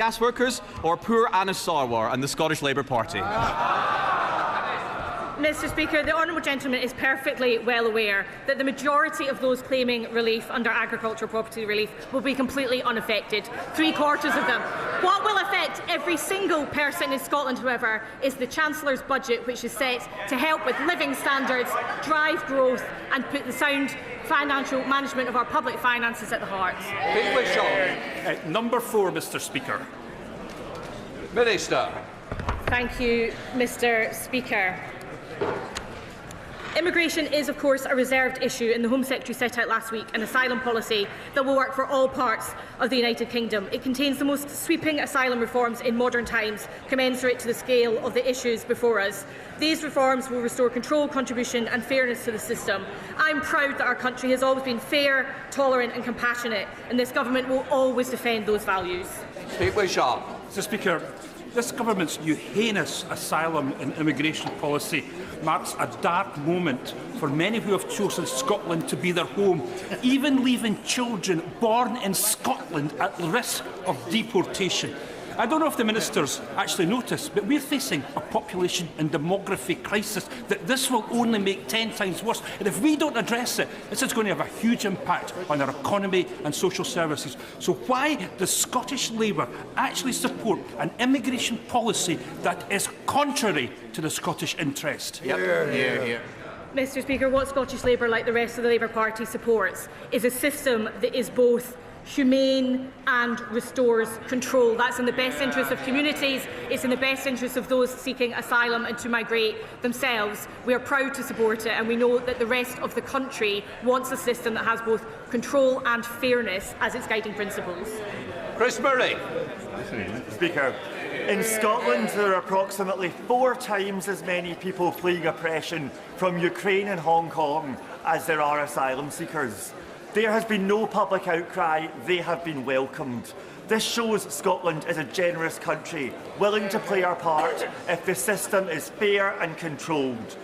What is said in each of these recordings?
gas workers or poor Anna Sarwar and the Scottish Labour Party? Mr Speaker, the honourable gentleman is perfectly well aware that the majority of those claiming relief under agricultural property relief will be completely unaffected, 3/4 of them. What will affect every single person in Scotland, however, is the Chancellor's budget, which is set to help with living standards, drive growth and put the sound financial management of our public finances at the heart. Number 4, Mr Speaker. Minister. Thank you, Mr Speaker. Immigration is, of course, a reserved issue, and the Home Secretary set out last week an asylum policy that will work for all parts of the United Kingdom. It contains the most sweeping asylum reforms in modern times, commensurate to the scale of the issues before us. These reforms will restore control, contribution and fairness to the system. I'm proud that our country has always been fair, tolerant and compassionate, and this government will always defend those values. Mr Speaker, this government's new heinous asylum and immigration policy marks a dark moment for many who have chosen Scotland to be their home, even leaving children born in Scotland at risk of deportation. I don't know if the ministers actually notice, but we're facing a population and demography crisis that this will only make 10 times worse. And if we don't address it, this is going to have a huge impact on our economy and social services. So why does Scottish Labour actually support an immigration policy that is contrary to the Scottish interest? Mr Speaker, what Scottish Labour, like the rest of the Labour Party, supports is a system that is both humane and restores control. That's in the best interest of communities, it's in the best interest of those seeking asylum and to migrate themselves. We are proud to support it, and we know that the rest of the country wants a system that has both control and fairness as its guiding principles. Chris Murray. Speaker, in Scotland there are approximately 4 times as many people fleeing oppression from Ukraine and Hong Kong as there are asylum seekers. There has been no public outcry, they have been welcomed. This shows Scotland is a generous country, willing to play our part if the system is fair and controlled.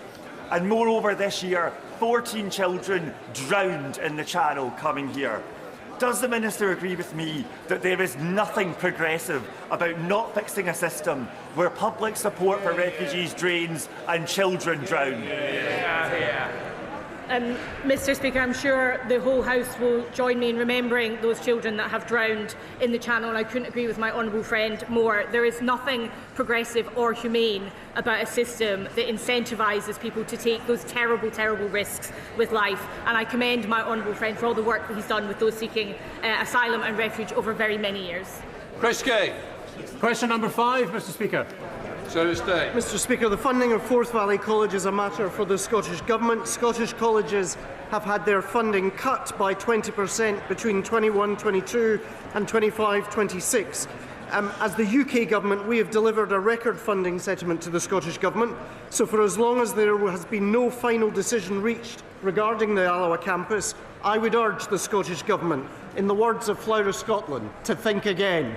And moreover, this year, 14 children drowned in the Channel coming here. Does the Minister agree with me that there is nothing progressive about not fixing a system where public support for refugees drains and children drown? Mr Speaker, I'm sure the whole House will join me in remembering those children that have drowned in the Channel, and I couldn't agree with my honourable friend more. There is nothing progressive or humane about a system that incentivises people to take those terrible, terrible risks with life, and I commend my honourable friend for all the work that he's done with those seeking asylum and refuge over very many years. Chris Kay. Question number 5, Mr Speaker. Mr Speaker, the funding of Forth Valley College is a matter for the Scottish Government. Scottish colleges have had their funding cut by 20% between 21-22 and 25-26. As the UK Government, we have delivered a record funding settlement to the Scottish Government, so for as long as there has been no final decision reached regarding the Alloa campus, I would urge the Scottish Government, in the words of Flower of Scotland, to think again.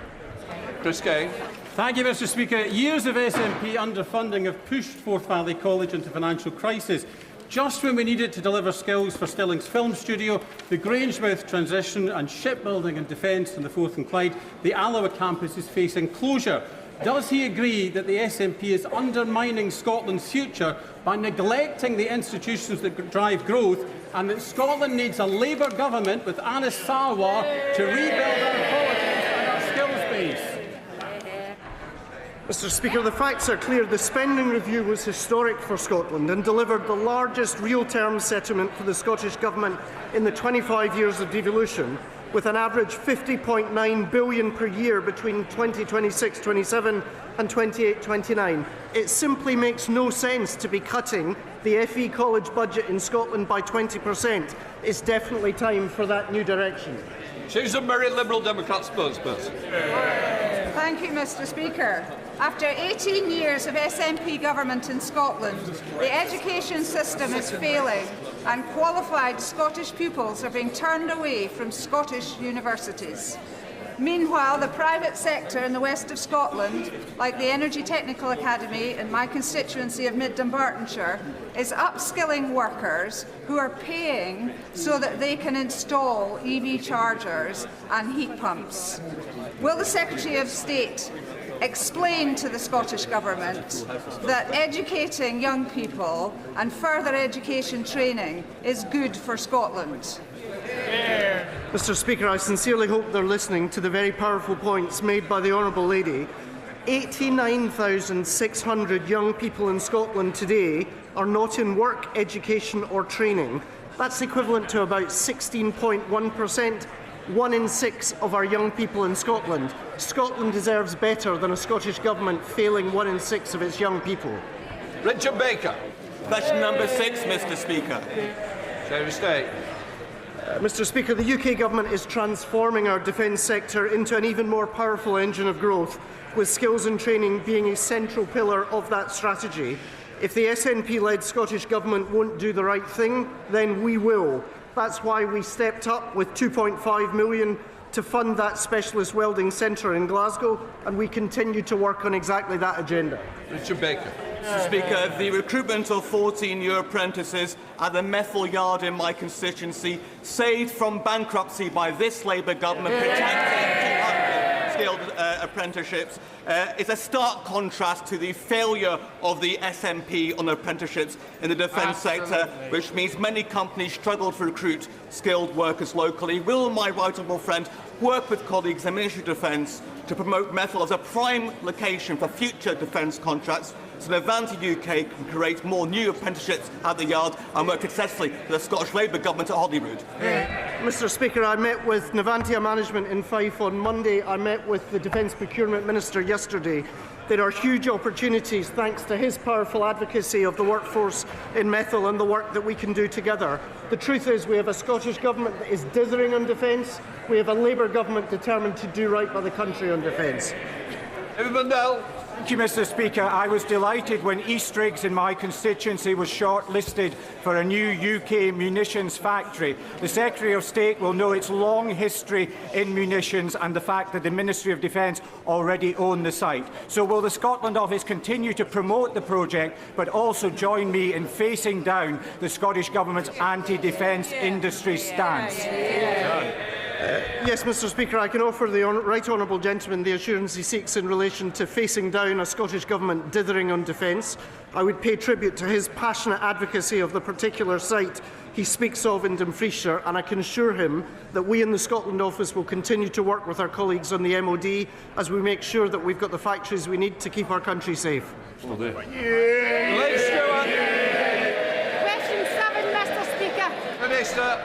Chris Kay. Thank you, Mr Speaker. Years of SNP underfunding have pushed Forth Valley College into financial crisis. Just when we need it to deliver skills for Stilling's film studio, the Grangemouth transition and shipbuilding and defence in the Forth and Clyde, the Alloa campus is facing closure. Does he agree that the SNP is undermining Scotland's future by neglecting the institutions that drive growth, and that Scotland needs a Labour government with Anna Sarwar to rebuild our politics and our skills base? Mr Speaker, the facts are clear. The spending review was historic for Scotland and delivered the largest real-term settlement for the Scottish Government in the 25 years of devolution, with an average £50.9 billion per year between 2026-27 and 28-29. It simply makes no sense to be cutting the FE College budget in Scotland by 20%. It's definitely time for that new direction. Susan Murray, Liberal Democrat spokesperson. Thank you, Mr Speaker. After 18 years of SNP government in Scotland, the education system is failing and qualified Scottish pupils are being turned away from Scottish universities. Meanwhile, the private sector in the west of Scotland, like the Energy Technical Academy in my constituency of Mid Dunbartonshire, is upskilling workers who are paying so that they can install EV chargers and heat pumps. Will the Secretary of State explain to the Scottish Government that educating young people and further education training is good for Scotland? Mr Speaker, I sincerely hope they're listening to the very powerful points made by the Honourable Lady. 89,600 young people in Scotland today are not in work, education or training. That's equivalent to about 16.1%, 1 in 6 of our young people in Scotland. Scotland deserves better than a Scottish Government failing 1 in 6 of its young people. Richard Baker. Question number 6, Mr Speaker. Secretary of State. Mr Speaker, the UK Government is transforming our defence sector into an even more powerful engine of growth, with skills and training being a central pillar of that strategy. If the SNP-led Scottish Government won't do the right thing, then we will. That's why we stepped up with £2.5 million to fund that specialist welding centre in Glasgow, and we continue to work on exactly that agenda. Richard Baker. Mr Speaker, the recruitment of 14 new apprentices at the Methil Yard in my constituency, saved from bankruptcy by this Labour Government, protecting 200 skilled apprenticeships, is a stark contrast to the failure of the SNP on apprenticeships in the defence sector, which means many companies struggle to recruit skilled workers locally. Will my right honourable friend work with colleagues in the Ministry of Defence to promote Methil as a prime location for future defence contracts, so Navanti UK can create more new apprenticeships at the Yard and work successfully with the Scottish Labour Government at Holyrood? Mr Speaker, I met with Navantia Management in Fife on Monday. I met with the Defence Procurement Minister yesterday. There are huge opportunities thanks to his powerful advocacy of the workforce in Methil and the work that we can do together. The truth is we have a Scottish Government that is dithering on defence. We have a Labour Government determined to do right by the country on defence. Thank you, Mr Speaker. I was delighted when Eastriggs in my constituency was shortlisted for a new UK munitions factory. The Secretary of State will know its long history in munitions and the fact that the Ministry of Defence already own the site. So will the Scotland Office continue to promote the project but also join me in facing down the Scottish Government's anti-defence industry stance? Yes, Mr Speaker, I can offer the right honourable gentleman the assurance he seeks in relation to facing down a Scottish Government dithering on defence. I would pay tribute to his passionate advocacy of the particular site he speaks of in Dumfriesshire, and I can assure him that we in the Scotland Office will continue to work with our colleagues on the MOD as we make sure that we've got the factories we need to keep our country safe. Question 7, Mr Speaker. Minister.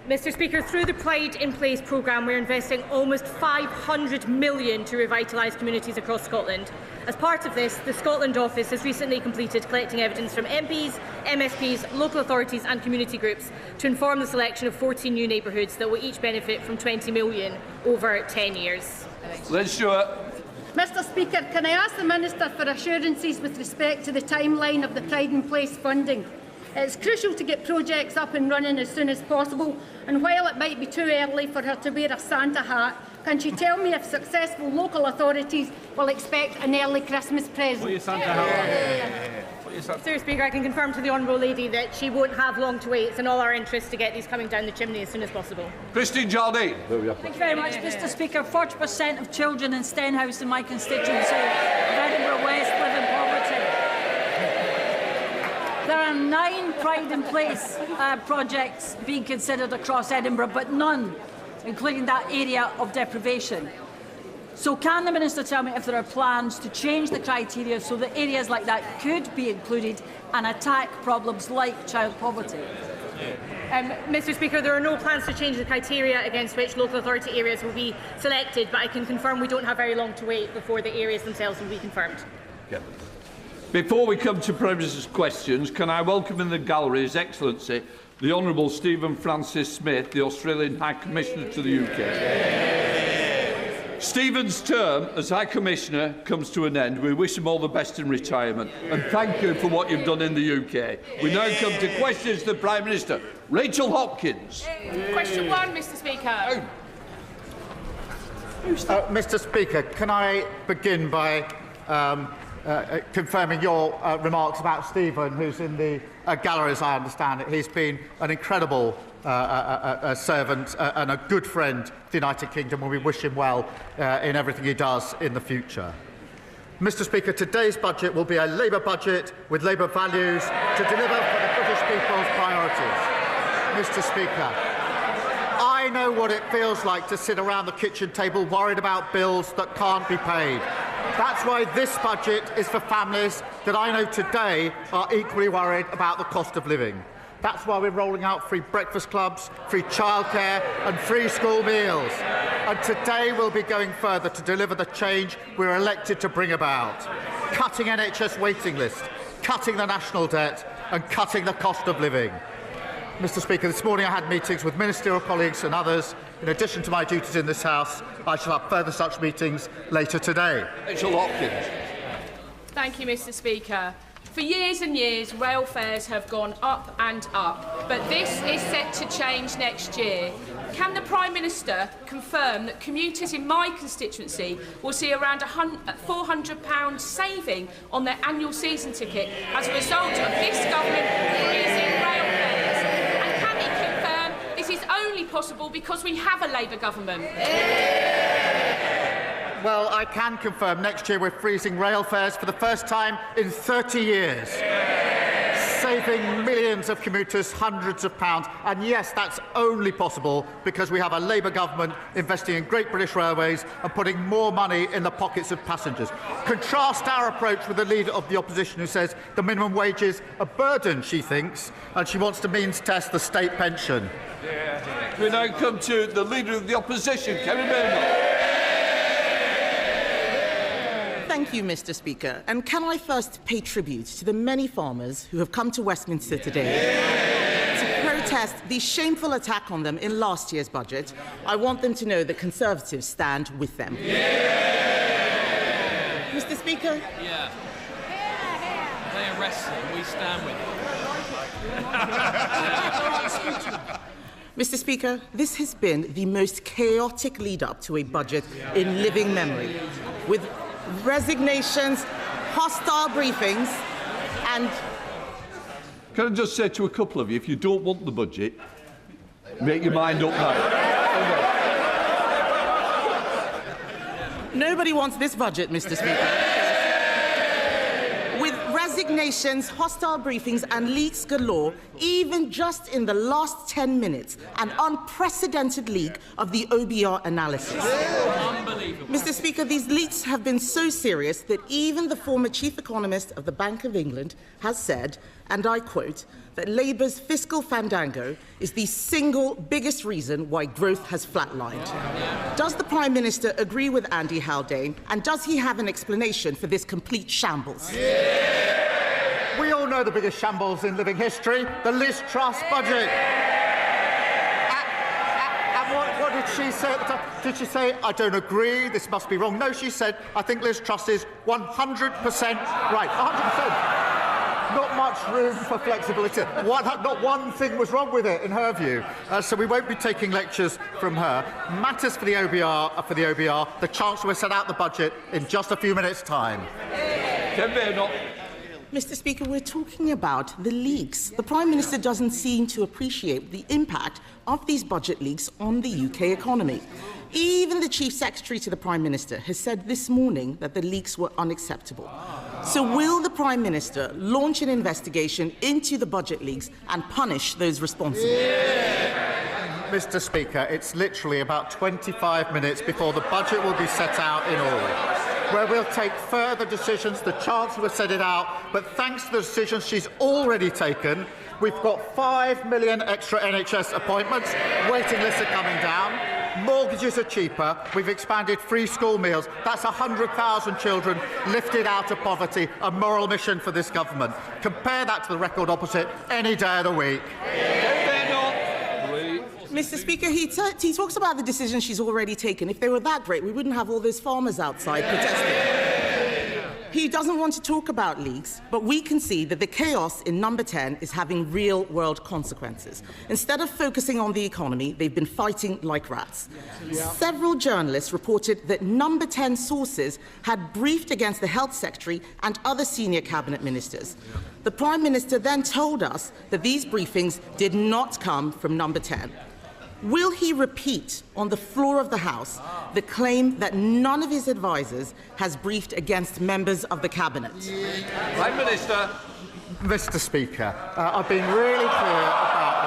Mr Speaker, through the Pride in Place programme, we're investing almost £500 million to revitalise communities across Scotland. As part of this, the Scotland Office has recently completed collecting evidence from MPs, MSPs, local authorities and community groups to inform the selection of 14 new neighbourhoods that will each benefit from £20 million over 10 years. Liz Stewart. Mr Speaker, can I ask the Minister for assurances with respect to the timeline of the Pride in Place funding? It's crucial to get projects up and running as soon as possible, and while it might be too early for her to wear a Santa hat, can she tell me if successful local authorities will expect an early Christmas present? Mr Speaker, I can confirm to the Honourable Lady that she won't have long to wait. It's in all our interest to get these coming down the chimney as soon as possible. Christine Jardine. Thank you very much, Mr Speaker. 40% of children in Stenhouse in my constituency of Edinburgh West live in poverty. There are 9 Pride in Place projects being considered across Edinburgh, but none including that area of deprivation. So can the Minister tell me if there are plans to change the criteria so that areas like that could be included and attack problems like child poverty? Mr Speaker, there are no plans to change the criteria against which local authority areas will be selected, but I can confirm we don't have very long to wait before the areas themselves will be confirmed. Before we come to Prime Minister's questions, can I welcome in the gallery His Excellency the Honourable Stephen Francis Smith, the Australian High Commissioner to the UK. Stephen's term as High Commissioner comes to an end. We wish him all the best in retirement and thank you for what you've done in the UK. We now come to questions to the Prime Minister. Rachel Hopkins. Question 1, Mr Speaker. Mr Speaker, can I begin by confirming your remarks about Stephen, who's in the gallery, as I understand it. He's been an incredible a servant and a good friend to the United Kingdom, and we wish him well in everything he does in the future. Mr. Speaker, today's budget will be a Labour budget with Labour values to deliver for the British people's priorities. Mr. Speaker, I know what it feels like to sit around the kitchen table worried about bills that can't be paid. That's why this budget is for families that I know today are equally worried about the cost of living. That's why we're rolling out free breakfast clubs, free childcare and free school meals. And today we'll be going further to deliver the change we're elected to bring about. Cutting NHS waiting lists, cutting the national debt and cutting the cost of living. Mr. Speaker, this morning I had meetings with ministerial colleagues and others. In addition to my duties in this House, I shall have further such meetings later today. Rachel Hopkins. Thank you, Mr. Speaker. For years and years, rail fares have gone up and up, but this is set to change next year. Can the Prime Minister confirm that commuters in my constituency will see around £400 saving on their annual season ticket as a result of this government freezing rail fares? And can he confirm this is only possible because we have a Labour government? Well, I can confirm next year we're freezing rail fares for the first time in 30 years, saving millions of commuters hundreds of pounds. And yes, that's only possible because we have a Labour government investing in Great British Railways and putting more money in the pockets of passengers. Contrast our approach with the Leader of the Opposition, who says the minimum wage is a burden, she thinks, and she wants to means test the state pension. We now come to the Leader of the Opposition, Keir Starmer. Thank you, Mr. Speaker. And can I first pay tribute to the many farmers who have come to Westminster today to protest the shameful attack on them in last year's budget. I want them to know that Conservatives stand with them. Mr. Speaker? Yeah. They arrest them, we stand with them. Mr. Speaker, this has been the most chaotic lead-up to a budget in living memory, with resignations, hostile briefings and... Can I just say to a couple of you, if you don't want the budget, make your mind up now. Nobody wants this budget, Mr. Speaker. With resignations, hostile briefings and leaks galore, even just in the last 10 minutes, an unprecedented leak of the OBR analysis. Unbelievable. Mr. Speaker, these leaks have been so serious that even the former chief economist of the Bank of England has said, and I quote, that Labour's fiscal fandango is the single biggest reason why growth has flatlined. Does the Prime Minister agree with Andy Haldane, and does he have an explanation for this complete shambles? We all know the biggest shambles in living history, the Liz Truss budget. And what did she say? Did she say, I don't agree, this must be wrong? No, she said, I think Liz Truss is 100% right. 100%. Not much room for flexibility. Not one thing was wrong with it, in her view. So we won't be taking lectures from her. Matters for the OBR. The Chancellor will set out the budget in just a few minutes' time. Mr. Speaker, we're talking about the leaks. The Prime Minister doesn't seem to appreciate the impact of these budget leaks on the UK economy. Even the Chief Secretary to the Prime Minister has said this morning that the leaks were unacceptable. So will the Prime Minister launch an investigation into the budget leaks and punish those responsible? Mr. Speaker, it's literally about 25 minutes before the budget will be set out in all, where we'll take further decisions. The Chancellor will set it out, but thanks to the decisions she's already taken, we've got 5 million extra NHS appointments, waiting lists are coming down, mortgages are cheaper, we've expanded free school meals. That's 100,000 children lifted out of poverty, a moral mission for this government. Compare that to the record opposite any day of the week. Mr. Speaker, he talks about the decisions she's already taken. If they were that great, we wouldn't have all those farmers outside protesting. He doesn't want to talk about leaks, but we can see that the chaos in Number 10 is having real-world consequences. Instead of focusing on the economy, they've been fighting like rats. Several journalists reported that Number 10 sources had briefed against the Health Secretary and other senior cabinet ministers. The Prime Minister then told us that these briefings did not come from Number 10. Will he repeat on the floor of the House the claim that none of his advisers has briefed against members of the Cabinet? Prime Minister. Mr. Speaker, I've been really clear about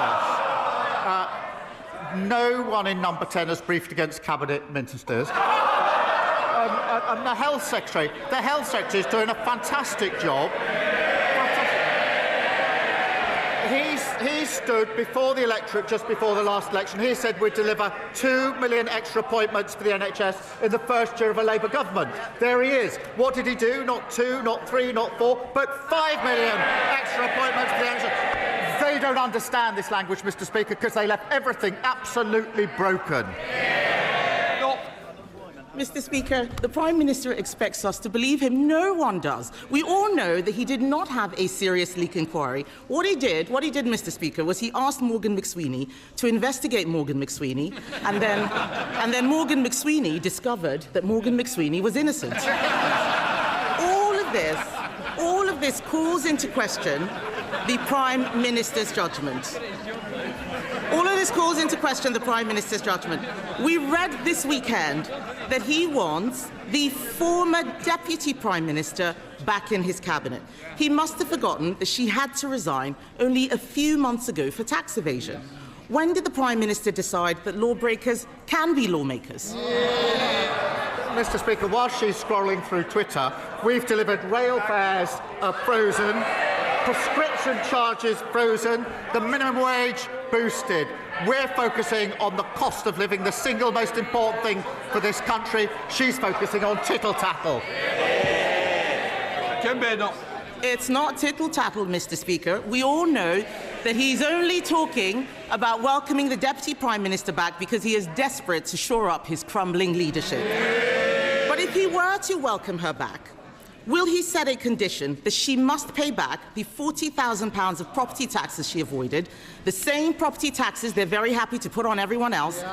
this. No one in Number 10 has briefed against Cabinet ministers. And the Health Secretary is doing a fantastic job. He stood before the electorate just before the last election. He said we'd deliver 2 million extra appointments for the NHS in the first year of a Labour government. There he is. What did he do? Not 2, not 3, not 4, but 5 million extra appointments for the NHS. They don't understand this language, Mr. Speaker, because they left everything absolutely broken. Mr. Speaker, the Prime Minister expects us to believe him. No one does. We all know that he did not have a serious leak inquiry. What he did, Mr. Speaker, was he asked Morgan McSweeney to investigate Morgan McSweeney, and then Morgan McSweeney discovered that Morgan McSweeney was innocent. All of this calls into question the Prime Minister's judgment. All of this calls into question the Prime Minister's judgment. We read this weekend that he wants the former Deputy Prime Minister back in his cabinet. He must have forgotten that she had to resign only a few months ago for tax evasion. When did the Prime Minister decide that lawbreakers can be lawmakers? Mr. Speaker, while she's scrolling through Twitter, we've delivered rail fares frozen, prescription charges frozen, the minimum wage boosted. We're focusing on the cost of living, the single most important thing for this country. She's focusing on tittle-tattle. It's not tittle-tattle, Mr. Speaker. We all know that he's only talking about welcoming the Deputy Prime Minister back because he is desperate to shore up his crumbling leadership. But if he were to welcome her back, will he set a condition that she must pay back the £40,000 of property taxes she avoided, the same property taxes they're very happy to put on everyone else,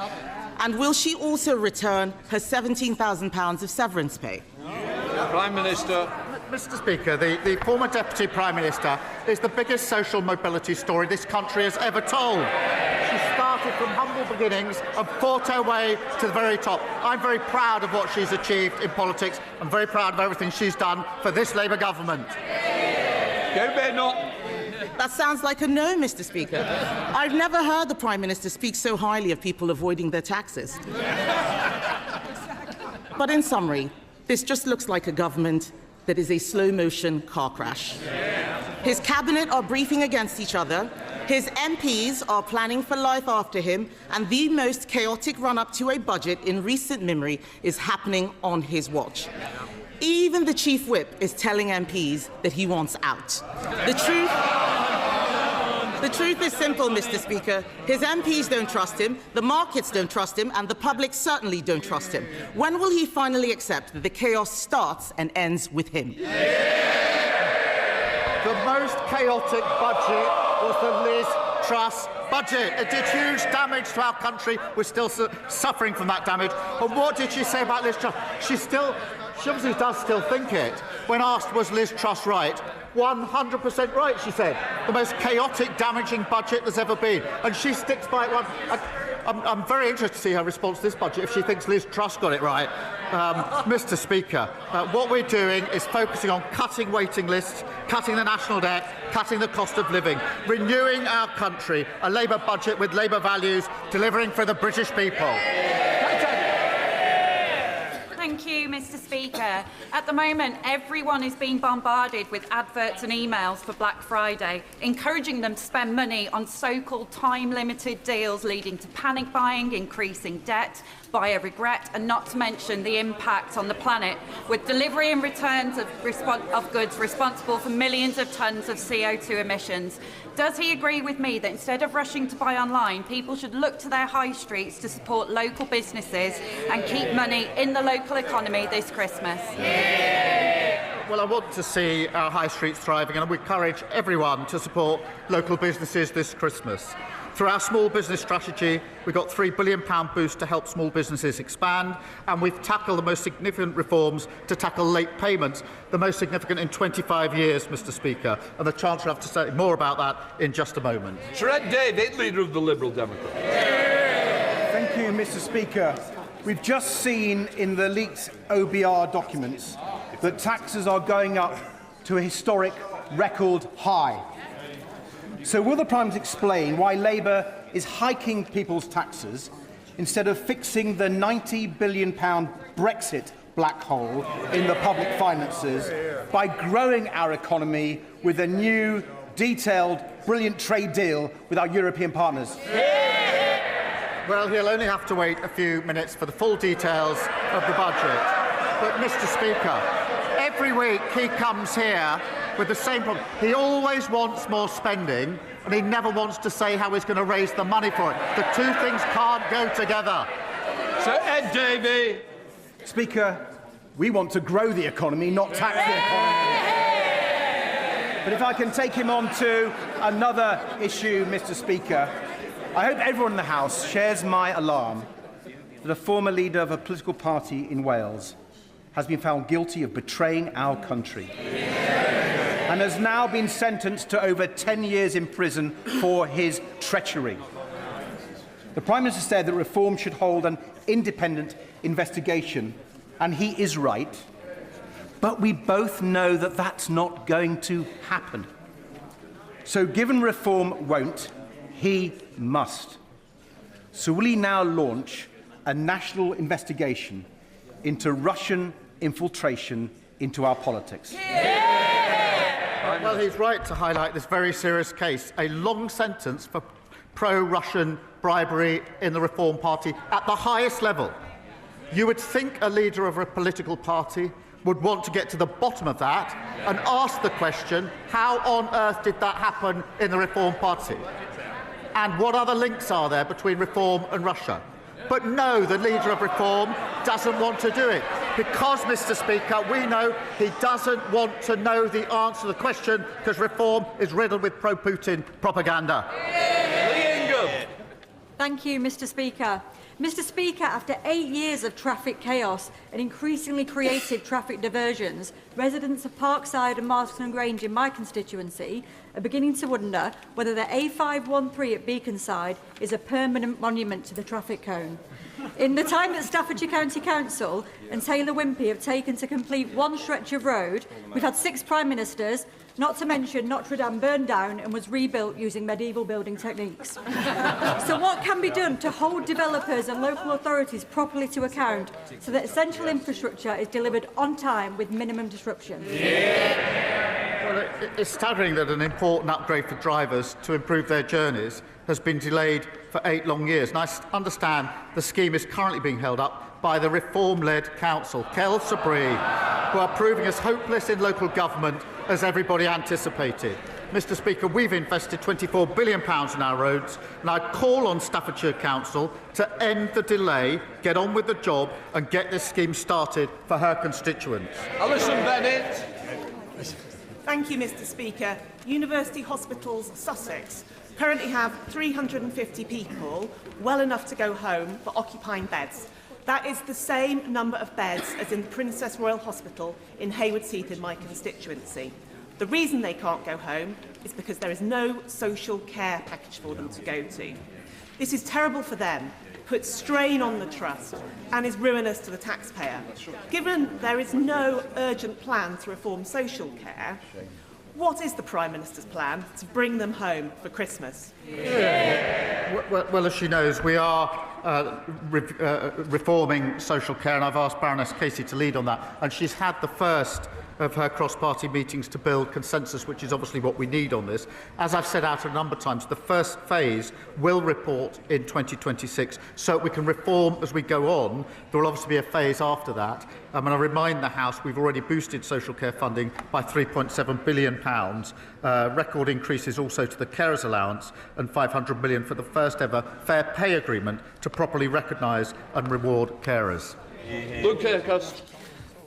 and will she also return her £17,000 of severance pay? Prime Minister. Mr. Speaker, the former Deputy Prime Minister is the biggest social mobility story this country has ever told. She started from humble beginnings and fought her way to the very top. I'm very proud of what she's achieved in politics. I'm very proud of everything she's done for this Labour government. That sounds like a no, Mr. Speaker. I've never heard the Prime Minister speak so highly of people avoiding their taxes. But in summary, this just looks like a government that is a slow-motion car crash. His cabinet are briefing against each other, his MPs are planning for life after him, and the most chaotic run-up to a budget in recent memory is happening on his watch. Even the Chief Whip is telling MPs that he wants out. The truth is simple, Mr. Speaker. His MPs don't trust him, the markets don't trust him, and the public certainly don't trust him. When will he finally accept that the chaos starts and ends with him? The most chaotic budget was the Liz Truss budget. It did huge damage to our country. We're still suffering from that damage. And what did she say about Liz Truss? She obviously does still think it. When asked, was Liz Truss right? 100% right, she said. The most chaotic, damaging budget there's ever been. And she sticks by it. I'm very interested to see her response to this budget if she thinks Liz Truss got it right. Mr. Speaker, what we're doing is focusing on cutting waiting lists, cutting the national debt, cutting the cost of living, renewing our country, a Labour budget with Labour values, delivering for the British people. Thank you, Mr. Speaker. At the moment, everyone is being bombarded with adverts and emails for Black Friday, encouraging them to spend money on so-called time-limited deals, leading to panic buying, increasing debt, buyer regret, and not to mention the impact on the planet, with delivery and returns of goods responsible for millions of tonnes of CO2 emissions. Does he agree with me that instead of rushing to buy online, people should look to their high streets to support local businesses and keep money in the local economy this Christmas? Well, I want to see our high streets thriving, and I would encourage everyone to support local businesses this Christmas. Through our small business strategy, we got £3 billion boost to help small businesses expand, and we've tackled the most significant reforms to tackle late payments, the most significant in 25 years, Mr. Speaker. And the Chancellor will have to say more about that in just a moment. Sir Ed David, Leader of the Liberal Democrats. Thank you, Mr. Speaker. We've just seen in the leaked OBR documents that taxes are going up to a historic record high. So will the Prime Minister explain why Labour is hiking people's taxes instead of fixing the £90 billion Brexit black hole in the public finances by growing our economy with a new, detailed, brilliant trade deal with our European partners? Well, he'll only have to wait a few minutes for the full details of the budget. But, Mr. Speaker, every week he comes here with the same problem. He always wants more spending, and he never wants to say how he's going to raise the money for it. The two things can't go together. Sir Ed Davey. Speaker, we want to grow the economy, not tax the economy. But if I can take him on to another issue, Mr. Speaker, I hope everyone in the House shares my alarm that a former leader of a political party in Wales has been found guilty of betraying our country and has now been sentenced to over 10 years in prison for his treachery. The Prime Minister said that Reform should hold an independent investigation, and he is right, but we both know that that's not going to happen. So given Reform won't, he must. So will he now launch a national investigation into Russian infiltration into our politics? Well, he's right to highlight this very serious case, a long sentence for pro-Russian bribery in the Reform Party at the highest level. You would think a leader of a political party would want to get to the bottom of that and ask the question, how on earth did that happen in the Reform Party? And what other links are there between Reform and Russia? But no, the leader of Reform doesn't want to do it. Because, Mr. Speaker, we know he doesn't want to know the answer to the question because Reform is riddled with pro-Putin propaganda. Thank you, Mr. Speaker. Mr. Speaker, after 8 years of traffic chaos and increasingly creative traffic diversions, residents of Parkside and Marston Grange in my constituency are beginning to wonder whether the A513 at Beaconside is a permanent monument to the traffic cone. In the time that Staffordshire County Council and Taylor Wimpey have taken to complete one stretch of road, we've had 6 Prime Ministers, not to mention Notre Dame burned down and was rebuilt using medieval building techniques. So what can be done to hold developers and local authorities properly to account so that essential infrastructure is delivered on time with minimum disruption? Well, it's staggering that an important upgrade for drivers to improve their journeys has been delayed for 8 long years. And I understand the scheme is currently being held up by the Reform-led council, Kel Sabri, who are proving as hopeless in local government as everybody anticipated. Mr. Speaker, we've invested £24 billion in our roads, and I call on Staffordshire Council to end the delay, get on with the job, and get this scheme started for her constituents. Alison Bennett. Thank you, Mr. Speaker. University Hospitals Sussex currently have 350 people, well enough to go home, for occupying beds. That is the same number of beds as in Princess Royal Hospital in Haywards Heath in my constituency. The reason they can't go home is because there is no social care package for them to go to. This is terrible for them, puts strain on the trust and is ruinous to the taxpayer. Given there is no urgent plan to reform social care, what is the Prime Minister's plan to bring them home for Christmas? Well, as she knows, we are reforming social care, and I've asked Baroness Casey to lead on that. And she's had the first of her cross-party meetings to build consensus, which is obviously what we need on this. As I've set out a number of times, the first phase will report in 2026, so we can reform as we go on. There will obviously be a phase after that. And I remind the House we've already boosted social care funding by £3.7 billion, record increases also to the carers allowance, and £500 million for the first ever fair pay agreement to properly recognise and reward carers. Luke Kirkhurst.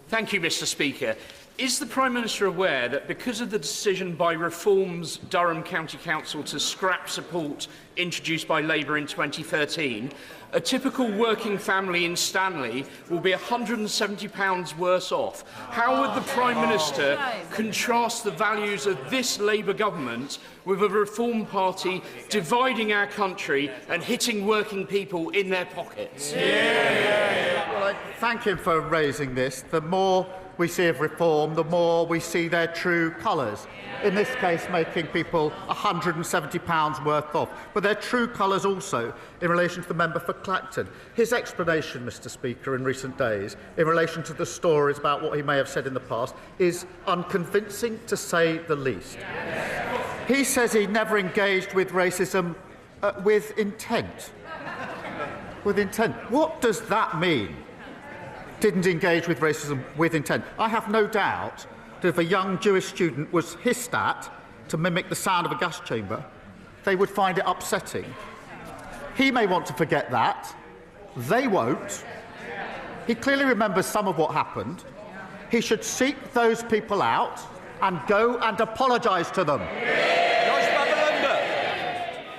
Thank you, Mr. Speaker. Is the Prime Minister aware that because of the decision by Reform's Durham County Council to scrap support introduced by Labour in 2013, a typical working family in Stanley will be £170 worse off? How would the Prime Minister contrast the values of this Labour government with a Reform Party dividing our country and hitting working people in their pockets? Well, I thank him for raising this. The more we see of Reform, the more we see their true colours. In this case, making people £170 worth off. But their true colours also in relation to the member for Clacton. His explanation, Mr Speaker, in recent days, in relation to the stories about what he may have said in the past, is unconvincing, to say the least. He says he never engaged with racism with intent. With intent. What does that mean? Didn't engage with racism with intent. I have no doubt that if a young Jewish student was hissed at to mimic the sound of a gas chamber, they would find it upsetting. He may want to forget that. They won't. He clearly remembers some of what happened. He should seek those people out and go and apologise to them.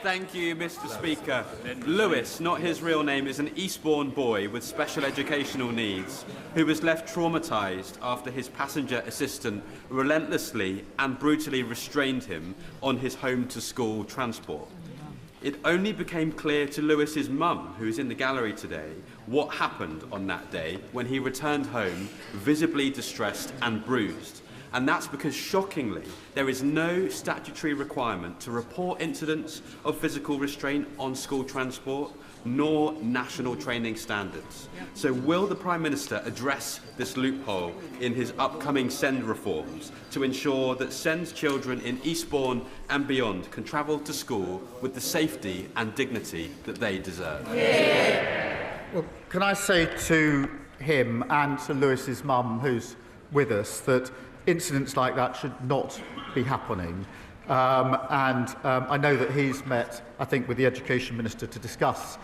Thank you, Mr Speaker. Lewis, not his real name, is an Eastbourne boy with special educational needs who was left traumatised after his passenger assistant relentlessly and brutally restrained him on his home-to-school transport. It only became clear to Lewis's mum, who is in the gallery today, what happened on that day when he returned home visibly distressed and bruised. And that's because, shockingly, there is no statutory requirement to report incidents of physical restraint on school transport, nor national training standards. So will the Prime Minister address this loophole in his upcoming SEND reforms to ensure that SEND children in Eastbourne and beyond can travel to school with the safety and dignity that they deserve? Well, can I say to him and to Lewis's mum, who's with us, that incidents like that should not be happening. I know that he's met, I think, with the Education Minister to discuss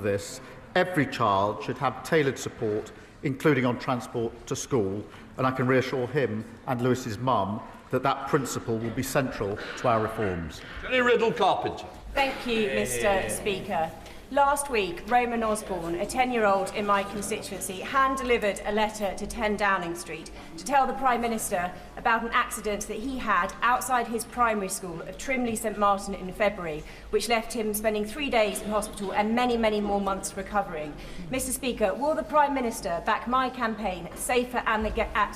this. Every child should have tailored support, including on transport to school, and I can reassure him and Lewis's mum that that principle will be central to our reforms. Jenny Riddle-Carpenter. Thank you, Mr Speaker. Last week, Roman Osborne, a 10-year-old in my constituency, hand-delivered a letter to 10 Downing Street to tell the Prime Minister about an accident that he had outside his primary school of Trimley St Martin in February, which left him spending 3 days in hospital and many, many more months recovering. Mr Speaker, will the Prime Minister back my campaign, Safer at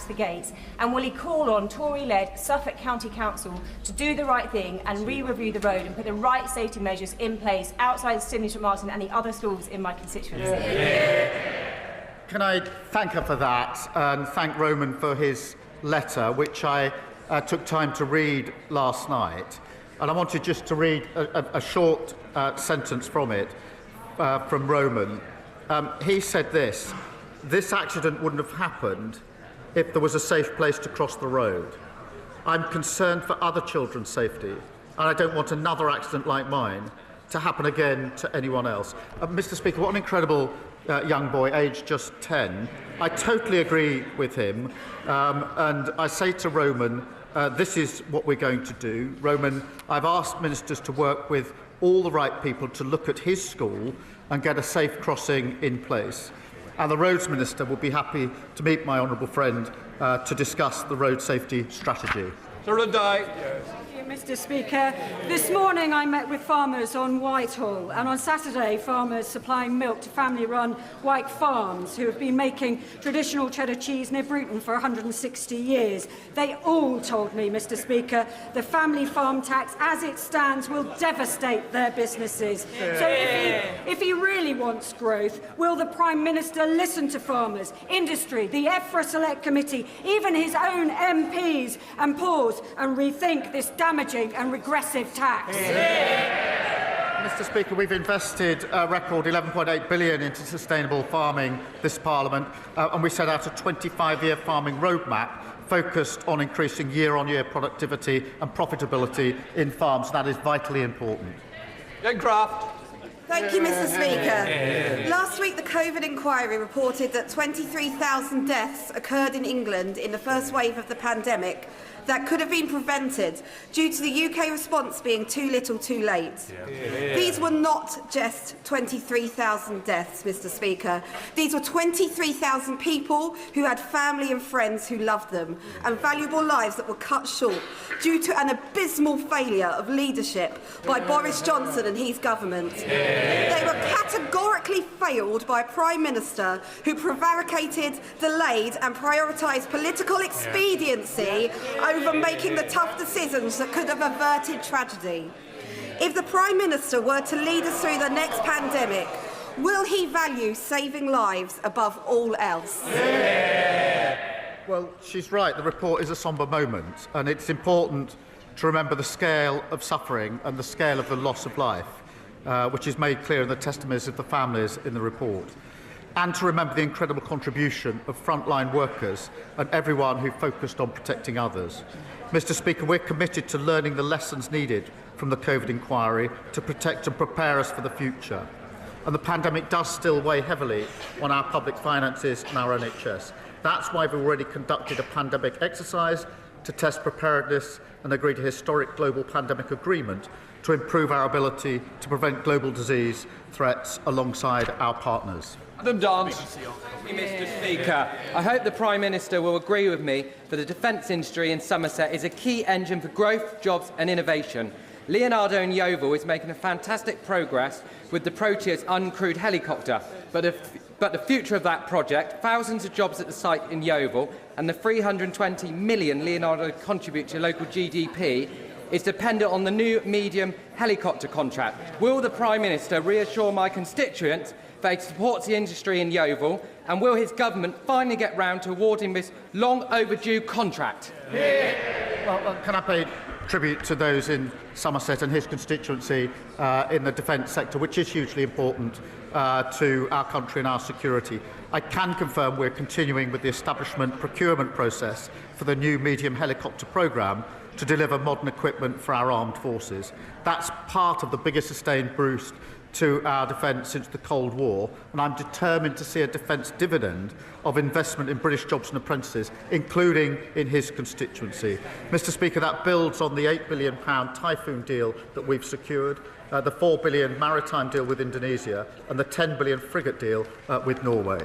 the Gates, and will he call on Tory-led Suffolk County Council to do the right thing and re-review the road and put the right safety measures in place outside Trimley St Martin and the other schools in my constituency? Can I thank her for that and thank Roman for his letter, which I took time to read last night. And I wanted just to read a short sentence from it, from Roman. He said this: "This accident wouldn't have happened if there was a safe place to cross the road. I'm concerned for other children's safety, and I don't want another accident like mine to happen again to anyone else." Mr Speaker, what an incredible young boy, aged just 10. I totally agree with him, and I say to Roman, this is what we're going to do. Roman, I've asked ministers to work with all the right people to look at his school and get a safe crossing in place. And the Roads Minister will be happy to meet my honourable friend to discuss the road safety strategy. Mr Speaker, this morning I met with farmers on Whitehall, and on Saturday farmers supplying milk to family-run White Farms who have been making traditional cheddar cheese near Bruton for 160 years. They all told me, Mr Speaker, the family farm tax as it stands will devastate their businesses. So if he really wants growth, will the Prime Minister listen to farmers, industry, the EFRA Select Committee, even his own MPs, and pause and rethink this damaging and regressive tax? Mr Speaker, we've invested a record £11.8 billion into sustainable farming this Parliament, and we set out a 25-year farming roadmap focused on increasing year-on-year productivity and profitability in farms. That is vitally important. Craft. Thank you, Mr. Speaker. Last week, the COVID inquiry reported that 23,000 deaths occurred in England in the first wave of the pandemic that could have been prevented due to the UK response being too little too late. These were not just 23,000 deaths, Mr. Speaker. These were 23,000 people who had family and friends who loved them, and valuable lives that were cut short due to an abysmal failure of leadership by Boris Johnson and his government. They were categorically failed by a Prime Minister who prevaricated, delayed and prioritised political expediency over making the tough decisions that could have averted tragedy. If the Prime Minister were to lead us through the next pandemic, will he value saving lives above all else? Well, she's right. The report is a sombre moment, and it's important to remember the scale of suffering and the scale of the loss of life, which is made clear in the testimonies of the families in the report, and to remember the incredible contribution of frontline workers and everyone who focused on protecting others. Mr. Speaker, we're committed to learning the lessons needed from the COVID inquiry to protect and prepare us for the future. And the pandemic does still weigh heavily on our public finances and our NHS. That's why we've already conducted a pandemic exercise to test preparedness and agreed a historic global pandemic agreement to improve our ability to prevent global disease threats alongside our partners. Madam Dance. Mr. Speaker, I hope the Prime Minister will agree with me that the defence industry in Somerset is a key engine for growth, jobs and innovation. Leonardo in Yeovil is making a fantastic progress with the Proteus uncrewed helicopter, but the future of that project, thousands of jobs at the site in Yeovil and the 320 million Leonardo contribute to local GDP is dependent on the new medium helicopter contract. Will the Prime Minister reassure my constituents that he supports the industry in Yeovil, and will his government finally get round to awarding this long overdue contract? Well, can I pay tribute to those in Somerset and his constituency in the defence sector, which is hugely important to our country and our security. I can confirm we're continuing with the establishment procurement process for the new medium helicopter programme to deliver modern equipment for our armed forces. That's part of the biggest sustained boost to our defence since the Cold War, and I'm determined to see a defence dividend of investment in British jobs and apprentices, including in his constituency. Mr. Speaker, that builds on the £8 billion Typhoon deal that we've secured, the £4 billion maritime deal with Indonesia, and the £10 billion frigate deal with Norway.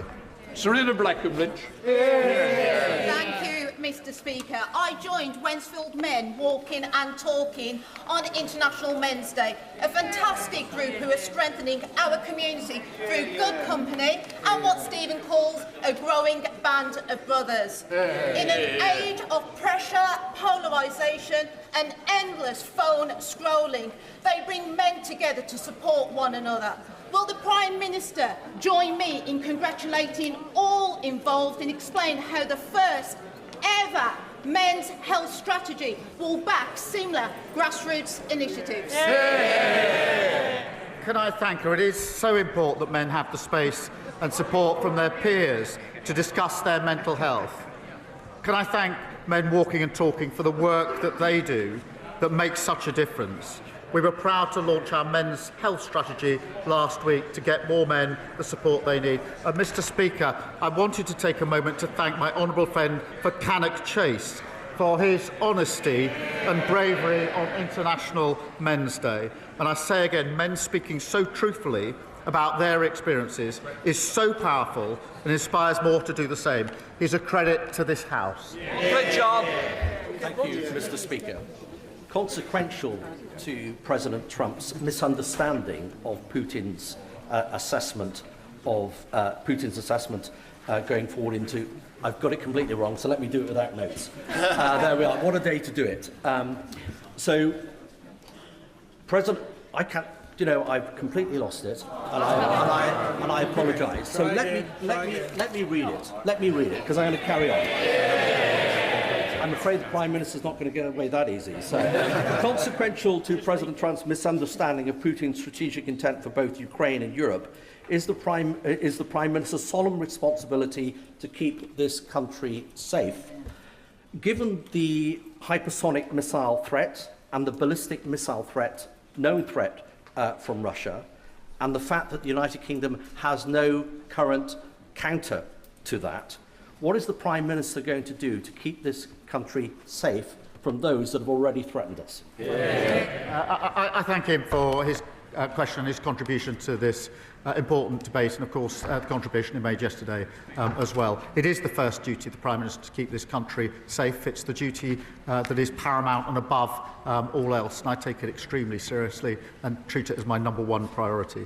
Serena Blackenbridge. Thank you, Mr. Speaker. I joined Wensfield Men walking and talking on International Men's Day, a fantastic group who are strengthening our community through good company and what Stephen calls a growing band of brothers. In an age of pressure, polarisation and endless phone scrolling, they bring men together to support one another. Will the Prime Minister join me in congratulating all involved and explain how the first ever men's health strategy will back similar grassroots initiatives? Can I thank her? It is so important that men have the space and support from their peers to discuss their mental health. Can I thank Men Walking and Talking for the work that they do that makes such a difference? We were proud to launch our men's health strategy last week to get more men the support they need. Mr. Speaker, I wanted to take a moment to thank my honourable friend for Cannock Chase for his honesty and bravery on International Men's Day. And I say again, men speaking so truthfully about their experiences is so powerful and inspires more to do the same. He's a credit to this House. Great job. Thank you, Mr. Speaker. Consequential to President Trump's misunderstanding of Putin's assessment going forward into... I've got it completely wrong, so let me do it without notes. There we are. What a day to do it. So, President, I can't... You know, I've completely lost it, and I apologise. So let me read it. Let me read it, because I'm going to carry on. I'm afraid the Prime Minister's not going to get away that easy. So, consequential to President Trump's misunderstanding of Putin's strategic intent for both Ukraine and Europe is the Prime Minister's solemn responsibility to keep this country safe. Given the hypersonic missile threat and the ballistic missile threat, known threat from Russia, and the fact that the United Kingdom has no current counter to that, what is the Prime Minister going to do to keep this country safe from those that have already threatened us? I thank him for his question and his contribution to this important debate, and of course the contribution he made yesterday as well. It is the first duty of the Prime Minister to keep this country safe. It's the duty that is paramount and above all else, and I take it extremely seriously and treat it as my #1 priority.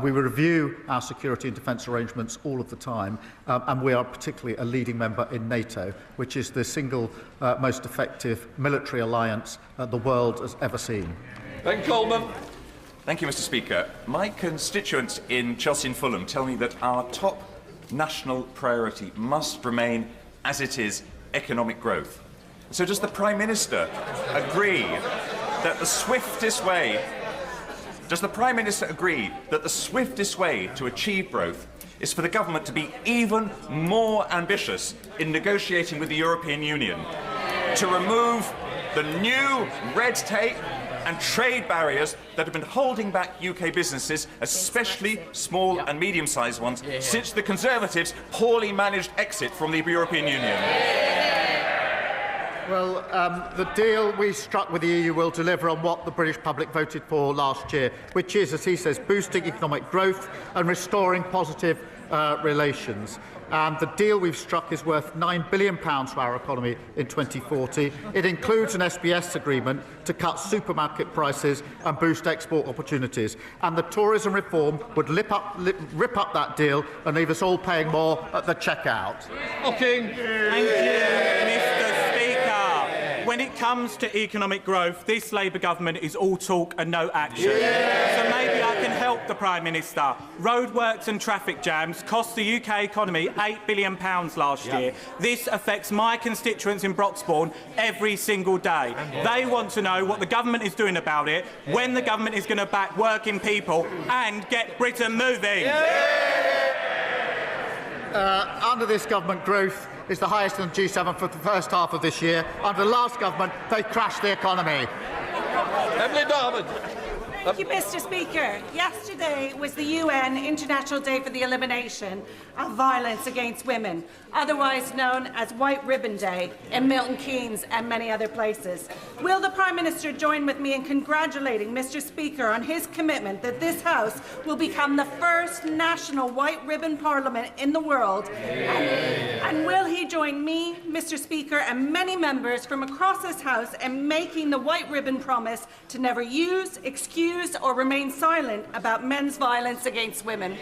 We review our security and defence arrangements all of the time, and we are particularly a leading member in NATO, which is the single most effective military alliance the world has ever seen. Ben Coleman. Thank you, Mr. Speaker. My constituents in Chelsea and Fulham tell me that our top national priority must remain, as it is, economic growth. So does the Prime Minister agree that the swiftest way to achieve growth is for the government to be even more ambitious in negotiating with the European Union, to remove the new red tape and trade barriers that have been holding back UK businesses, especially small and medium-sized ones, since the Conservatives' poorly managed exit from the European Union? Well, the deal we struck with the EU will deliver on what the British public voted for last year, which is, as he says, boosting economic growth and restoring positive relations. And the deal we've struck is worth £9 billion to our economy in 2040. It includes an SBS agreement to cut supermarket prices and boost export opportunities. And the tourism reform would rip up that deal and leave us all paying more at the checkout. Thank you, Mr. Speaker. When it comes to economic growth, this Labour government is all talk and no action. So maybe I can help the Prime Minister. Roadworks and traffic jams cost the UK economy £8 billion last year. This affects my constituents in Broxbourne every single day. They want to know what the government is doing about it, when the government is going to back working people and get Britain moving. Under this government, growth is the highest in the G7 for the first half of this year. Under the last government, they crashed the economy. Emily Darwin. Thank you, Mr. Speaker. Yesterday was the UN International Day for the Elimination of Violence Against Women, otherwise known as White Ribbon Day in Milton Keynes and many other places. Will the Prime Minister join with me in congratulating Mr. Speaker on his commitment that this House will become the first national White Ribbon Parliament in the world? And will he join me, Mr. Speaker, and many members from across this House in making the White Ribbon promise to never use, excuse, or remain silent about men's violence against women?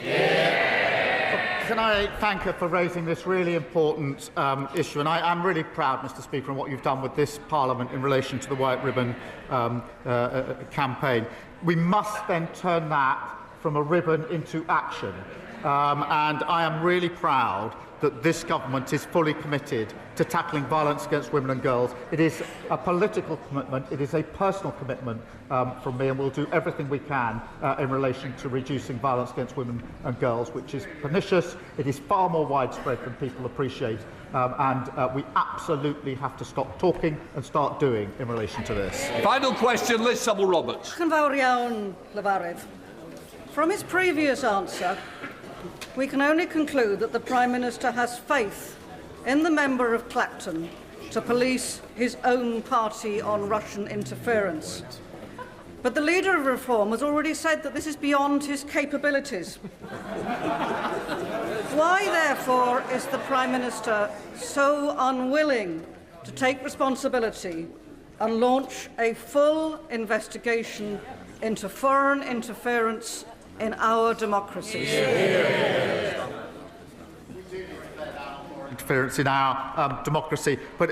Can I thank her for raising this really important issue? And I'm really proud, Mr. Speaker, on what you've done with this Parliament in relation to the White Ribbon campaign. We must then turn that from a ribbon into action. And I am really proud that this government is fully committed to tackling violence against women and girls. It is a political commitment, it is a personal commitment from me, and we'll do everything we can in relation to reducing violence against women and girls, which is pernicious, it is far more widespread than people appreciate, and we absolutely have to stop talking and start doing in relation to this. Final question, Liz Sabble-Roberts. From his previous answer, we can only conclude that the Prime Minister has faith in the member of Clacton to police his own party on Russian interference. But the leader of Reform has already said that this is beyond his capabilities. Why, therefore, is the Prime Minister so unwilling to take responsibility and launch a full investigation into foreign interference in our democracies? Interference in our democracy, but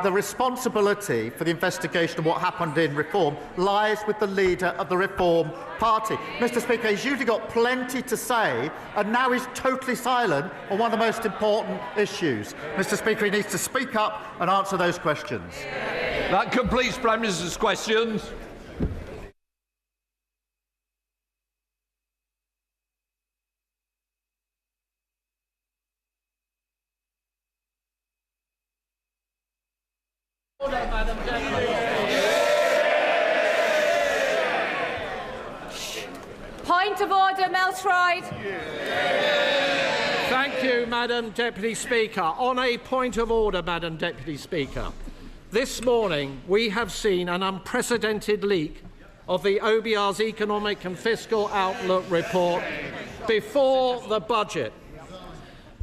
the responsibility for the investigation of what happened in Reform lies with the leader of the Reform Party. Mr. Speaker, he's usually got plenty to say, and now he's totally silent on one of the most important issues. Mr. Speaker, he needs to speak up and answer those questions. That completes Prime Minister's questions. Point Point of order, Melstride. Thank you, Madam Deputy Speaker. On a point of order, Madam Deputy Speaker, this morning we have seen an unprecedented leak of the OBR's Economic and Fiscal Outlook report before the budget.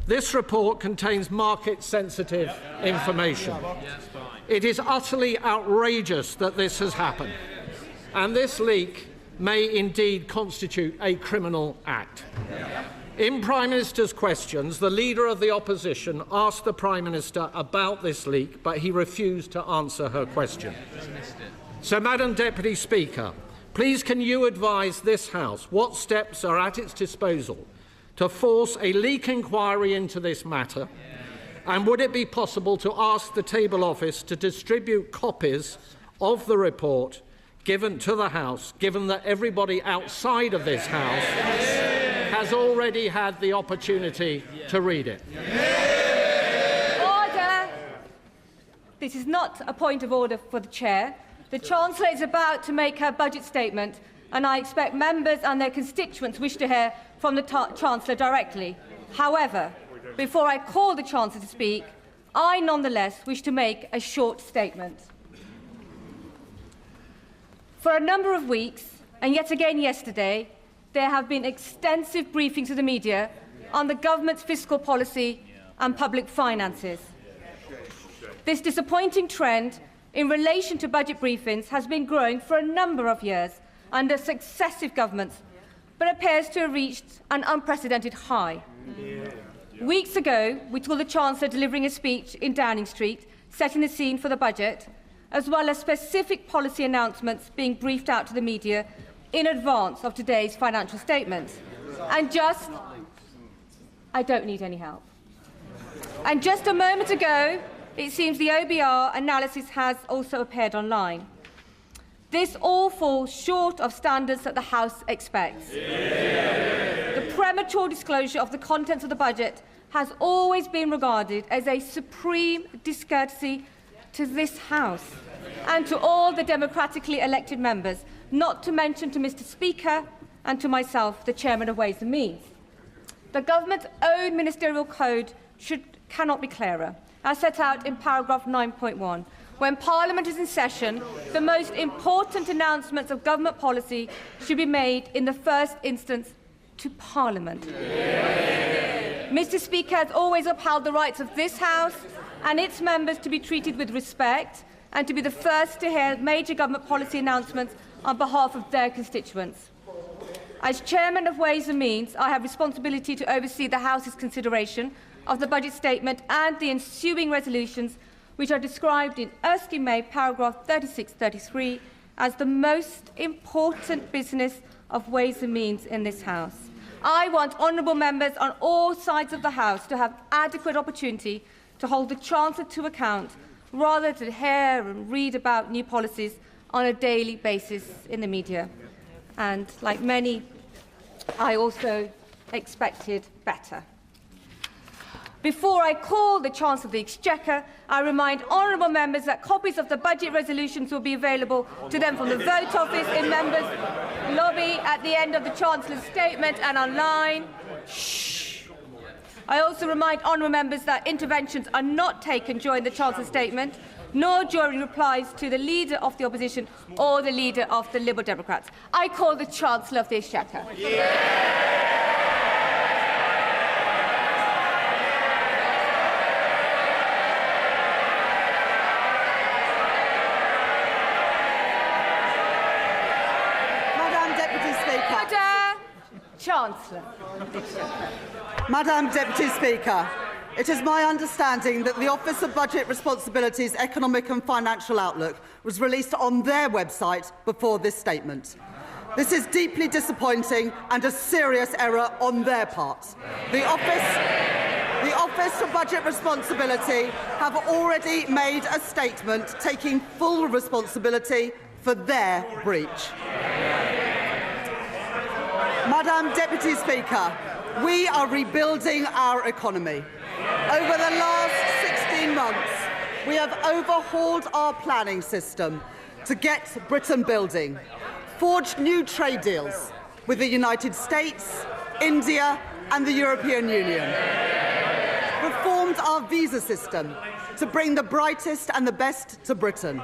This report contains market-sensitive information. It is utterly outrageous that this has happened, and this leak may indeed constitute a criminal act. In Prime Minister's questions, the Leader of the Opposition asked the Prime Minister about this leak, but he refused to answer her question. So, Madam Deputy Speaker, please can you advise this House what steps are at its disposal to force a leak inquiry into this matter? And would it be possible to ask the Table Office to distribute copies of the report given to the House, given that everybody outside of this House has already had the opportunity to read it? Order! This is not a point of order for the Chair. The Chancellor is about to make her budget statement, and I expect members and their constituents wish to hear from the Chancellor directly. However, before I call the Chancellor to speak, I nonetheless wish to make a short statement. For a number of weeks, and yet again yesterday, there have been extensive briefings to the media on the government's fiscal policy and public finances. This disappointing trend in relation to budget briefings has been growing for a number of years under successive governments, but appears to have reached an unprecedented high. Weeks ago, we saw the Chancellor delivering a speech in Downing Street, setting the scene for the budget, as well as specific policy announcements being briefed out to the media in advance of today's financial statements. I don't need any help. And just a moment ago, it seems the OBR analysis has also appeared online. This all falls short of standards that the House expects. The premature disclosure of the contents of the budget has always been regarded as a supreme discourtesy to this House and to all the democratically elected members, not to mention to Mr. Speaker and to myself, the Chairman of Ways and Means. The government's own ministerial code cannot be clearer, as set out in paragraph 9.1. When Parliament is in session, the most important announcements of government policy should be made in the first instance to Parliament. Mr. Speaker has always upheld the rights of this House and its members to be treated with respect and to be the first to hear major government policy announcements on behalf of their constituents. As Chairman of Ways and Means, I have responsibility to oversee the House's consideration of the budget statement and the ensuing resolutions, which are described in Erskine May paragraph 36-33 as the most important business of Ways and Means in this House. I want honourable members on all sides of the House to have adequate opportunity to hold the Chancellor to account, rather than hear and read about new policies on a daily basis in the media. And like many, I also expected better. Before I call the Chancellor of the Exchequer, I remind honourable members that copies of the budget resolutions will be available to them from the vote office in members' lobby at the end of the Chancellor's statement and online. Shh. I also remind honourable members that interventions are not taken during the Chancellor's statement, nor during replies to the Leader of the Opposition or the Leader of the Liberal Democrats. I call the Chancellor of the Exchequer. Chancellor. Madam Deputy Speaker, it is my understanding that the Office of Budget Responsibility's Economic and Financial Outlook was released on their website before this statement. This is deeply disappointing and a serious error on their part. The Office for Budget Responsibility have already made a statement taking full responsibility for their breach. Madam Deputy Speaker, we are rebuilding our economy. Over the last 16 months, we have overhauled our planning system to get Britain building, forged new trade deals, with the United States, India and the European Union. Reformed our visa system to bring the brightest and the best to Britain.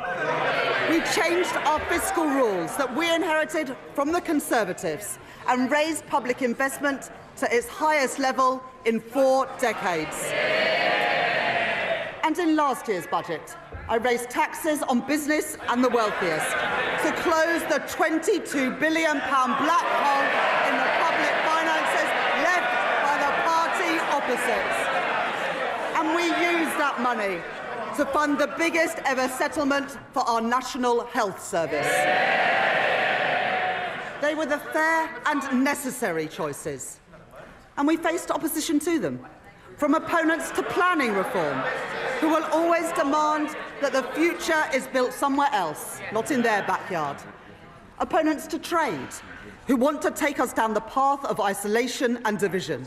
We changed our fiscal rules that we inherited from the Conservatives and raised public investment to its highest level in 4 decades. And in last year's budget, I raised taxes on business and the wealthiest to close the £22 billion black hole in the public finances left by the party opposites. And we used that money to fund the biggest ever settlement for our National Health Service. They were the fair and necessary choices, and we faced opposition to them, from opponents to planning reform, who will always demand that the future is built somewhere else, not in their backyard. Opponents to trade, who want to take us down the path of isolation and division.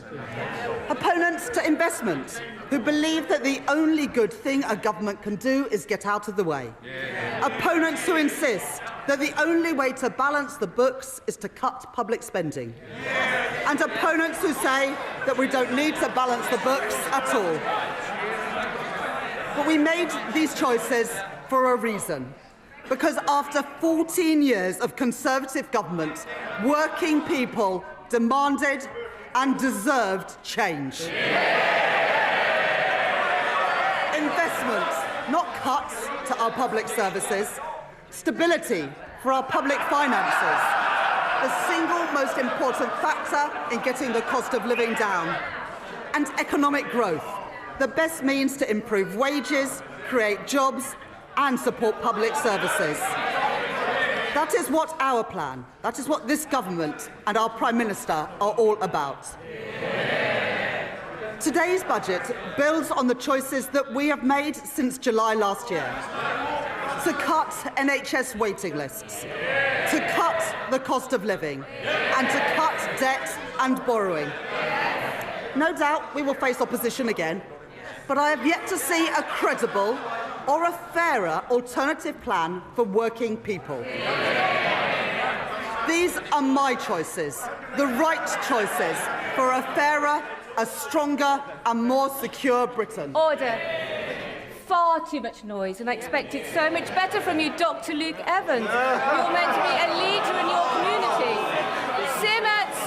Opponents to investment, who believe that the only good thing a government can do is get out of the way. Opponents who insist that the only way to balance the books is to cut public spending. And opponents who say that we don't need to balance the books at all. But we made these choices for a reason. Because after 14 years of Conservative government, working people demanded and deserved change. Investment, not cuts to our public services. Stability for our public finances. The single most important factor in getting the cost of living down. And economic growth, the best means to improve wages, create jobs and support public services. That is what our plan, that is what this government and our Prime Minister are all about. Today's budget builds on the choices that we have made since July last year. To cut NHS waiting lists, to cut the cost of living, and to cut debt and borrowing. No doubt we will face opposition again, but I have yet to see a credible or a fairer alternative plan for working people. These are my choices, the right choices for a fairer, a stronger and more secure Britain. Order. Far too much noise, and I expected so much better from you, Dr. Luke Evans. You're meant to be a leader in your community.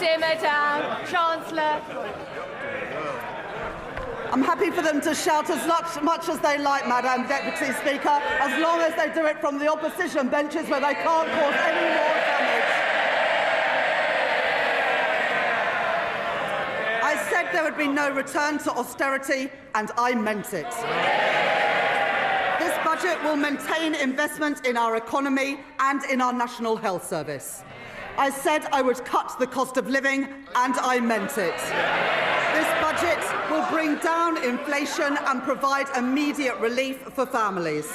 Simmer down, Chancellor. I'm happy for them to shout as much as they like, Madam Deputy Speaker, as long as they do it from the opposition benches where they can't cause any more damage. I said there would be no return to austerity, and I meant it. This budget will maintain investment in our economy and in our National Health Service. I said I would cut the cost of living, and I meant it. This budget will bring down inflation and provide immediate relief for families.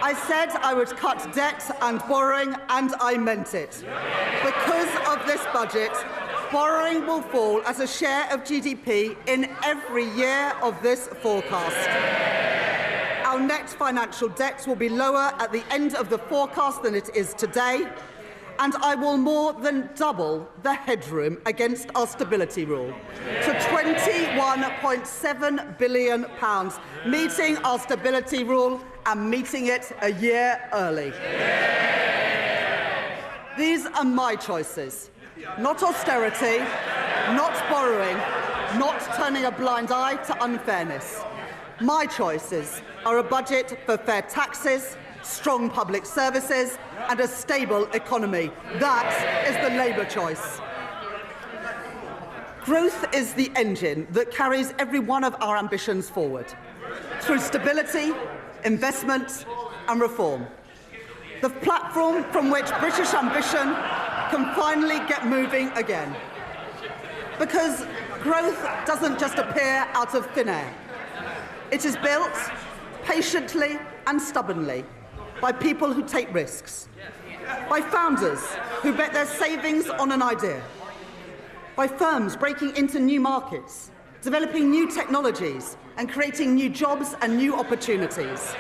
I said I would cut debt and borrowing, and I meant it. Because of this budget, borrowing will fall as a share of GDP in every year of this forecast. Our net financial debt will be lower at the end of the forecast than it is today, and I will more than double the headroom against our stability rule to £21.7 billion, meeting our stability rule and meeting it a year early. These are my choices, not austerity, not borrowing, not turning a blind eye to unfairness. My choices are a budget for fair taxes, strong public services and a stable economy. That is the Labour choice. Growth is the engine that carries every one of our ambitions forward, through stability, investment and reform. The platform from which British ambition can finally get moving again. Because growth doesn't just appear out of thin air. It is built patiently and stubbornly by people who take risks, by founders who bet their savings on an idea, by firms breaking into new markets, developing new technologies and creating new jobs and new opportunities,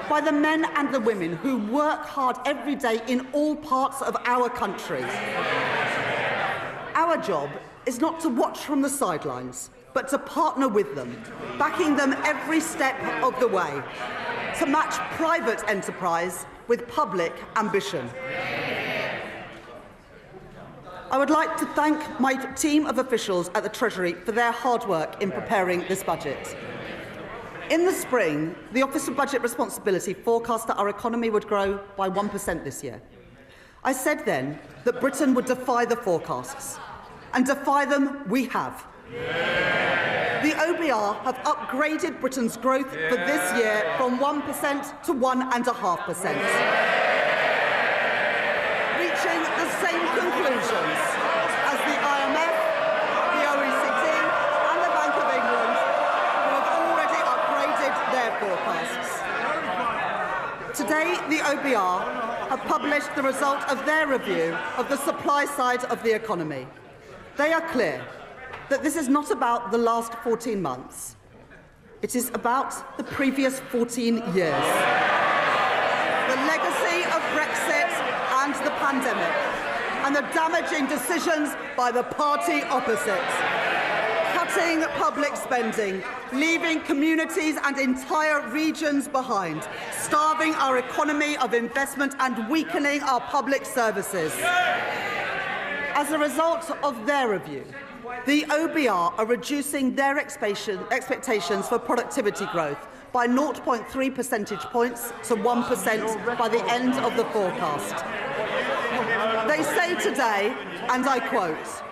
by the men and the women who work hard every day in all parts of our country. Our job is not to watch from the sidelines, but to partner with them, backing them every step of the way, to match private enterprise with public ambition. I would like to thank my team of officials at the Treasury for their hard work in preparing this budget. In the spring, the Office of Budget Responsibility forecast that our economy would grow by 1% this year. I said then that Britain would defy the forecasts, and defy them we have. The OBR have upgraded Britain's growth for this year from 1% to 1.5%, reaching the same conclusions as the IMF, the OECD and the Bank of England, who have already upgraded their forecasts. Today, the OBR have published the result of their review of the supply side of the economy. They are clear that this is not about the last 14 months. It is about the previous 14 years. The legacy of Brexit and the pandemic, and the damaging decisions by the party opposite. Cutting public spending, leaving communities and entire regions behind, starving our economy of investment and weakening our public services. As a result of their review, the OBR are reducing their expectations for productivity growth by 0.3 percentage points to 1% by the end of the forecast. They say today, and I quote,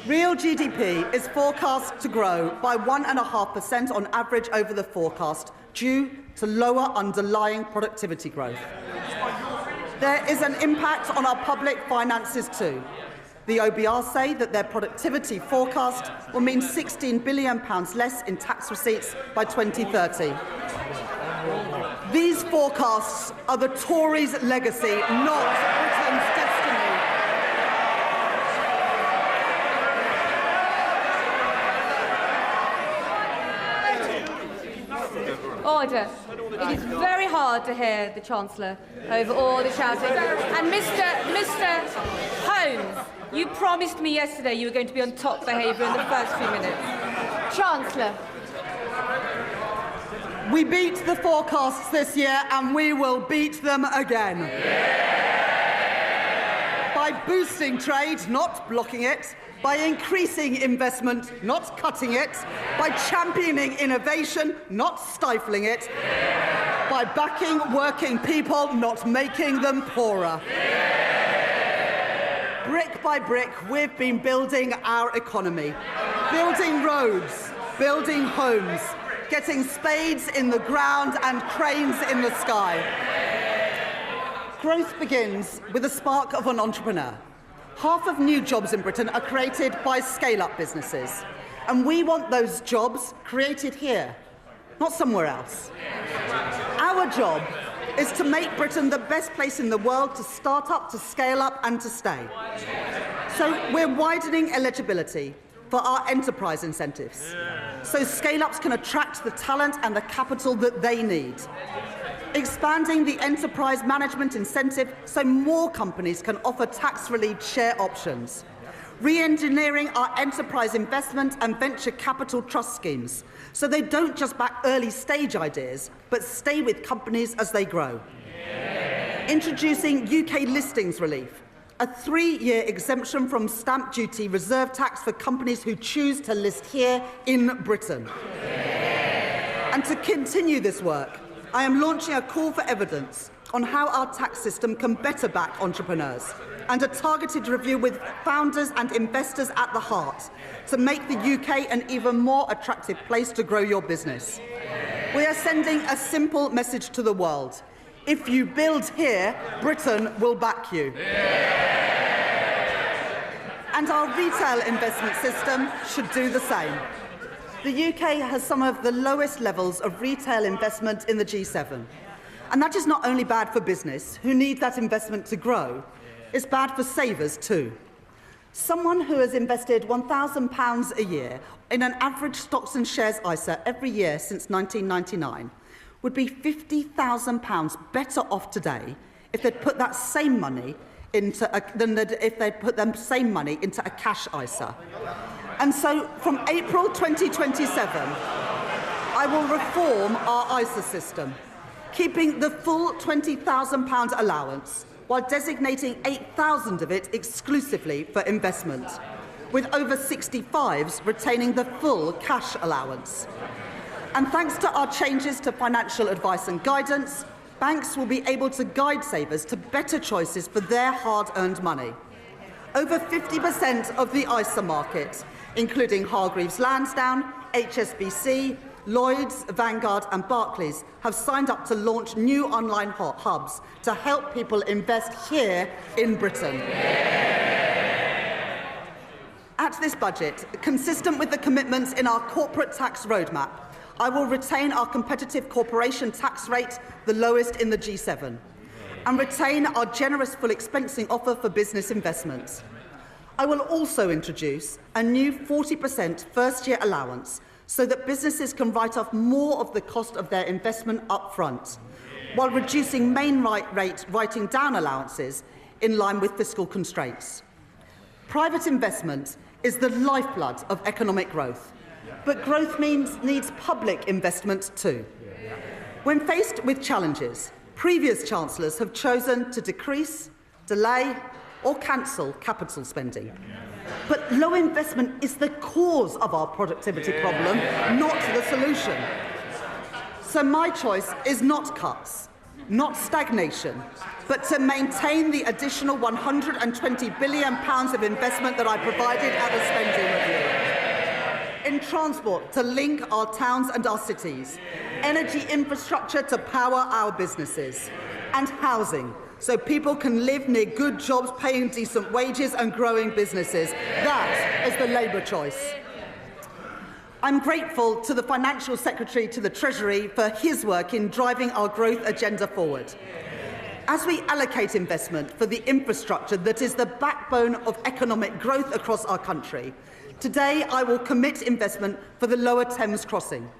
"Real GDP is forecast to grow by 1.5% on average over the forecast due to lower underlying productivity growth. There is an impact on our public finances too. The OBR say that their productivity forecast will mean £16 billion less in tax receipts by 2030. These forecasts are the Tories' legacy, not Britain's destiny. Order. It is very hard to hear the Chancellor over all the shouting. And Mr. Holmes, you promised me yesterday you were going to be on top behaviour in the first few minutes. Chancellor. We beat the forecasts this year and we will beat them again. By boosting trade, not blocking it. By increasing investment, not cutting it. By championing innovation, not stifling it. By backing working people, not making them poorer. Brick by brick, we've been building our economy. Building roads, building homes, getting spades in the ground and cranes in the sky. Growth begins with the spark of an entrepreneur. Half of new jobs in Britain are created by scale-up businesses. And we want those jobs created here, not somewhere else. Our job is to make Britain the best place in the world to start up, to scale up and to stay. So we're widening eligibility for our enterprise incentives, so scale-ups can attract the talent and the capital that they need. Expanding the enterprise management incentive so more companies can offer tax-relieved share options. Re-engineering our enterprise investment and venture capital trust schemes so they don't just back early-stage ideas, but stay with companies as they grow. Introducing UK listings relief, a 3-year exemption from stamp duty reserve tax for companies who choose to list here in Britain. And to continue this work, I am launching a call for evidence on how our tax system can better back entrepreneurs, and a targeted review with founders and investors at the heart to make the UK an even more attractive place to grow your business. We are sending a simple message to the world. If you build here, Britain will back you. And our retail investment system should do the same. The UK has some of the lowest levels of retail investment in the G7. And that is not only bad for business, who need that investment to grow, it's bad for savers too. Someone who has invested £1,000 a year in an average stocks and shares ISA every year since 1999 would be £50,000 better off today if they'd put that same money into if they'd put the same money into a cash ISA. And so from April 2027, I will reform our ISA system, keeping the full £20,000 allowance while designating 8,000 of it exclusively for investment, with over 65s retaining the full cash allowance. And thanks to our changes to financial advice and guidance, banks will be able to guide savers to better choices for their hard-earned money. Over 50% of the ISA market, including Hargreaves Lansdown, HSBC, Lloyds, Vanguard and Barclays, have signed up to launch new online hubs to help people invest here in Britain. At this budget, consistent with the commitments in our corporate tax roadmap, I will retain our competitive corporation tax rate, the lowest in the G7, and retain our generous full expensing offer for business investments. I will also introduce a new 40% first-year allowance so that businesses can write off more of the cost of their investment up front, while reducing main rate writing down allowances in line with fiscal constraints. Private investment is the lifeblood of economic growth, but growth needs public investment too. When faced with challenges, previous chancellors have chosen to decrease, delay or cancel capital spending. But low investment is the cause of our productivity problem, not the solution. So my choice is not cuts, not stagnation, but to maintain the additional £120 billion of investment that I provided at the spending review. In transport, to link our towns and our cities, energy infrastructure to power our businesses, and housing, so people can live near good jobs, paying decent wages and growing businesses. That is the Labour choice. I'm grateful to the Financial Secretary to the Treasury for his work in driving our growth agenda forward. As we allocate investment for the infrastructure that is the backbone of economic growth across our country, today I will commit investment for the Lower Thames Crossing.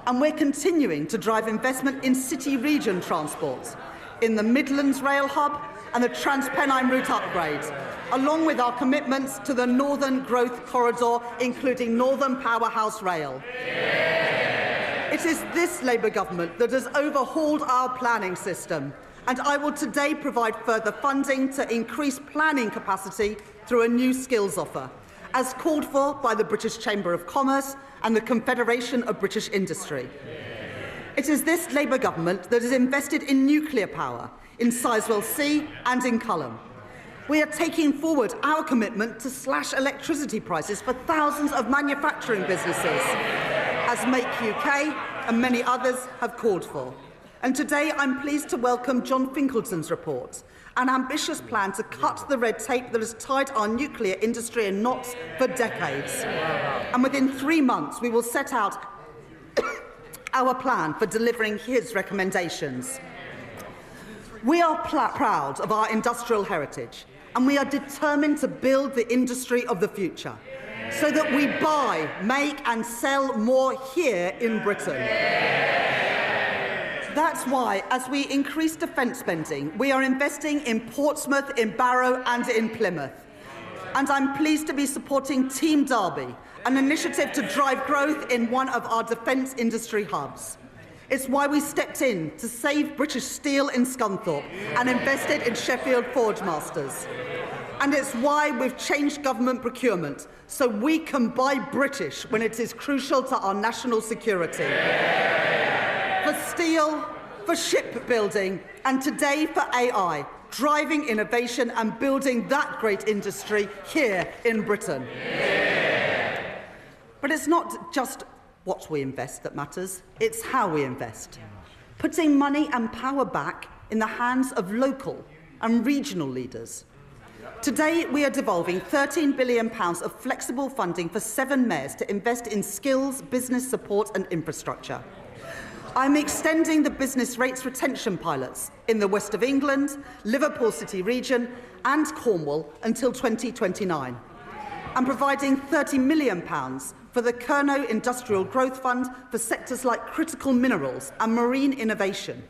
And we're continuing to drive investment in city-region transport, in the Midlands Rail Hub and the Transpennine Route upgrade, along with our commitments to the Northern Growth Corridor, including Northern Powerhouse Rail. It is this Labour government that has overhauled our planning system, and I will today provide further funding to increase planning capacity through a new skills offer, as called for by the British Chamber of Commerce and the Confederation of British Industry. It is this Labour government that has invested in nuclear power, in Sizewell C and in Culham. We are taking forward our commitment to slash electricity prices for thousands of manufacturing businesses, as Make UK and many others have called for. And today I'm pleased to welcome John Finkelton's report, an ambitious plan to cut the red tape that has tied our nuclear industry in knots for decades. And within 3 months, we will set out our plan for delivering his recommendations. We are proud of our industrial heritage, and we are determined to build the industry of the future so that we buy, make and sell more here in Britain. That's why, as we increase defence spending, we are investing in Portsmouth, in Barrow and in Plymouth. And I'm pleased to be supporting Team Derby, an initiative to drive growth in one of our defence industry hubs. It's why we stepped in to save British Steel in Scunthorpe and invested in Sheffield Forge Masters. And it's why we've changed government procurement so we can buy British when it is crucial to our national security. For steel, for shipbuilding, and today for AI, driving innovation and building that great industry here in Britain. But it's not just what we invest that matters, it's how we invest. Putting money and power back in the hands of local and regional leaders. Today, we are devolving £13 billion of flexible funding for 7 mayors to invest in skills, business support and infrastructure. I'm extending the business rates retention pilots in the West of England, Liverpool City region and Cornwall until 2029. And providing £30 million for the Kerno Industrial Growth Fund for sectors like critical minerals and marine innovation.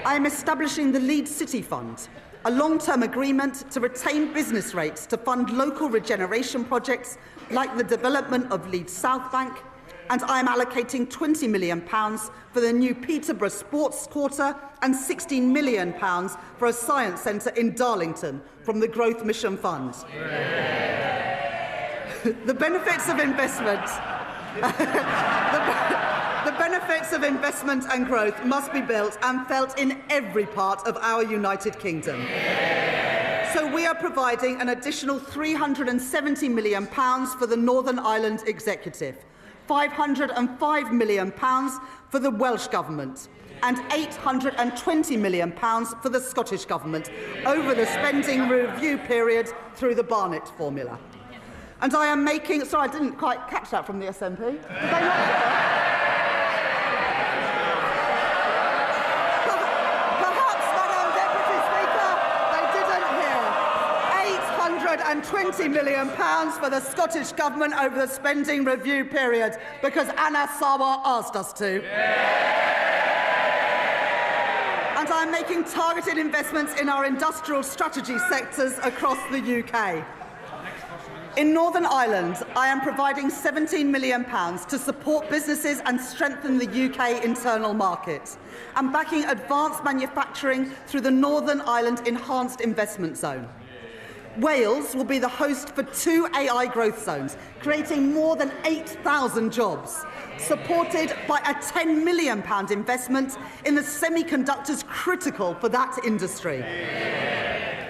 I am establishing the Lead City Fund, a long-term agreement to retain business rates to fund local regeneration projects like the development of Leeds South Bank, and I am allocating £20 million for the new Peterborough Sports Quarter and £16 million for a science centre in Darlington from the Growth Mission Fund. The benefits of investment the benefits of investment and growth must be built and felt in every part of our United Kingdom. So we are providing an additional £370 million for the Northern Ireland Executive, £505 million for the Welsh Government and £820 million for the Scottish Government over the spending review period through the Barnett formula. And I am making... Sorry, I didn't quite catch that from the SNP. Did they not get that? £120 million for the Scottish Government over the spending review period because Anna Sawa asked us to. And I'm making targeted investments in our industrial strategy sectors across the UK. In Northern Ireland, I am providing £17 million to support businesses and strengthen the UK internal market, and backing advanced manufacturing through the Northern Ireland Enhanced Investment Zone. Wales will be the host for 2 AI growth zones, creating more than 8,000 jobs, supported by a £10 million investment in the semiconductors critical for that industry.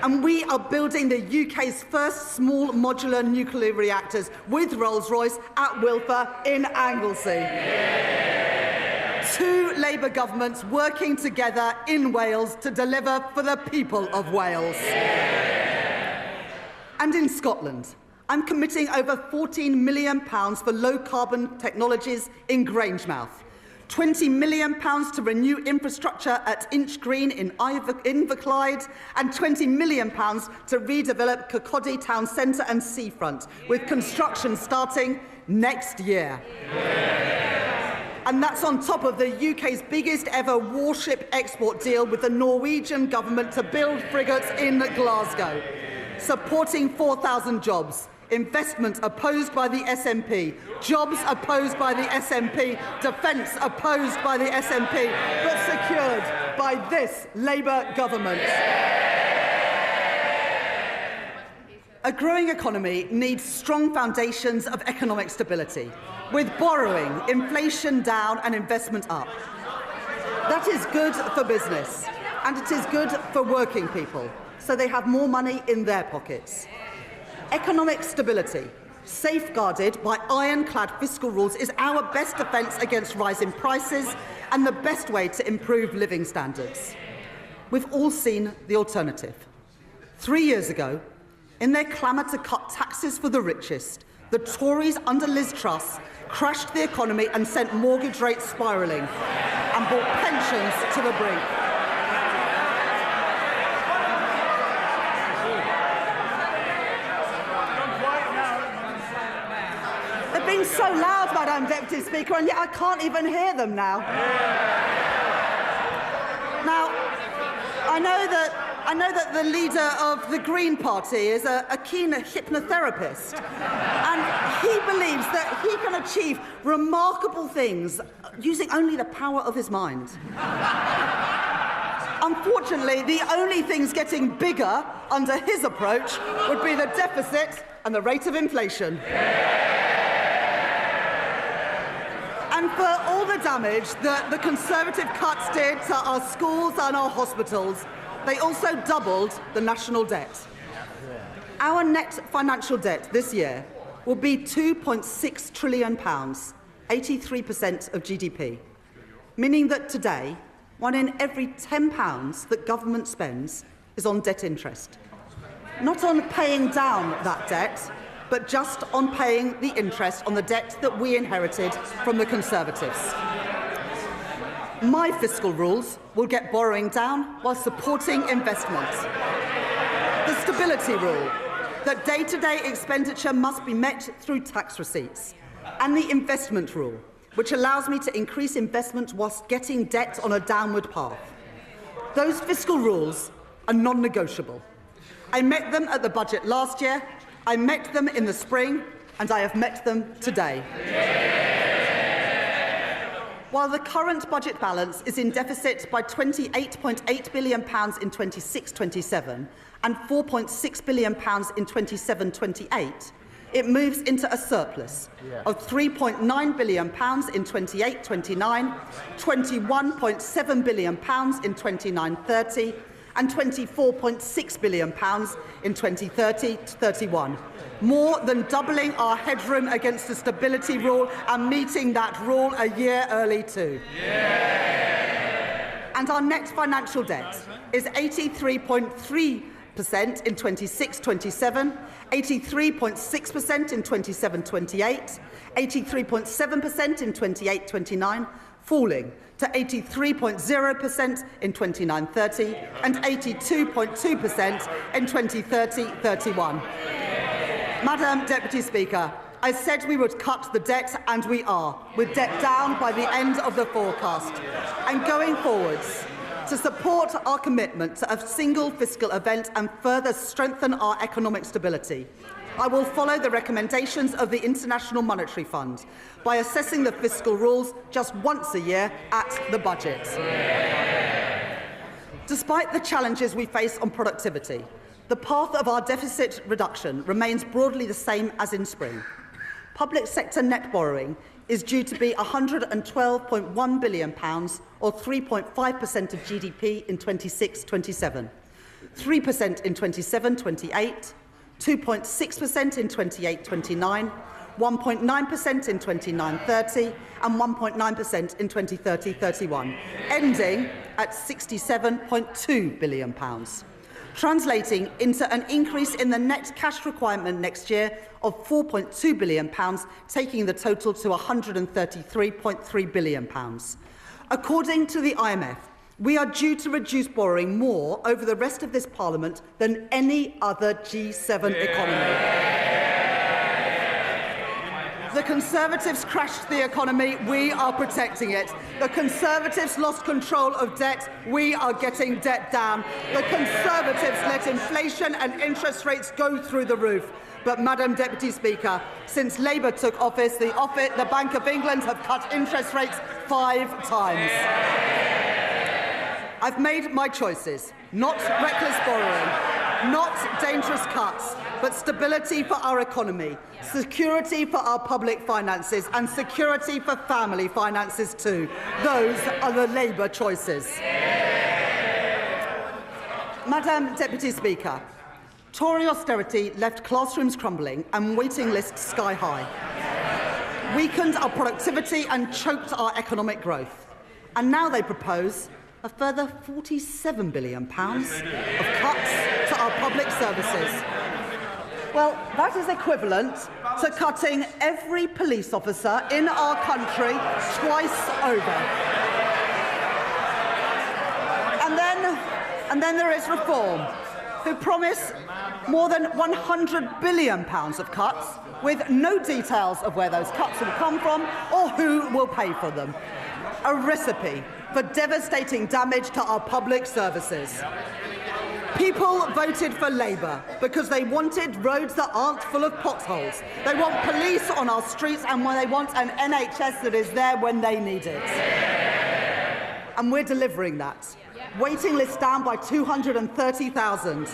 And we are building the UK's first small modular nuclear reactors with Rolls-Royce at Wilfer in Anglesey. 2 Labour governments working together in Wales to deliver for the people of Wales. And in Scotland, I'm committing over £14 million for low-carbon technologies in Grangemouth, £20 million to renew infrastructure at Inch Green in Inverclyde, and £20 million to redevelop Kirkcaldy Town Centre and Seafront, with construction starting next year. And that's on top of the UK's biggest ever warship export deal with the Norwegian government to build frigates in Glasgow, supporting 4,000 jobs. Investment opposed by the SNP, jobs opposed by the SNP, defence opposed by the SNP, but secured by this Labour government. A growing economy needs strong foundations of economic stability, with borrowing, inflation down and investment up. That is good for business, and it is good for working people, so they have more money in their pockets. Economic stability, safeguarded by ironclad fiscal rules, is our best defence against rising prices and the best way to improve living standards. We've all seen the alternative. 3 years ago, in their clamour to cut taxes for the richest, the Tories under Liz Truss crashed the economy and sent mortgage rates spiralling and brought pensions to the brink. Been so loud, Madam Deputy Speaker, and yet I can't even hear them now. Now, I know that the leader of the Green Party is a keen hypnotherapist, and he believes that he can achieve remarkable things using only the power of his mind. Unfortunately, the only things getting bigger under his approach would be the deficit and the rate of inflation. And for all the damage that the Conservative cuts did to our schools and our hospitals, they also doubled the national debt. Our net financial debt this year will be £2.6 trillion, 83% of GDP, meaning that today, 1 in every £10 that government spends is on debt interest. Not on paying down that debt, but just on paying the interest on the debt that we inherited from the Conservatives. My fiscal rules will get borrowing down while supporting investment. The stability rule, that day-to-day expenditure must be met through tax receipts. and the investment rule, which allows me to increase investment whilst getting debt on a downward path. Those fiscal rules are non-negotiable. I met them at the budget last year, I met them in the spring, and I have met them today. While the current budget balance is in deficit by £28.8 billion in 26-27 and £4.6 billion in 27-28, it moves into a surplus of £3.9 billion in 28-29, £21.7 billion in 29-30 and £24.6 billion in 2030-31. More than doubling our headroom against the stability rule and meeting that rule a year early too. And our net financial debt is 83.3% in 26-27, 83.6% in 27-28, 83.7% in 28-29, falling to 83.0% in 29-30 and 82.2% in 2030-31. Madam Deputy Speaker, I said we would cut the debt, and we are, with debt down by the end of the forecast. And going forwards, to support our commitment to a single fiscal event and further strengthen our economic stability, I will follow the recommendations of the International Monetary Fund by assessing the fiscal rules just once a year at the budget. Despite the challenges we face on productivity, the path of our deficit reduction remains broadly the same as in spring. Public sector net borrowing is due to be £112.1 billion, or 3.5% of GDP in 26-27, 3% in 27-28, 2.6% in 28-29, 1.9% in 29-30 and 1.9% in 2030-31, ending at £67.2 billion. Translating into an increase in the net cash requirement next year of £4.2 billion, taking the total to £133.3 billion. According to the IMF, we are due to reduce borrowing more over the rest of this Parliament than any other G7 economy. The Conservatives crashed the economy, we are protecting it. The Conservatives lost control of debt, we are getting debt down. The Conservatives let inflation and interest rates go through the roof. But, Madam Deputy Speaker, since Labour took office, the Bank of England have cut interest rates 5 times. I've made my choices. Not reckless borrowing, not dangerous cuts, but stability for our economy, security for our public finances and security for family finances too. Those are the Labour choices. Madam Deputy Speaker, Tory austerity left classrooms crumbling and waiting lists sky high, weakened our productivity and choked our economic growth. And now they propose a further £47 billion of cuts to our public services. Well, that is equivalent to cutting every police officer in our country twice over. And then there is Reform, who promise more than £100 billion of cuts, with no details of where those cuts will come from or who will pay for them. A recipe for devastating damage to our public services. People voted for Labour because they wanted roads that aren't full of potholes. They want police on our streets and they want an NHS that is there when they need it. And we're delivering that. Waiting lists down by 230,000.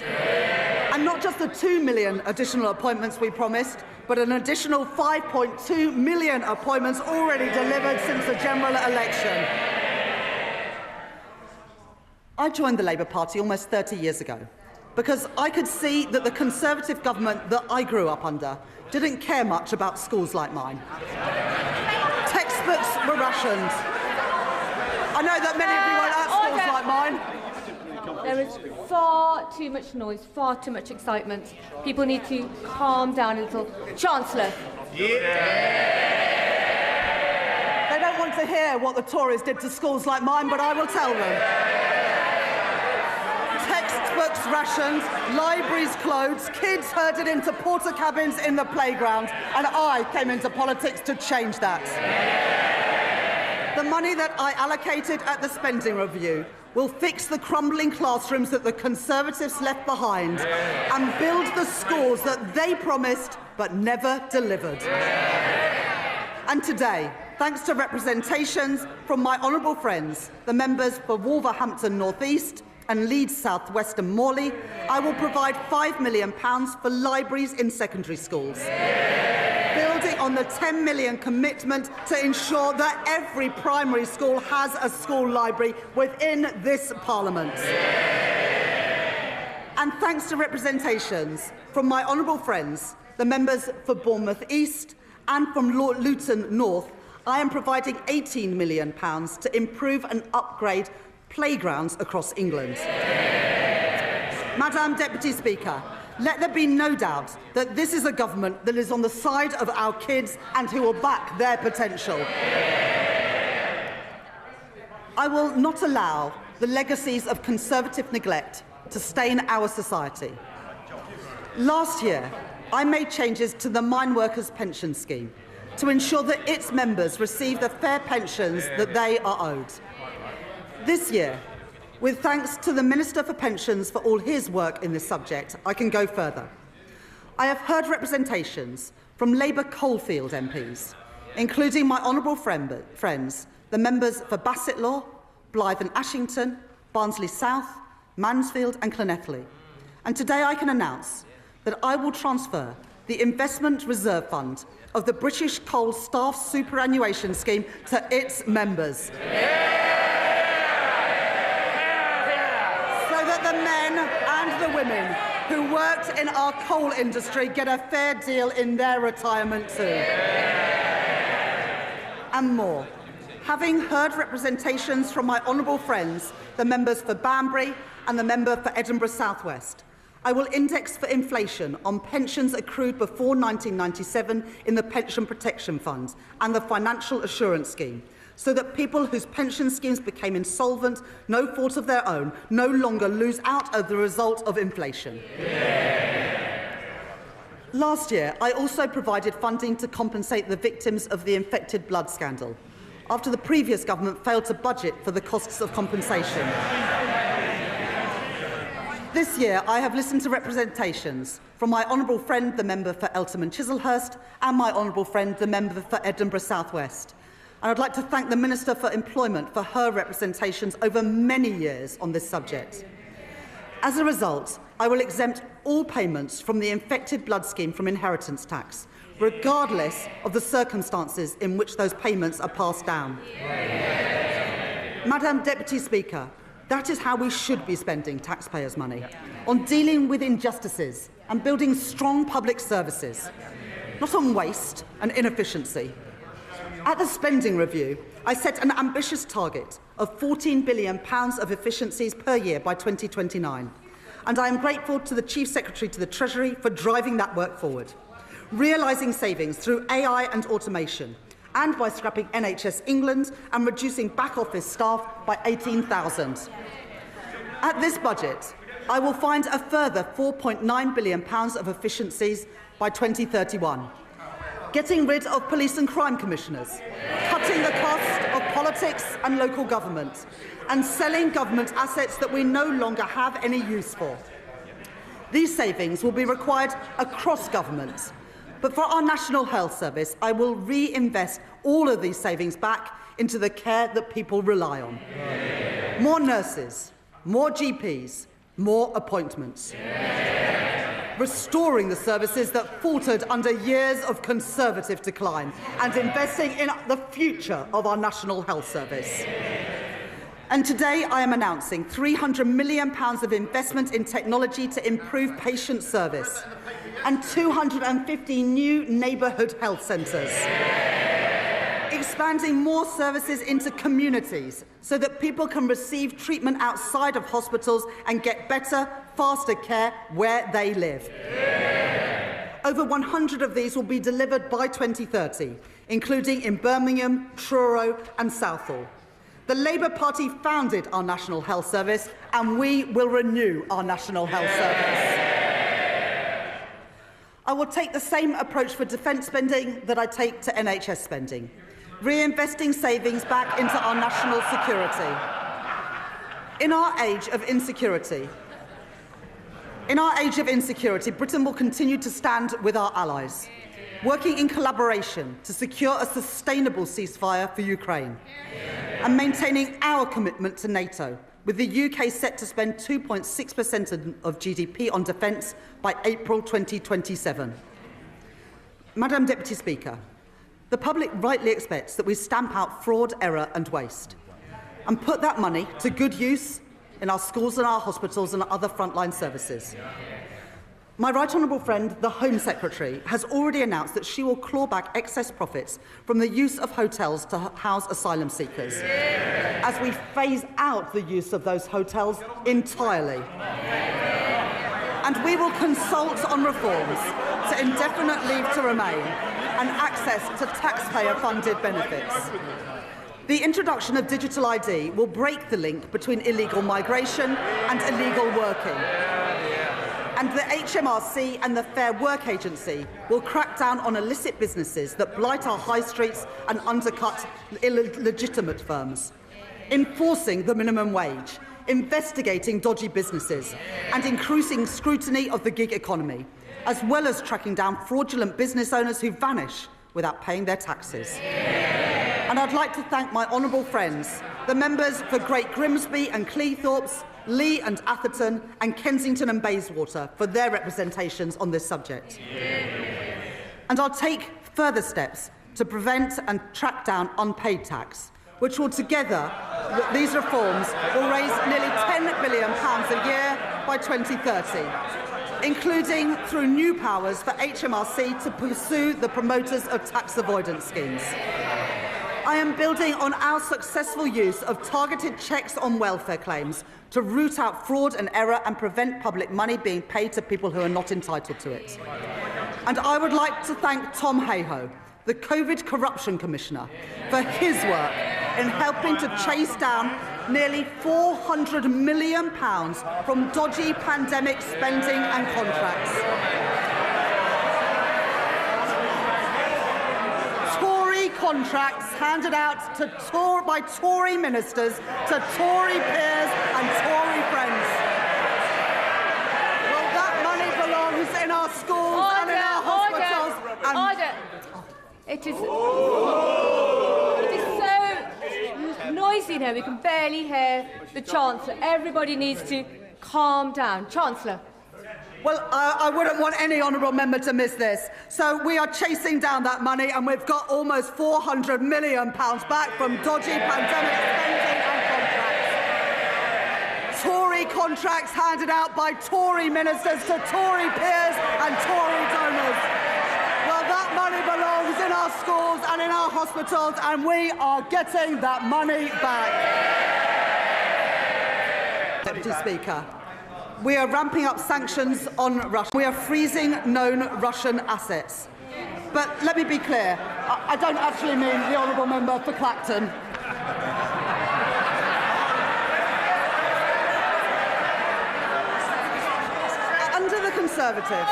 And not just the 2 million additional appointments we promised, but an additional 5.2 million appointments already delivered since the general election. I joined the Labour Party almost 30 years ago because I could see that the Conservative government that I grew up under didn't care much about schools like mine. Textbooks were rationed. I know that many of you weren't at schools like mine. There is far too much noise, far too much excitement. People need to calm down a little. Chancellor. They don't want to hear what the Tories did to schools like mine, but I will tell them. textbooks rationed, libraries closed, kids herded into porter cabins in the playground, and I came into politics to change that. The money that I allocated at the spending review will fix the crumbling classrooms that the Conservatives left behind and build the schools that they promised but never delivered. And today, thanks to representations from my honourable friends, the members for Wolverhampton North East and Leeds South West and Morley, I will provide £5 million for libraries in secondary schools, building on the £10 million commitment to ensure that every primary school has a school library within this Parliament. And thanks to representations from my honourable friends, the members for Bournemouth East and from Luton North, I am providing £18 million to improve and upgrade playgrounds across England. Madam Deputy Speaker, let there be no doubt that this is a government that is on the side of our kids and who will back their potential. I will not allow the legacies of Conservative neglect to stain our society. Last year, I made changes to the Mine Workers Pension Scheme to ensure that its members receive the fair pensions that they are owed. This year, with thanks to the Minister for Pensions for all his work in this subject, I can go further. I have heard representations from Labour Coalfield MPs, including my honourable friends, the members for Bassetlaw, Blythe and Ashington, Barnsley South, Mansfield and Llanelli. And today I can announce that I will transfer the Investment Reserve Fund of the British Coal Staff Superannuation Scheme to its members. So that the men and the women who worked in our coal industry get a fair deal in their retirement too. And more. Having heard representations from my honourable friends, the members for Banbury and the member for Edinburgh South West, I will index for inflation on pensions accrued before 1997 in the Pension Protection Fund and the Financial Assurance Scheme, so that people whose pension schemes became insolvent, no fault of their own, no longer lose out as the result of inflation. Last year, I also provided funding to compensate the victims of the infected blood scandal, after the previous government failed to budget for the costs of compensation. This year, I have listened to representations from my honourable friend, the member for Eltham and Chislehurst, and my honourable friend, the member for Edinburgh South West. And I'd like to thank the Minister for Employment for her representations over many years on this subject. As a result, I will exempt all payments from the infected blood scheme from inheritance tax, regardless of the circumstances in which those payments are passed down. Madam Deputy Speaker, that is how we should be spending taxpayers' money, on dealing with injustices and building strong public services, not on waste and inefficiency. At the spending review, I set an ambitious target of £14 billion of efficiencies per year by 2029, and I am grateful to the Chief Secretary to the Treasury for driving that work forward, realising savings through AI and automation, and by scrapping NHS England and reducing back-office staff by 18,000. At this budget, I will find a further £4.9 billion of efficiencies by 2031, getting rid of police and crime commissioners, cutting the cost of politics and local government, and selling government assets that we no longer have any use for. These savings will be required across government. But for our National Health Service, I will reinvest all of these savings back into the care that people rely on. More nurses, more GPs, more appointments. Restoring the services that faltered under years of Conservative decline and investing in the future of our National Health Service. And today I am announcing £300 million of investment in technology to improve patient service and 250 new neighbourhood health centres. Expanding more services into communities so that people can receive treatment outside of hospitals and get better, faster care where they live. Over 100 of these will be delivered by 2030, including in Birmingham, Truro and Southall. The Labour Party founded our National Health Service, and we will renew our National Health Service. I will take the same approach for defence spending that I take to NHS spending, reinvesting savings back into our national security. In our age of insecurity, Britain will continue to stand with our allies, working in collaboration to secure a sustainable ceasefire for Ukraine and maintaining our commitment to NATO, with the UK set to spend 2.6% of GDP on defence by April 2027. Madam Deputy Speaker, the public rightly expects that we stamp out fraud, error and waste and put that money to good use in our schools and our hospitals and other frontline services. My right honourable friend, the Home Secretary, has already announced that she will claw back excess profits from the use of hotels to house asylum seekers, as we phase out the use of those hotels entirely. And we will consult on reforms to indefinite leave to remain and access to taxpayer-funded benefits. The introduction of digital ID will break the link between illegal migration and illegal working. And the HMRC and the Fair Work Agency will crack down on illicit businesses that blight our high streets and undercut illegitimate firms, enforcing the minimum wage, investigating dodgy businesses and increasing scrutiny of the gig economy, as well as tracking down fraudulent business owners who vanish without paying their taxes. And I'd like to thank my honourable friends, the members for Great Grimsby and Cleethorpes, Lee and Atherton and Kensington and Bayswater for their representations on this subject. And I'll take further steps to prevent and track down unpaid tax, which will together, these reforms will raise nearly £10 billion a year by 2030, including through new powers for HMRC to pursue the promoters of tax avoidance schemes. I am building on our successful use of targeted checks on welfare claims to root out fraud and error and prevent public money being paid to people who are not entitled to it. And I would like to thank Tom Hayhoe, the COVID Corruption Commissioner, for his work in helping to chase down nearly £400 million from dodgy pandemic spending and contracts. Contracts handed out by Tory ministers to Tory peers and Tory friends. Well, that money belongs in our schools and in our hospitals. It is so noisy now, we can barely hear the Chancellor. Everybody needs to calm down. Chancellor. Well, I wouldn't want any honourable member to miss this. So we are chasing down that money and we've got almost £400 million back from dodgy pandemic spending and contracts. Tory contracts handed out by Tory ministers to Tory peers and Tory donors. Well, that money belongs in our schools and in our hospitals, and we are getting that money back. Deputy Speaker, we are ramping up sanctions on Russia. We are freezing known Russian assets. But let me be clear, I don't actually mean the honourable member for Clacton. Under the Conservatives...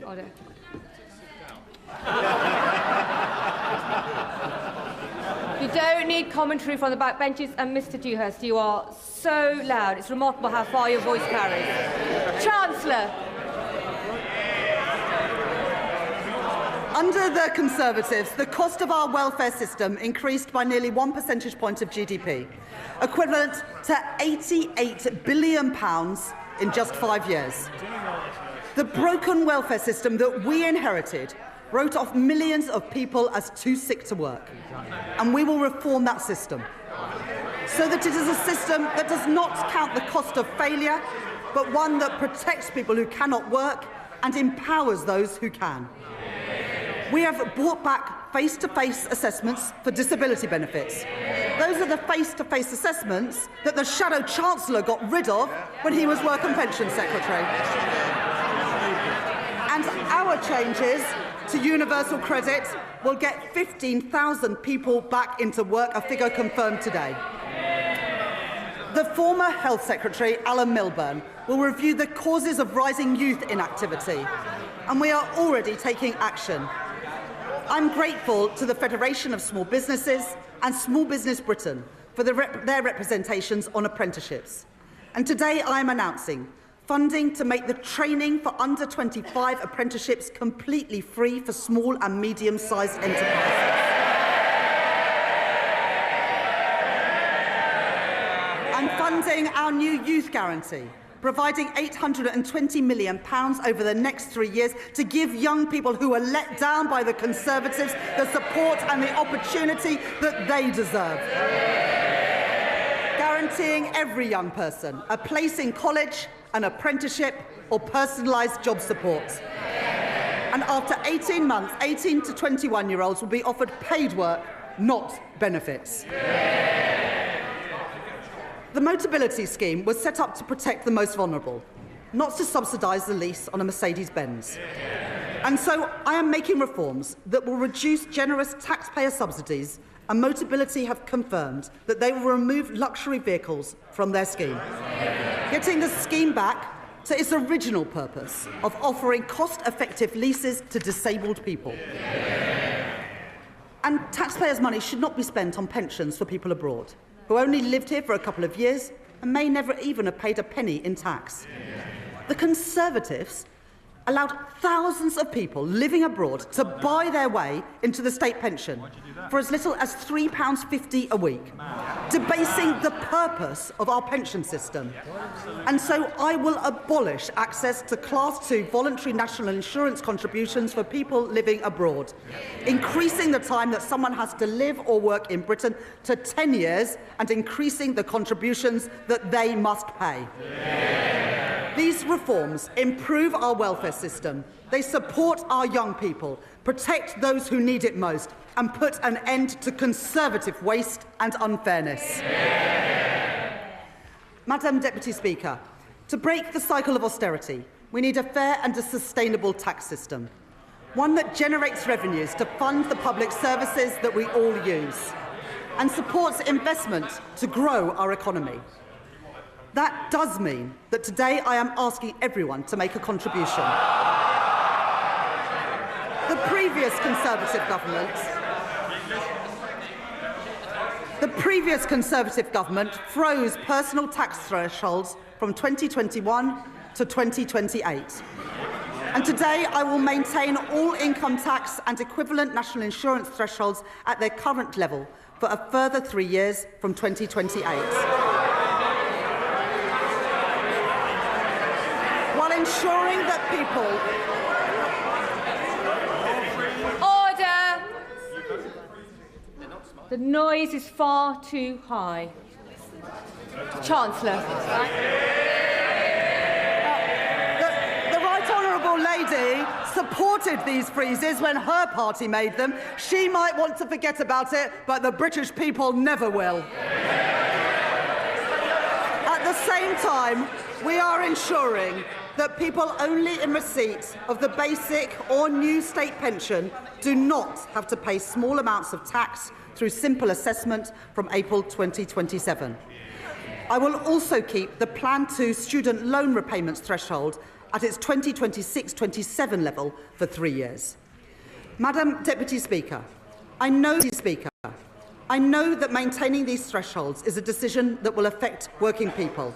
Order. You don't need commentary from the backbenches, and Mr Dewhurst, you are so loud. It's remarkable how far your voice carries. Chancellor. Under the Conservatives, the cost of our welfare system increased by nearly 1 percentage point of GDP, equivalent to £88 billion in just 5 years. The broken welfare system that we inherited wrote off millions of people as too sick to work. And we will reform that system so that it is a system that does not count the cost of failure, but one that protects people who cannot work and empowers those who can. We have brought back face-to-face assessments for disability benefits. Those are the face-to-face assessments that the Shadow Chancellor got rid of when he was Work and Pension Secretary. And our our changes to universal credit will get 15,000 people back into work, a figure confirmed today. The former Health Secretary, Alan Milburn, will review the causes of rising youth inactivity, and we are already taking action. I'm grateful to the Federation of Small Businesses and Small Business Britain for their representations on apprenticeships. And today I am announcing funding to make the training for under 25 apprenticeships completely free for small and medium-sized enterprises. And funding our new youth guarantee, providing £820 million over the next 3 years to give young people who are let down by the Conservatives the support and the opportunity that they deserve. Guaranteeing every young person a place in college, an apprenticeship or personalised job support. And after 18 months, 18 to 21-year-olds will be offered paid work, not benefits. The Motability Scheme was set up to protect the most vulnerable, not to subsidise the lease on a Mercedes-Benz. And so I am making reforms that will reduce generous taxpayer subsidies, and Motability have confirmed that they will remove luxury vehicles from their scheme, getting the scheme back to its original purpose of offering cost-effective leases to disabled people. And taxpayers' money should not be spent on pensions for people abroad, who only lived here for a couple of years and may never even have paid a penny in tax. The Conservatives allowed thousands of people living abroad to buy their way into the state pension for as little as £3.50 a week, debasing the purpose of our pension system. And so I will abolish access to Class 2 voluntary national insurance contributions for people living abroad, increasing the time that someone has to live or work in Britain to 10 years and increasing the contributions that they must pay. These reforms improve our welfare system. They support our young people, protect those who need it most, and put an end to Conservative waste and unfairness. Madam Deputy Speaker, to break the cycle of austerity, we need a fair and a sustainable tax system, one that generates revenues to fund the public services that we all use, and supports investment to grow our economy. That does mean that today I am asking everyone to make a contribution. The previous Conservative government froze personal tax thresholds from 2021 to 2028. And today I will maintain all income tax and equivalent national insurance thresholds at their current level for a further 3 years from 2028. While ensuring that people... Order! The noise is far too high. Chancellor. The Right Honourable Lady supported these freezes when her party made them. She might want to forget about it, but the British people never will. At the same time, we are ensuring that people only in receipt of the basic or new state pension do not have to pay small amounts of tax through simple assessment from April 2027. I will also keep the Plan 2 student loan repayments threshold at its 2026-27 level for 3 years. Madam Deputy Speaker, I know that maintaining these thresholds is a decision that will affect working people.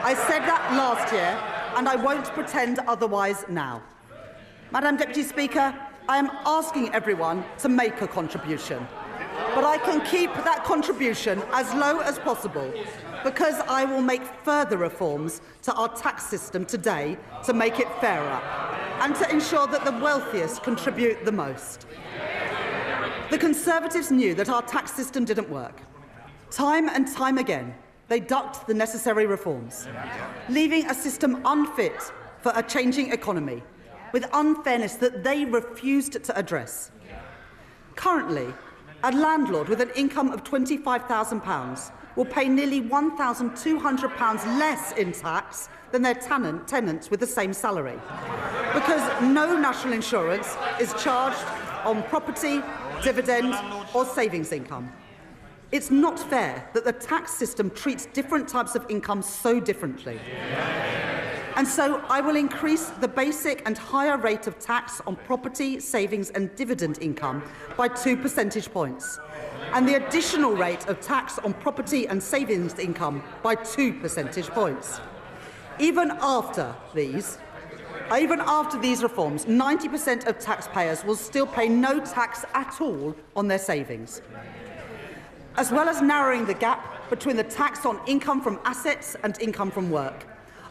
I said that last year, and I won't pretend otherwise now. Madam Deputy Speaker, I am asking everyone to make a contribution, but I can keep that contribution as low as possible because I will make further reforms to our tax system today to make it fairer and to ensure that the wealthiest contribute the most. The Conservatives knew that our tax system didn't work. Time and time again, they ducked the necessary reforms, leaving a system unfit for a changing economy, with unfairness that they refused to address. Currently, a landlord with an income of £25,000 will pay nearly £1,200 less in tax than their tenants with the same salary. because no national insurance is charged on property, dividend or savings income. It's not fair that the tax system treats different types of income so differently. And so I will increase the basic and higher rate of tax on property, savings and dividend income by 2 percentage points, and the additional rate of tax on property and savings income by 2 percentage points. Even after these reforms, 90% of taxpayers will still pay no tax at all on their savings. As well as narrowing the gap between the tax on income from assets and income from work,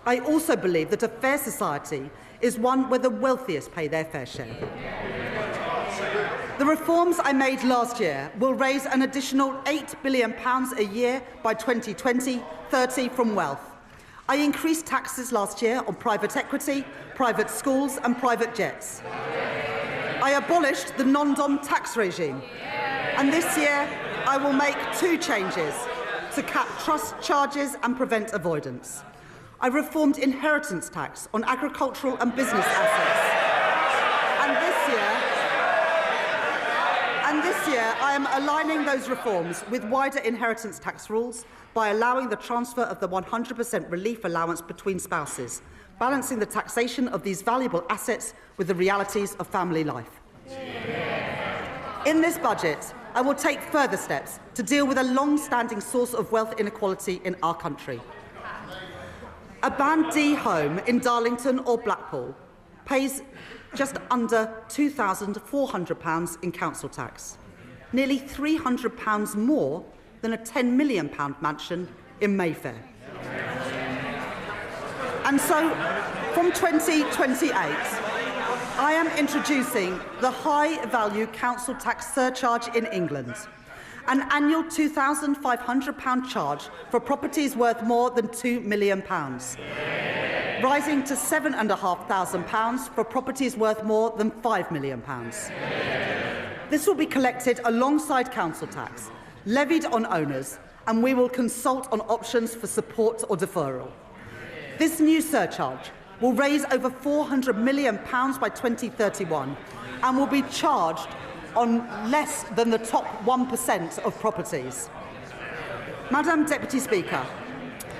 I also believe that a fair society is one where the wealthiest pay their fair share. The reforms I made last year will raise an additional £8 billion a year by 2020-30 from wealth. I increased taxes last year on private equity, private schools and private jets. I abolished the non-dom tax regime. And this year, I will make 2 changes to cap trust charges and prevent avoidance. I reformed inheritance tax on agricultural and business assets. And this year, I am aligning those reforms with wider inheritance tax rules by allowing the transfer of the 100% relief allowance between spouses, balancing the taxation of these valuable assets with the realities of family life. In this budget, I will take further steps to deal with a long-standing source of wealth inequality in our country. A Band D home in Darlington or Blackpool pays just under £2,400 in council tax, nearly £300 more than a £10 million mansion in Mayfair. And so, from 2028, I am introducing the high-value council tax surcharge in England, an annual £2,500 charge for properties worth more than £2 million, rising to £7,500 for properties worth more than £5 million. This will be collected alongside council tax, levied on owners, and we will consult on options for support or deferral. This new surcharge will raise over £400 million by 2031 and will be charged on less than the top 1% of properties. Madam Deputy Speaker,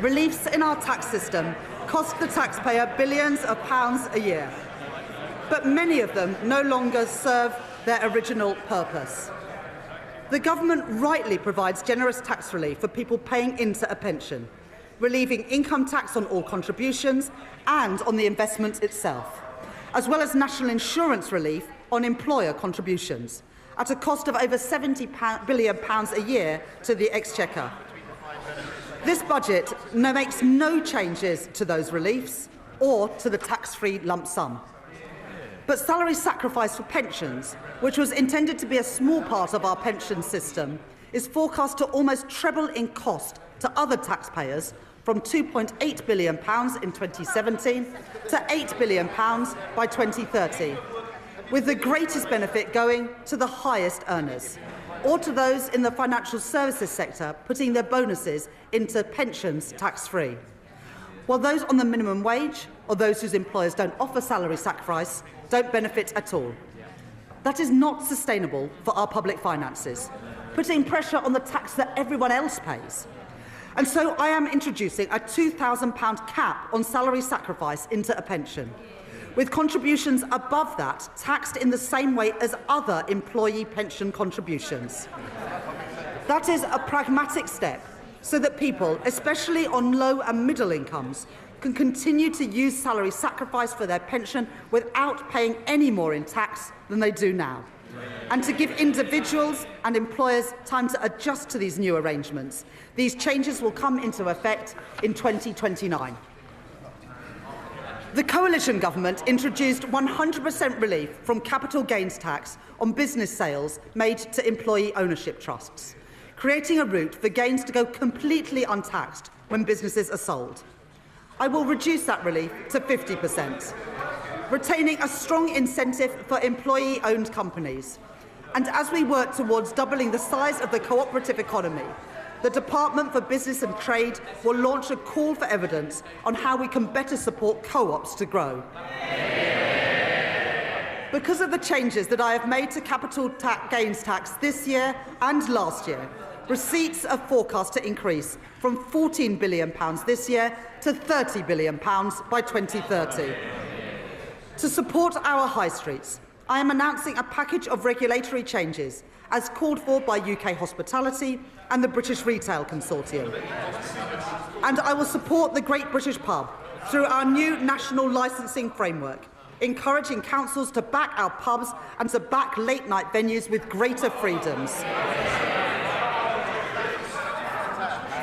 reliefs in our tax system cost the taxpayer billions of pounds a year, but many of them no longer serve their original purpose. The government rightly provides generous tax relief for people paying into a pension, relieving income tax on all contributions and on the investment itself, as well as national insurance relief on employer contributions, at a cost of over £70 billion a year to the exchequer. This budget makes no changes to those reliefs or to the tax-free lump sum. But salary sacrifice for pensions, which was intended to be a small part of our pension system, is forecast to almost treble in cost to other taxpayers, from £2.8 billion in 2017 to £8 billion by 2030, with the greatest benefit going to the highest earners, or to those in the financial services sector putting their bonuses into pensions tax-free, while those on the minimum wage or those whose employers don't offer salary sacrifice don't benefit at all. That is not sustainable for our public finances, putting pressure on the tax that everyone else pays. And so I am introducing a £2,000 cap on salary sacrifice into a pension, with contributions above that taxed in the same way as other employee pension contributions. That is a pragmatic step so that people, especially on low and middle incomes, can continue to use salary sacrifice for their pension without paying any more in tax than they do now, and to give individuals and employers time to adjust to these new arrangements. These changes will come into effect in 2029. The coalition government introduced 100% relief from capital gains tax on business sales made to employee ownership trusts, creating a route for gains to go completely untaxed when businesses are sold. I will reduce that relief to 50%, retaining a strong incentive for employee-owned companies. And as we work towards doubling the size of the cooperative economy, the Department for Business and Trade will launch a call for evidence on how we can better support co-ops to grow. Because of the changes that I have made to capital gains tax this year and last year, receipts are forecast to increase from £14 billion this year to £30 billion by 2030. To support our high streets, I am announcing a package of regulatory changes as called for by UK Hospitality and the British Retail Consortium. And I will support the Great British Pub through our new national licensing framework, encouraging councils to back our pubs and to back late-night venues with greater freedoms.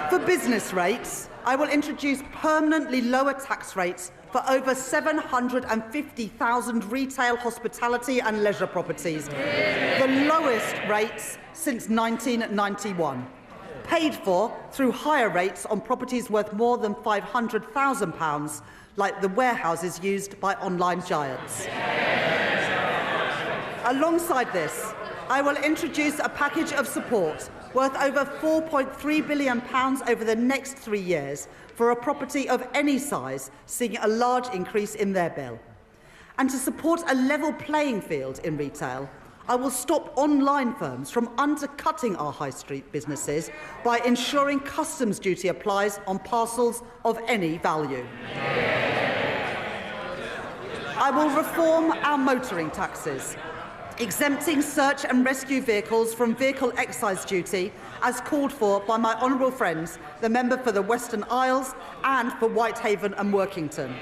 For business rates, I will introduce permanently lower tax rates for over 750,000 retail, hospitality and leisure properties, the lowest rates since 1991, paid for through higher rates on properties worth more than £500,000, like the warehouses used by online giants. Alongside this, I will introduce a package of support worth over £4.3 billion over the next 3 years for a property of any size seeing a large increase in their bill. And to support a level playing field in retail, I will stop online firms from undercutting our high street businesses by ensuring customs duty applies on parcels of any value. I will reform our motoring taxes, exempting search and rescue vehicles from vehicle excise duty as called for by my honourable friends, the member for the Western Isles and for Whitehaven and Workington.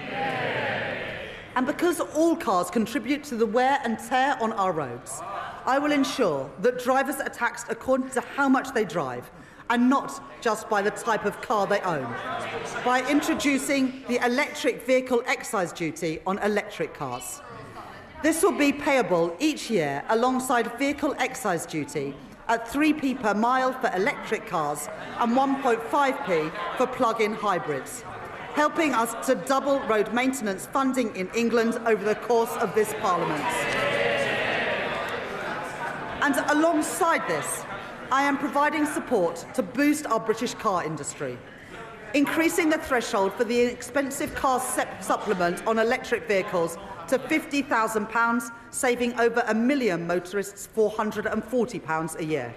And because all cars contribute to the wear and tear on our roads, I will ensure that drivers are taxed according to how much they drive and not just by the type of car they own, by introducing the electric vehicle excise duty on electric cars. This will be payable each year alongside vehicle excise duty at 3p per mile for electric cars and 1.5p for plug-in hybrids, helping us to double road maintenance funding in England over the course of this Parliament. And alongside this, I am providing support to boost our British car industry, increasing the threshold for the expensive car supplement on electric vehicles to £50,000, saving over 1 million motorists £440 a year.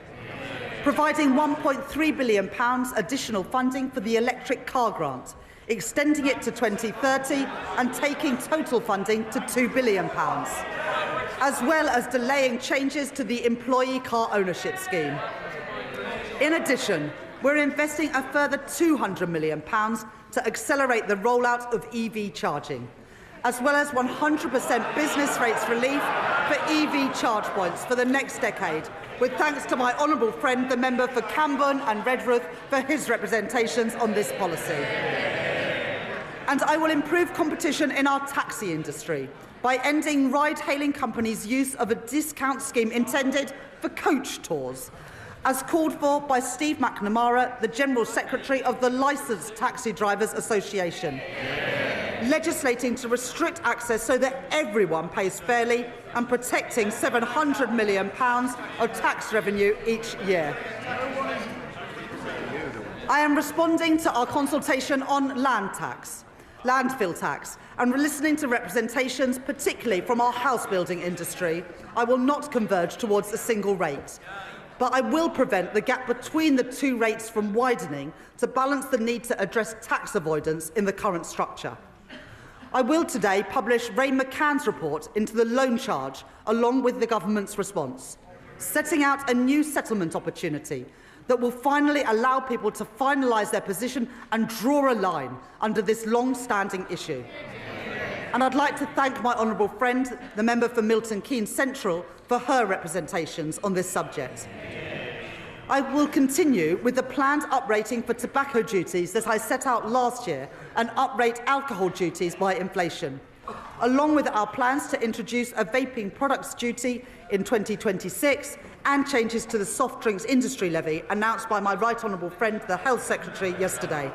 Providing £1.3 billion additional funding for the electric car grant, extending it to 2030 and taking total funding to £2 billion, as well as delaying changes to the employee car ownership scheme. In addition, we're investing a further £200 million to accelerate the rollout of EV charging, as well as 100% business rates relief for EV charge points for the next decade, with thanks to my honourable friend, the member for Camborne and Redruth, for his representations on this policy. And I will improve competition in our taxi industry by ending ride-hailing companies' use of a discount scheme intended for coach tours, as called for by Steve McNamara, the General Secretary of the Licensed Taxi Drivers Association, legislating to restrict access so that everyone pays fairly and protecting £700 million of tax revenue each year. I am responding to our consultation on landfill tax, and listening to representations, particularly from our house building industry. I will not converge towards a single rate, but I will prevent the gap between the two rates from widening to balance the need to address tax avoidance in the current structure. I will today publish Ray McCann's report into the loan charge along with the government's response, setting out a new settlement opportunity that will finally allow people to finalise their position and draw a line under this long-standing issue. And I'd like to thank my honourable friend, the member for Milton Keynes Central, for her representations on this subject. I will continue with the planned uprating for tobacco duties that I set out last year and uprate alcohol duties by inflation, along with our plans to introduce a vaping products duty in 2026 and changes to the soft drinks industry levy announced by my right honourable friend, the Health Secretary, yesterday.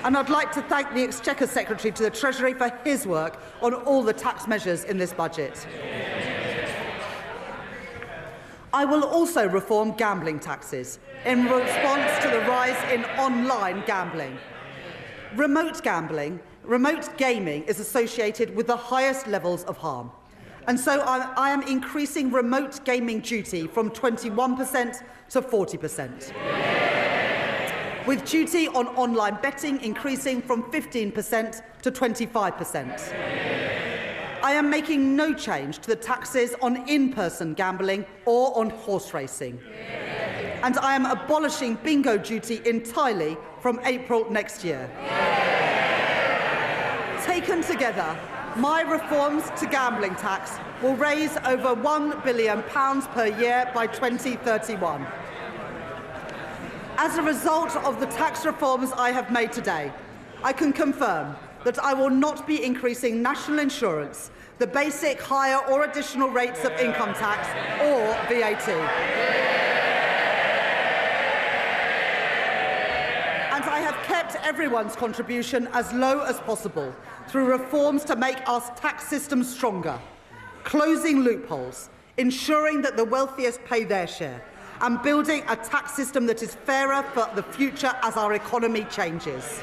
And I'd like to thank the Exchequer Secretary to the Treasury for his work on all the tax measures in this budget. I will also reform gambling taxes in response to the rise in online gambling. Remote gaming is associated with the highest levels of harm, And so I am increasing remote gaming duty from 21% to 40%. With duty on online betting increasing from 15% to 25%. I am making no change to the taxes on in-person gambling or on horse racing. And I am abolishing bingo duty entirely from April next year. Taken together, my reforms to gambling tax will raise over £1 billion per year by 2031. As a result of the tax reforms I have made today, I can confirm that I will not be increasing national insurance, the basic, higher or additional rates of income tax or VAT. And I have kept everyone's contribution as low as possible through reforms to make our tax system stronger, closing loopholes, ensuring that the wealthiest pay their share, and building a tax system that is fairer for the future as our economy changes.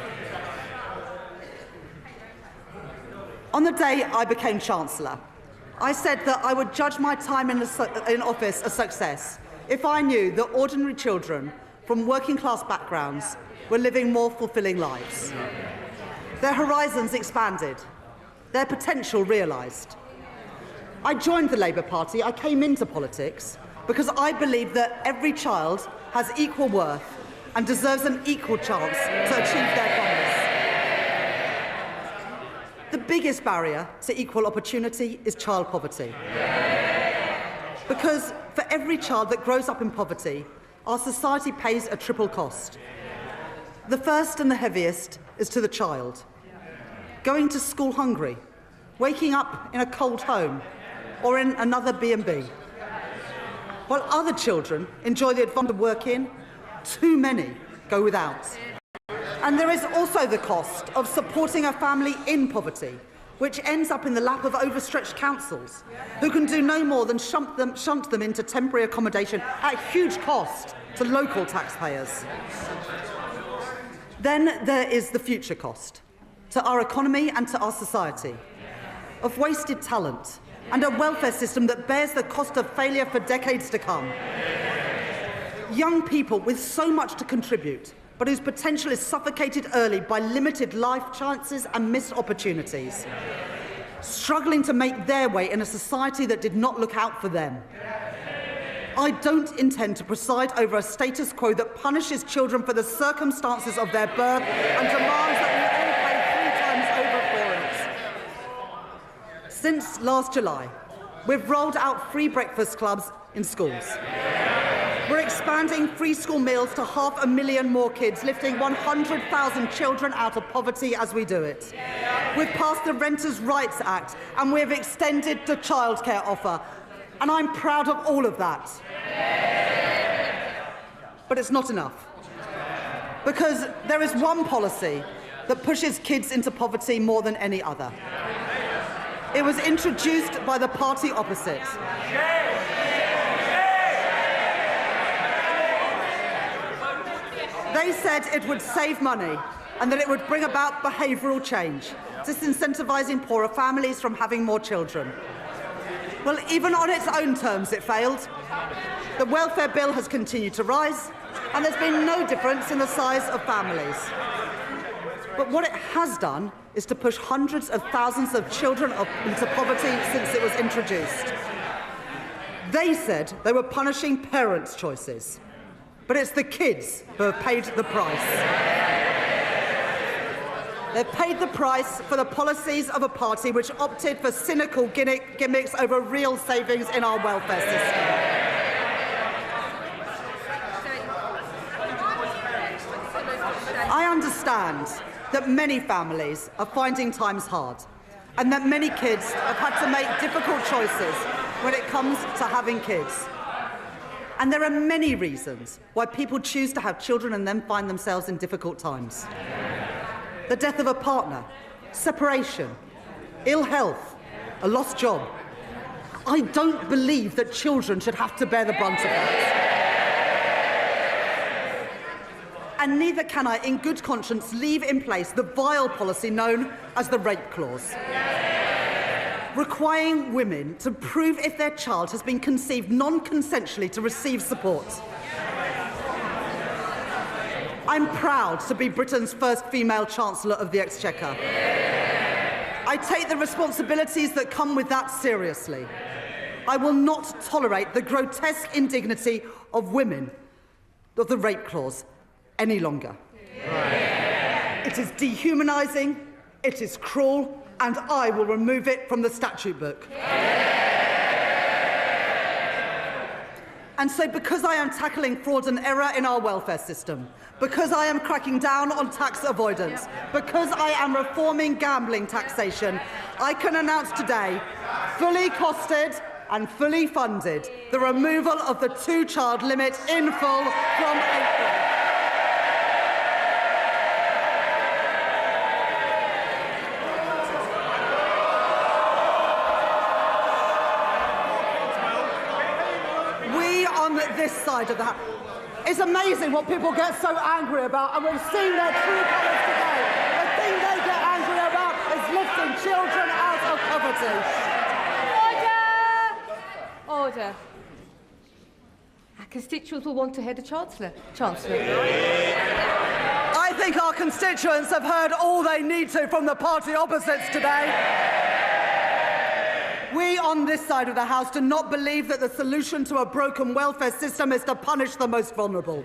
On the day I became Chancellor, I said that I would judge my time in office a success if I knew that ordinary children from working-class backgrounds were living more fulfilling lives. Their horizons expanded, their potential realised. I joined the Labour Party, I came into politics, because I believe that every child has equal worth and deserves an equal chance to achieve their promise. The biggest barrier to equal opportunity is child poverty. Because for every child that grows up in poverty, our society pays a triple cost. The first and the heaviest is to the child. Going to school hungry, waking up in a cold home or in another B&B. While other children enjoy the advantage of working, too many go without. And there is also the cost of supporting a family in poverty, which ends up in the lap of overstretched councils, who can do no more than shunt them into temporary accommodation at huge cost to local taxpayers. Then there is the future cost, to our economy and to our society, of wasted talent, and a welfare system that bears the cost of failure for decades to come. Young people with so much to contribute, but whose potential is suffocated early by limited life chances and missed opportunities, struggling to make their way in a society that did not look out for them. I don't intend to preside over a status quo that punishes children for the circumstances of their birth and demands that Since last July, we've rolled out free breakfast clubs in schools. We're expanding free school meals to 500,000 more kids, lifting 100,000 children out of poverty as we do it. We've passed the Renters' Rights Act and we've extended the childcare offer. And I'm proud of all of that. But it's not enough. Because there is one policy that pushes kids into poverty more than any other. It was introduced by the party opposite. They said it would save money and that it would bring about behavioural change, disincentivising poorer families from having more children. Well, even on its own terms, it failed. The welfare bill has continued to rise, and there's been no difference in the size of families. But what it has done is to push hundreds of thousands of children into poverty since it was introduced. They said they were punishing parents' choices, but it's the kids who have paid the price. They've paid the price for the policies of a party which opted for cynical gimmicks over real savings in our welfare system. I understand that many families are finding times hard and that many kids have had to make difficult choices when it comes to having kids. And there are many reasons why people choose to have children and then find themselves in difficult times. The death of a partner, separation, ill health, a lost job. I don't believe that children should have to bear the brunt of that. And neither can I, in good conscience, leave in place the vile policy known as the rape clause. requiring women to prove if their child has been conceived non-consensually to receive support. I'm proud to be Britain's first female Chancellor of the Exchequer. I take the responsibilities that come with that seriously. I will not tolerate the grotesque indignity of women of the rape clause any longer. It is dehumanising, it is cruel, and I will remove it from the statute book. And so because I am tackling fraud and error in our welfare system, because I am cracking down on tax avoidance, because I am reforming gambling taxation, I can announce today, fully costed and fully funded, the removal of the two-child limit in full from April. This side of the house. It's amazing what people get so angry about, and we've seen their true colours today. The thing they get angry about is lifting children out of poverty. Order. Our constituents will want to hear the Chancellor. I think our constituents have heard all they need to from the party opposites today. We on this side of the House do not believe that the solution to a broken welfare system is to punish the most vulnerable.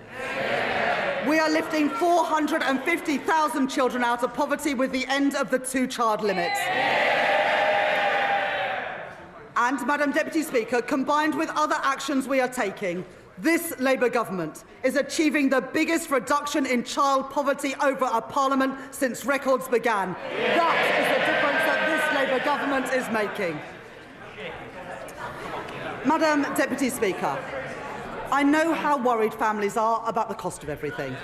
We are lifting 450,000 children out of poverty with the end of the two-child limit. And, Madam Deputy Speaker, combined with other actions we are taking, this Labour government is achieving the biggest reduction in child poverty over a parliament since records began. That is the difference that this Labour government is making. Madam Deputy Speaker, I know how worried families are about the cost of everything.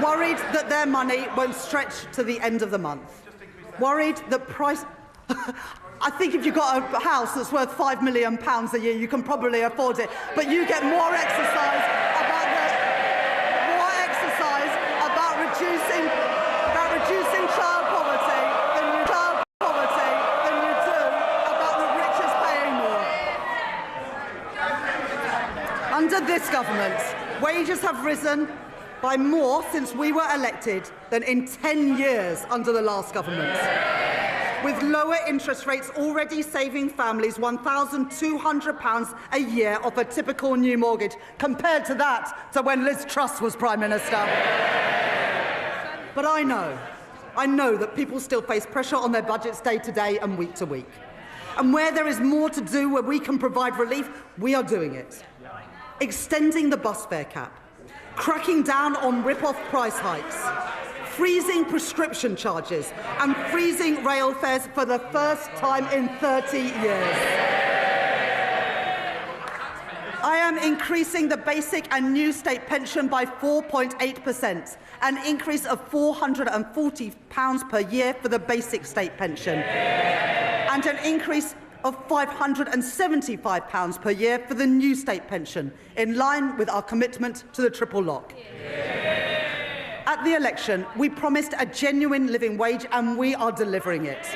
Worried that their money won't stretch to the end of the month. Worried that price... I think if you've got a house that's worth £5 million a year, you can probably afford it. But you get more exercise about reducing child poverty than you do about the richest paying more. Under this government, wages have risen by more since we were elected than in 10 years under the last government, with lower interest rates already saving families £1,200 a year off a typical new mortgage, compared to that to when Liz Truss was Prime Minister. But I know that people still face pressure on their budgets day to day and week to week. And where there is more to do, where we can provide relief, we are doing it. Extending the bus fare cap, cracking down on rip-off price hikes, freezing prescription charges and freezing rail fares for the first time in 30 years. I am increasing the basic and new state pension by 4.8%, an increase of £440 per year for the basic state pension, and an increase of £575 per year for the new state pension, in line with our commitment to the triple lock. At the election, we promised a genuine living wage, and we are delivering it.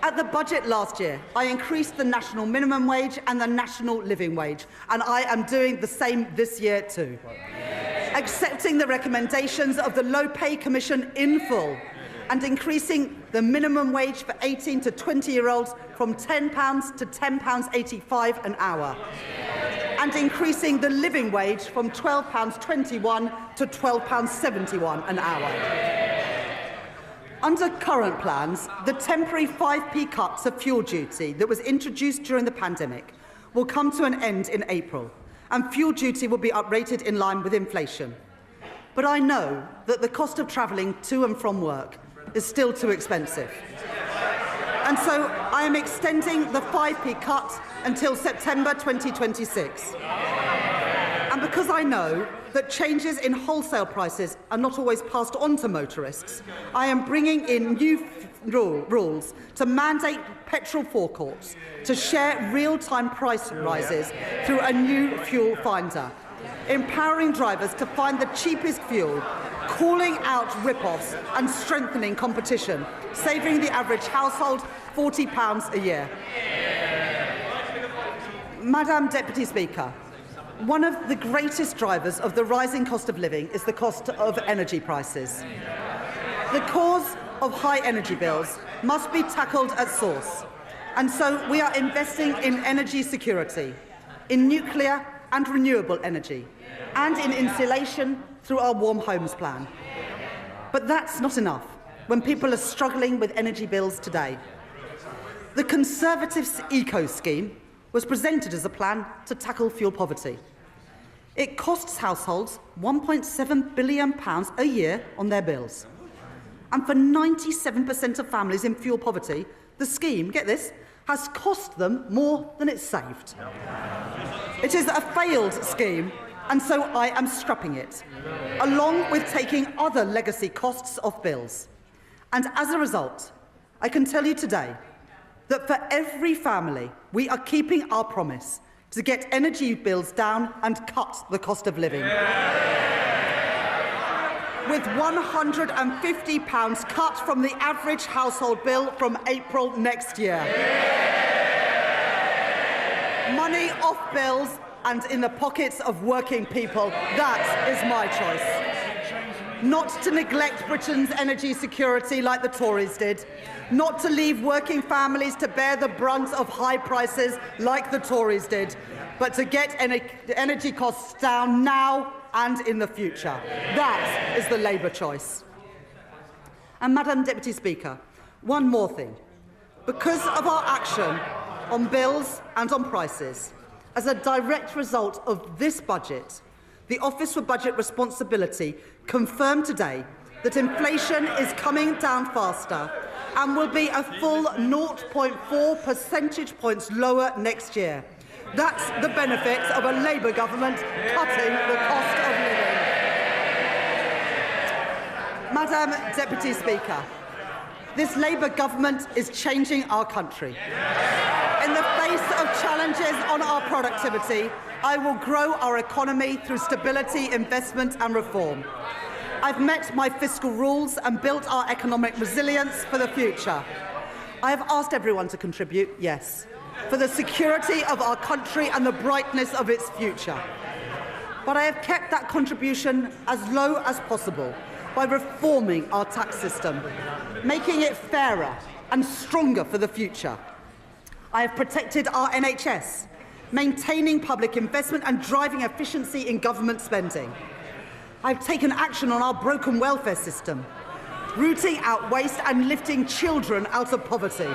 At the budget last year, I increased the national minimum wage and the national living wage, and I am doing the same this year too. Accepting the recommendations of the Low Pay Commission in full, and increasing the minimum wage for 18 to 20-year-olds from £10 to £10.85 an hour, and increasing the living wage from £12.21 to £12.71 an hour. Under current plans, the temporary 5p cut to fuel duty that was introduced during the pandemic will come to an end in April, and fuel duty will be uprated in line with inflation. But I know that the cost of travelling to and from work is still too expensive. And so I am extending the 5p cut until September 2026. And because I know that changes in wholesale prices are not always passed on to motorists, I am bringing in new rules to mandate petrol forecourts to share real-time price rises through a new fuel finder, empowering drivers to find the cheapest fuel, calling out rip-offs and strengthening competition, saving the average household £40 a year. Madam Deputy Speaker, one of the greatest drivers of the rising cost of living is the cost of energy prices. The cause of high energy bills must be tackled at source, and so we are investing in energy security, in nuclear and renewable energy, and in insulation through our Warm Homes Plan. But that's not enough when people are struggling with energy bills today. The Conservatives' Eco Scheme was presented as a plan to tackle fuel poverty. It costs households £1.7 billion a year on their bills. And for 97% of families in fuel poverty, the scheme, get this, has cost them more than it's saved. It is a failed scheme, and so I am scrapping it, along with taking other legacy costs off bills. And as a result, I can tell you today that for every family, we are keeping our promise to get energy bills down and cut the cost of living. With £150 cut from the average household bill from April next year. Money off bills and in the pockets of working people, that is my choice. Not to neglect Britain's energy security like the Tories did. Not to leave working families to bear the brunt of high prices like the Tories did, but to get energy costs down now and in the future. That is the Labour choice. And Madam Deputy Speaker, one more thing. Because of our action on bills and on prices, as a direct result of this budget, the Office for Budget Responsibility confirmed today that inflation is coming down faster and will be a full 0.4 percentage points lower next year. That's the benefit of a Labour government cutting the cost of living. Madam Deputy Speaker, this Labour government is changing our country. In the face of challenges on our productivity, I will grow our economy through stability, investment and reform. I've met my fiscal rules and built our economic resilience for the future. I have asked everyone to contribute, yes, for the security of our country and the brightness of its future. But I have kept that contribution as low as possible by reforming our tax system, making it fairer and stronger for the future. I have protected our NHS, maintaining public investment and driving efficiency in government spending. I've taken action on our broken welfare system, rooting out waste and lifting children out of poverty.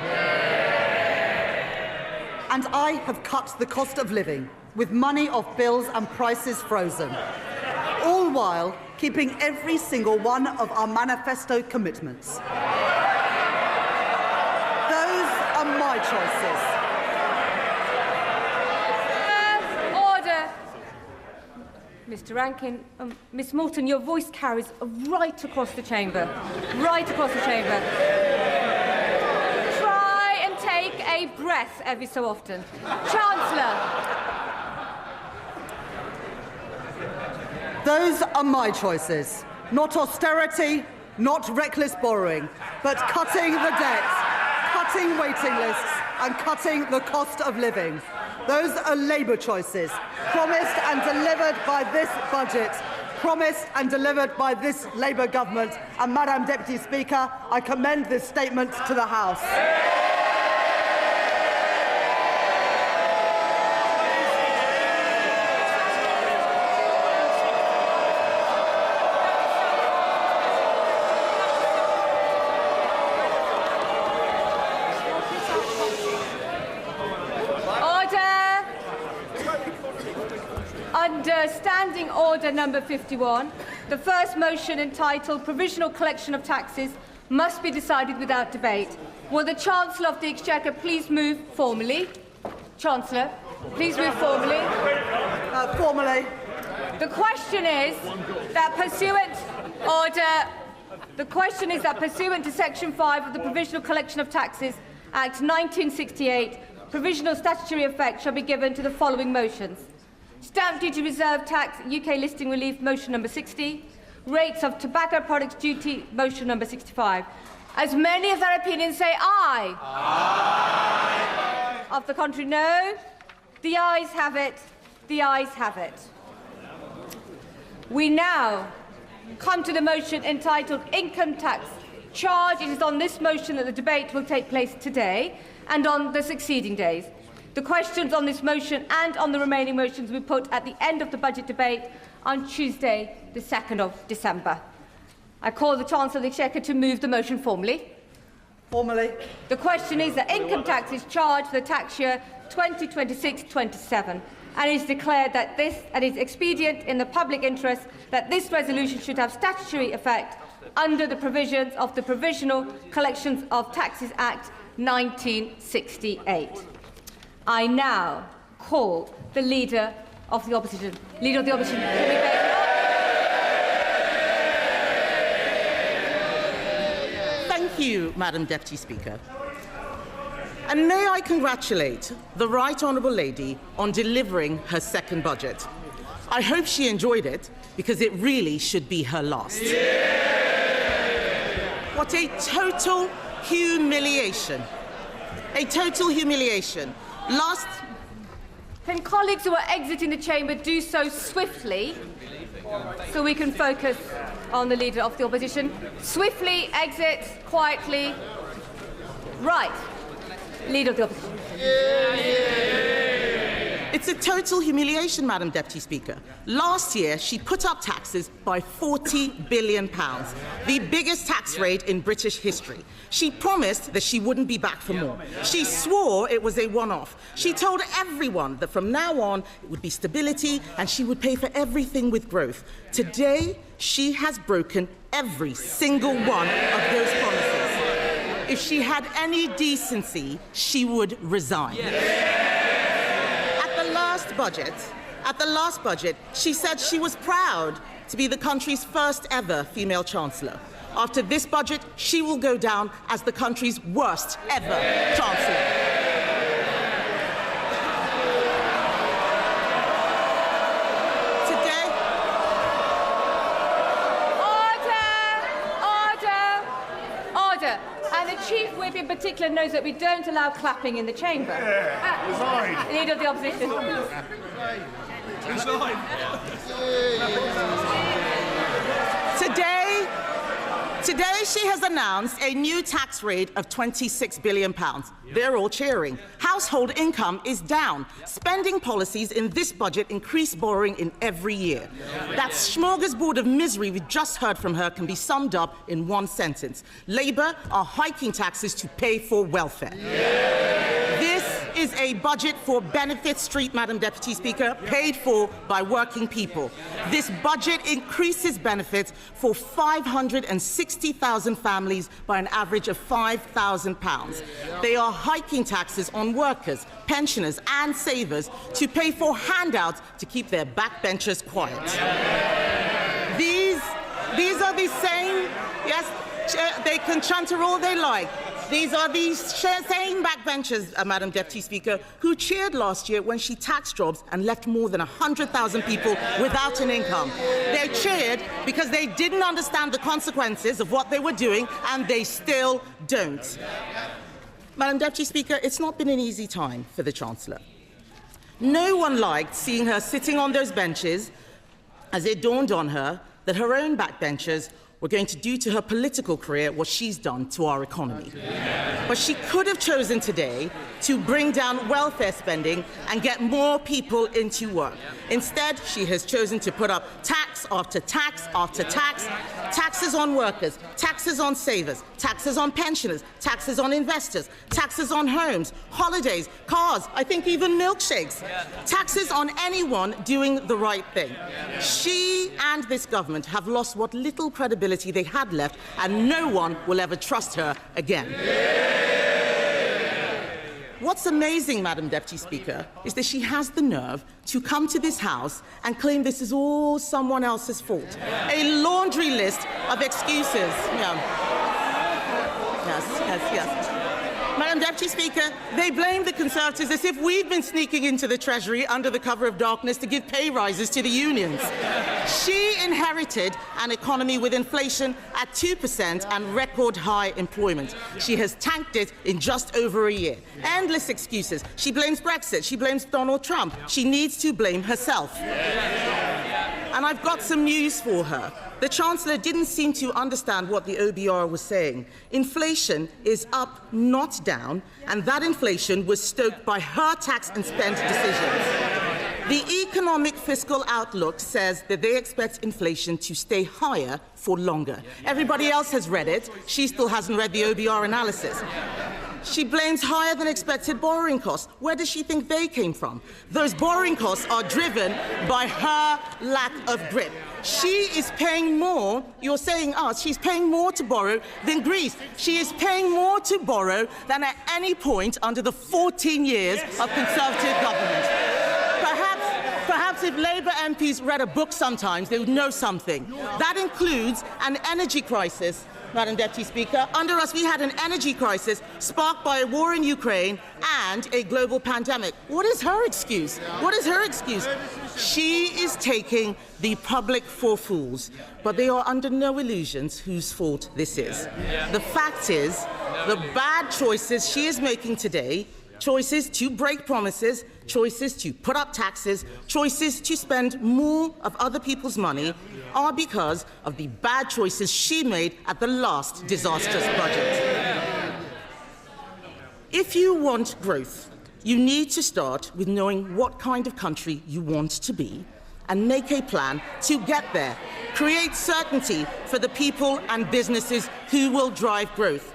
And I have cut the cost of living, with money off bills and prices frozen, all while keeping every single one of our manifesto commitments. Those are my choices. Order. Mr. Rankin, Miss Morton, your voice carries right across the chamber. Right across the chamber. Try and take a breath every so often. Chancellor. Those are my choices. Not austerity, not reckless borrowing, but cutting the debt, cutting waiting lists and cutting the cost of living. Those are Labour choices, promised and delivered by this budget, promised and delivered by this Labour government. And Madam Deputy Speaker, I commend this statement to the House. Under Standing Order number 51, the first motion entitled Provisional Collection of Taxes must be decided without debate. Will the Chancellor of the Exchequer please move formally? Chancellor, please move formally. Formally. The question is that pursuant to Section 5 of the Provisional Collection of Taxes Act 1968, provisional statutory effect shall be given to the following motions. Stamp duty reserve tax, UK listing relief, motion number 60. rates of tobacco products duty, motion number 65. As many of their opinions say aye. Aye. Of the contrary, no. The ayes have it. The ayes have it. We now come to the motion entitled Income Tax Charge. It is on this motion that the debate will take place today and on the succeeding days. The questions on this motion and on the remaining motions will be put at the end of the budget debate on Tuesday, the 2nd of December. I call the Chancellor of the Exchequer to move the motion formally. Formally. The question is that income tax is charged for the tax year 2026-27, and it is declared that it is expedient in the public interest that this resolution should have statutory effect under the provisions of the Provisional Collections of Taxes Act 1968. I now call the Leader of the Opposition. Leader of the Opposition. Thank you, Madam Deputy Speaker. And may I congratulate the Right Honourable Lady on delivering her second budget. I hope she enjoyed it, because it really should be her last. What a total humiliation. A total humiliation. Can colleagues who are exiting the chamber do so swiftly so we can focus on the Leader of the Opposition? Swiftly exit, quietly. Right. Leader of the Opposition. It's a total humiliation, Madam Deputy Speaker. Last year, she put up taxes by £40 billion, the biggest tax rate in British history. She promised that she wouldn't be back for more. She swore it was a one-off. She told everyone that from now on, it would be stability and she would pay for everything with growth. Today, she has broken every single one of those promises. If she had any decency, she would resign. At the last budget, she said she was proud to be the country's first ever female chancellor. After this budget, she will go down as the country's worst ever chancellor. Order. And the Chief Whip in particular knows that we don't allow clapping in the chamber. Leader of the Opposition. Today she has announced a new tax rate of £26 billion. They're all cheering. Household income is down. Spending policies in this budget increase borrowing in every year. That smorgasbord of misery we just heard from her can be summed up in one sentence. Labour are hiking taxes to pay for welfare. This is a budget for Benefit Street, Madam Deputy Speaker, paid for by working people. This budget increases benefits for 560,000 families by an average of £5,000. They are hiking taxes on workers, pensioners and savers to pay for handouts to keep their backbenchers quiet. These are the same, yes, they can chanter all they like. These are the same backbenchers, Madam Deputy Speaker, who cheered last year when she taxed jobs and left more than 100,000 people without an income. They cheered because they didn't understand the consequences of what they were doing, and they still don't. Madam Deputy Speaker, it's not been an easy time for the Chancellor. No one liked seeing her sitting on those benches as it dawned on her that her own backbenchers were going to do to her political career what she's done to our economy. But she could have chosen today to bring down welfare spending and get more people into work. Instead, she has chosen to put up tax after tax after tax, taxes on workers, taxes on savers, taxes on pensioners, taxes on investors, taxes on homes, holidays, cars, I think even milkshakes, taxes on anyone doing the right thing. She and this government have lost what little credibility they had left, and no one will ever trust her again. What's amazing, Madam Deputy Speaker, is that she has the nerve to come to this House and claim this is all someone else's fault. A laundry list of excuses. Yeah. Yes. Madam Deputy Speaker, they blame the Conservatives as if we've been sneaking into the Treasury under the cover of darkness to give pay rises to the unions. She inherited an economy with inflation at 2% and record high employment. She has tanked it in just over a year. Endless excuses. She blames Brexit. She blames Donald Trump. She needs to blame herself. And I've got some news for her. The Chancellor didn't seem to understand what the OBR was saying. Inflation is up, not down, and that inflation was stoked by her tax and spend decisions. The economic fiscal outlook says that they expect inflation to stay higher for longer. Everybody else has read it. She still hasn't read the OBR analysis. She blames higher than expected borrowing costs. Where does she think they came from? Those borrowing costs are driven by her lack of grip. She is paying more, you're saying us, she's paying more to borrow than Greece. She is paying more to borrow than at any point under the 14 years of Conservative government. Perhaps if Labour MPs read a book sometimes, they would know something. That includes an energy crisis, Madam Deputy Speaker. Under us, we had an energy crisis sparked by a war in Ukraine and a global pandemic. What is her excuse? What is her excuse? She is taking the public for fools, but they are under no illusions whose fault this is. The fact is, the bad choices she is making today, choices to break promises, choices to put up taxes, choices to spend more of other people's money, are because of the bad choices she made at the last disastrous budget. If you want growth, you need to start with knowing what kind of country you want to be and make a plan to get there. Create certainty for the people and businesses who will drive growth.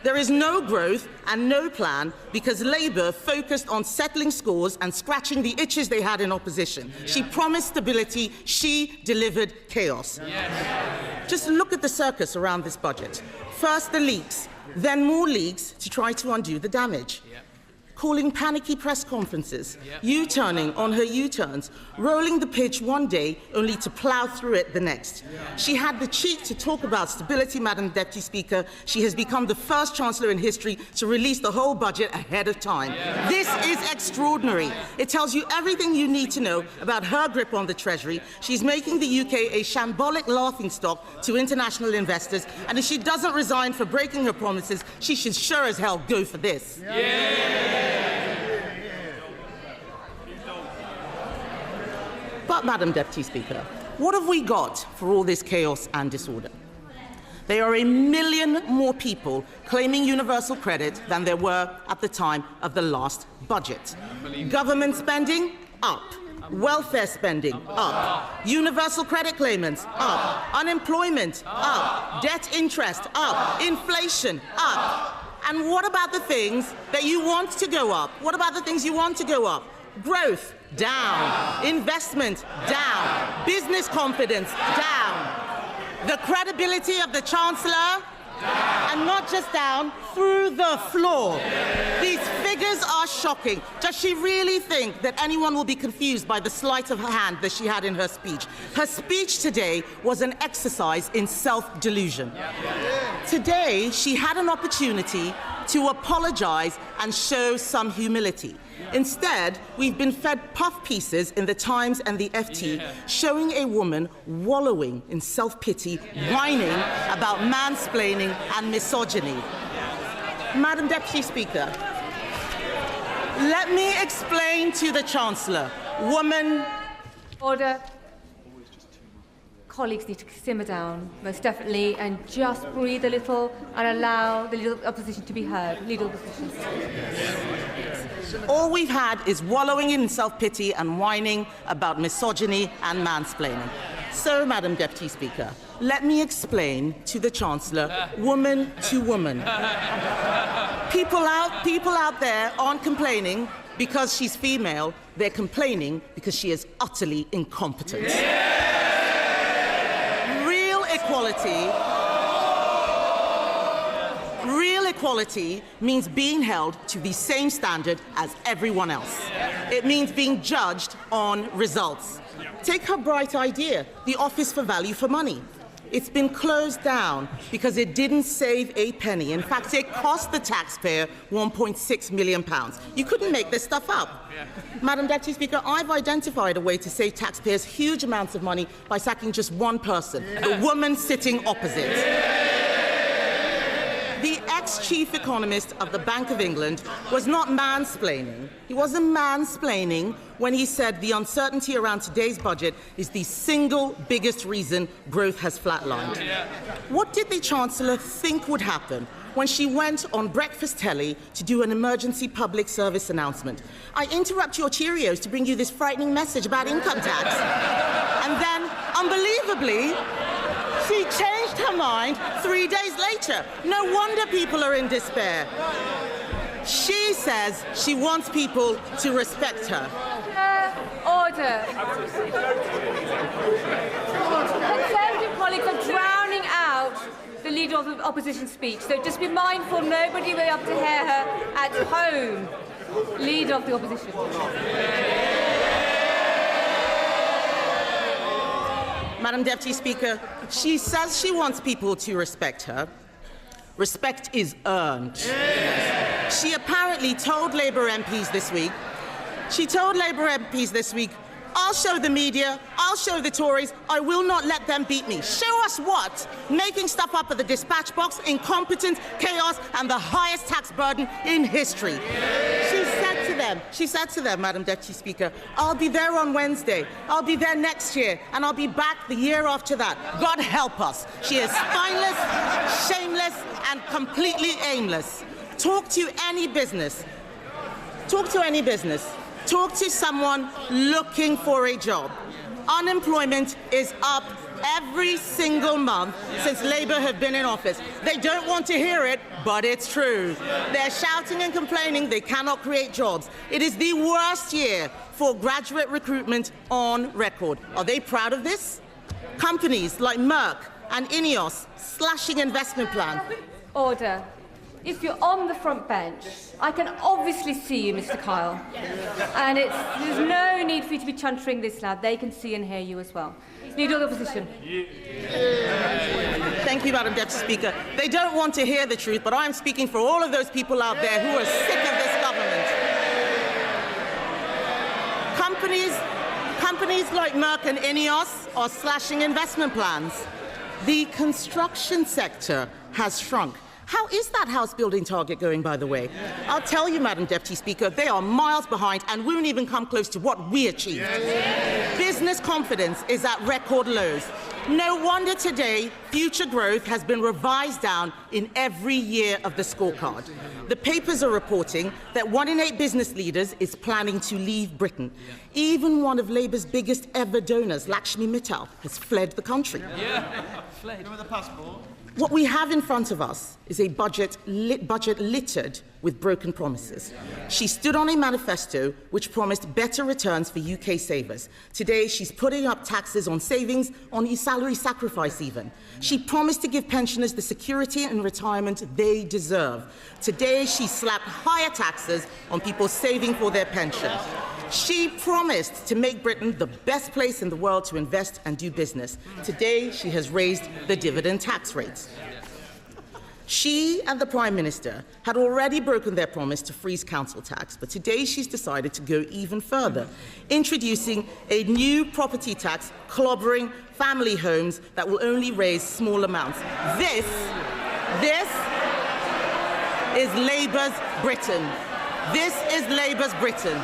There is no growth and no plan because Labour focused on settling scores and scratching the itches they had in opposition. She promised stability, she delivered chaos. Just look at the circus around this budget. First the leaks, then more leaks to try to undo the damage. Calling panicky press conferences, U-turning on her U-turns, rolling the pitch one day only to plough through it the next. She had the cheek to talk about stability, Madam Deputy Speaker. She has become the first Chancellor in history to release the whole budget ahead of time. This is extraordinary. It tells you everything you need to know about her grip on the Treasury. She's making the UK a shambolic laughingstock to international investors, and if she doesn't resign for breaking her promises, she should sure as hell go for this. But, Madam Deputy Speaker, what have we got for all this chaos and disorder? There are 1 million more people claiming universal credit than there were at the time of the last budget. Government spending, up. Welfare spending, up. Universal credit claimants, up. Unemployment, up. Debt interest, up. Inflation, up. And what about the things that you want to go up? What about the things you want to go up? Growth, down. Investment, down. Business confidence, down. The credibility of the Chancellor, and not just down, through the floor. These figures are shocking. Does she really think that anyone will be confused by the sleight of her hand that she had in her speech? Her speech today was an exercise in self-delusion. Today, she had an opportunity to apologize and show some humility. Instead, we've been fed puff pieces in the Times and the FT showing a woman wallowing in self-pity, whining about mansplaining and misogyny. Madam Deputy Speaker, let me explain to the Chancellor. Woman... Order. Colleagues need to simmer down, most definitely, and just breathe a little and allow the leader of the opposition to be heard. Leader of the opposition. All we've had is wallowing in self-pity and whining about misogyny and mansplaining. So, Madam Deputy Speaker, let me explain to the Chancellor, woman to woman. People out there aren't complaining because she's female. They're complaining because she is utterly incompetent. Real equality means being held to the same standard as everyone else. It means being judged on results. Take her bright idea, the Office for Value for Money. It's been closed down because it didn't save a penny. In fact, it cost the taxpayer £1.6 million. You couldn't make this stuff up. Madam Deputy Speaker, I've identified a way to save taxpayers huge amounts of money by sacking just one person, the woman sitting opposite. The ex-chief economist of the Bank of England was not mansplaining. He wasn't mansplaining when he said the uncertainty around today's budget is the single biggest reason growth has flatlined. What did the Chancellor think would happen when she went on breakfast telly to do an emergency public service announcement? I interrupt your Cheerios to bring you this frightening message about income tax. And then, unbelievably, she changed her mind 3 days later. No wonder people are in despair. She says she wants people to respect her. Order. Conservative colleagues are drowning out the Leader of the Opposition speech, so just be mindful nobody will be able to hear her at home. Leader of the Opposition. Madam Deputy Speaker, she says she wants people to respect her. Respect is earned. She apparently told Labour MPs this week, I'll show the media, I'll show the Tories, I will not let them beat me. Show us what? Making stuff up at the dispatch box, incompetence, chaos, and the highest tax burden in history. She said to them, Madam Deputy Speaker, I'll be there on Wednesday, I'll be there next year, and I'll be back the year after that. God help us. She is spineless, shameless, and completely aimless. Talk to any business. Talk to someone looking for a job. Unemployment is up every single month since Labour have been in office. They don't want to hear it, but it's true. They're shouting and complaining they cannot create jobs. It is the worst year for graduate recruitment on record. Are they proud of this? Companies like Merck and Ineos slashing investment plan. Order. If you're on the front bench, I can obviously see you, Mr. Kyle. And there's no need for you to be chuntering this loud. They can see and hear you as well. Leader of the Opposition. Thank you, Madam Deputy Speaker. They don't want to hear the truth, but I'm speaking for all of those people out there who are sick of this government. Companies like Merck and Ineos are slashing investment plans. The construction sector has shrunk. How is that house building target going, by the way? I'll tell you, Madam Deputy Speaker, they are miles behind and won't even come close to what we achieved. Business confidence is at record lows. No wonder today future growth has been revised down in every year of the scorecard. The papers are reporting that 1 in 8 business leaders is planning to leave Britain. Even one of Labour's biggest ever donors, Lakshmi Mittal, has fled the country. Fled with a passport. What we have in front of us is a budget littered with broken promises. She stood on a manifesto which promised better returns for UK savers. Today, she's putting up taxes on savings, on salary sacrifice even. She promised to give pensioners the security and retirement they deserve. Today, she slapped higher taxes on people saving for their pension. She promised to make Britain the best place in the world to invest and do business. Today, she has raised the dividend tax rates. She and the Prime Minister had already broken their promise to freeze council tax, but today she's decided to go even further, introducing a new property tax clobbering family homes that will only raise small amounts. This is Labour's Britain. This is Labour's Britain.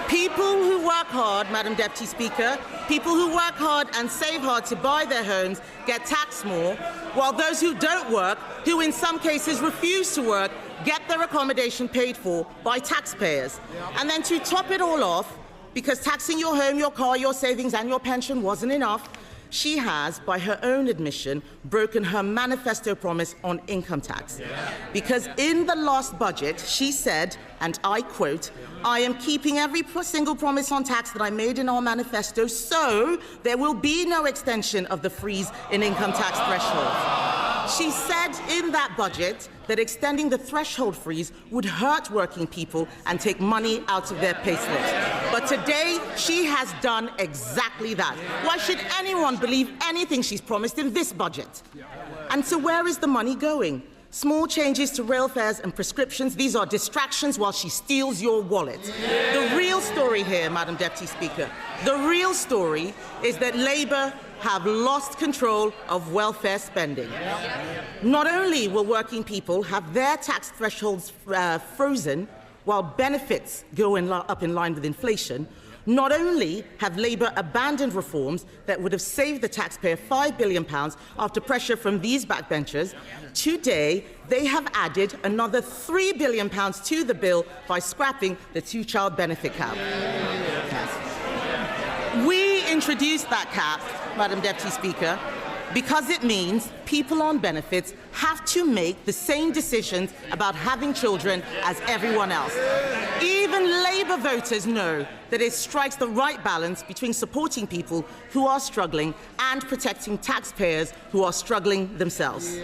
People who work hard, Madam Deputy Speaker, people who work hard and save hard to buy their homes get taxed more, while those who don't work, who in some cases refuse to work, get their accommodation paid for by taxpayers. And then to top it all off, because taxing your home, your car, your savings and your pension wasn't enough, she has, by her own admission, broken her manifesto promise on income tax. Because in the last budget, she said, and I quote, I am keeping every single promise on tax that I made in our manifesto, so there will be no extension of the freeze in income tax threshold. She said in that budget that extending the threshold freeze would hurt working people and take money out of their payslips. But today, she has done exactly that. Why should anyone believe anything she's promised in this budget? And so where is the money going? Small changes to rail fares and prescriptions, these are distractions while she steals your wallet. The real story here, Madam Deputy Speaker, the real story is that Labour have lost control of welfare spending. Not only will working people have their tax thresholds frozen while benefits go up in line with inflation, not only have Labour abandoned reforms that would have saved the taxpayer £5 billion after pressure from these backbenchers, today they have added another £3 billion to the bill by scrapping the two-child benefit cap. We introduced that cap, Madam Deputy Speaker, because it means people on benefits have to make the same decisions about having children as everyone else. Even Labour voters know that it strikes the right balance between supporting people who are struggling and protecting taxpayers who are struggling themselves.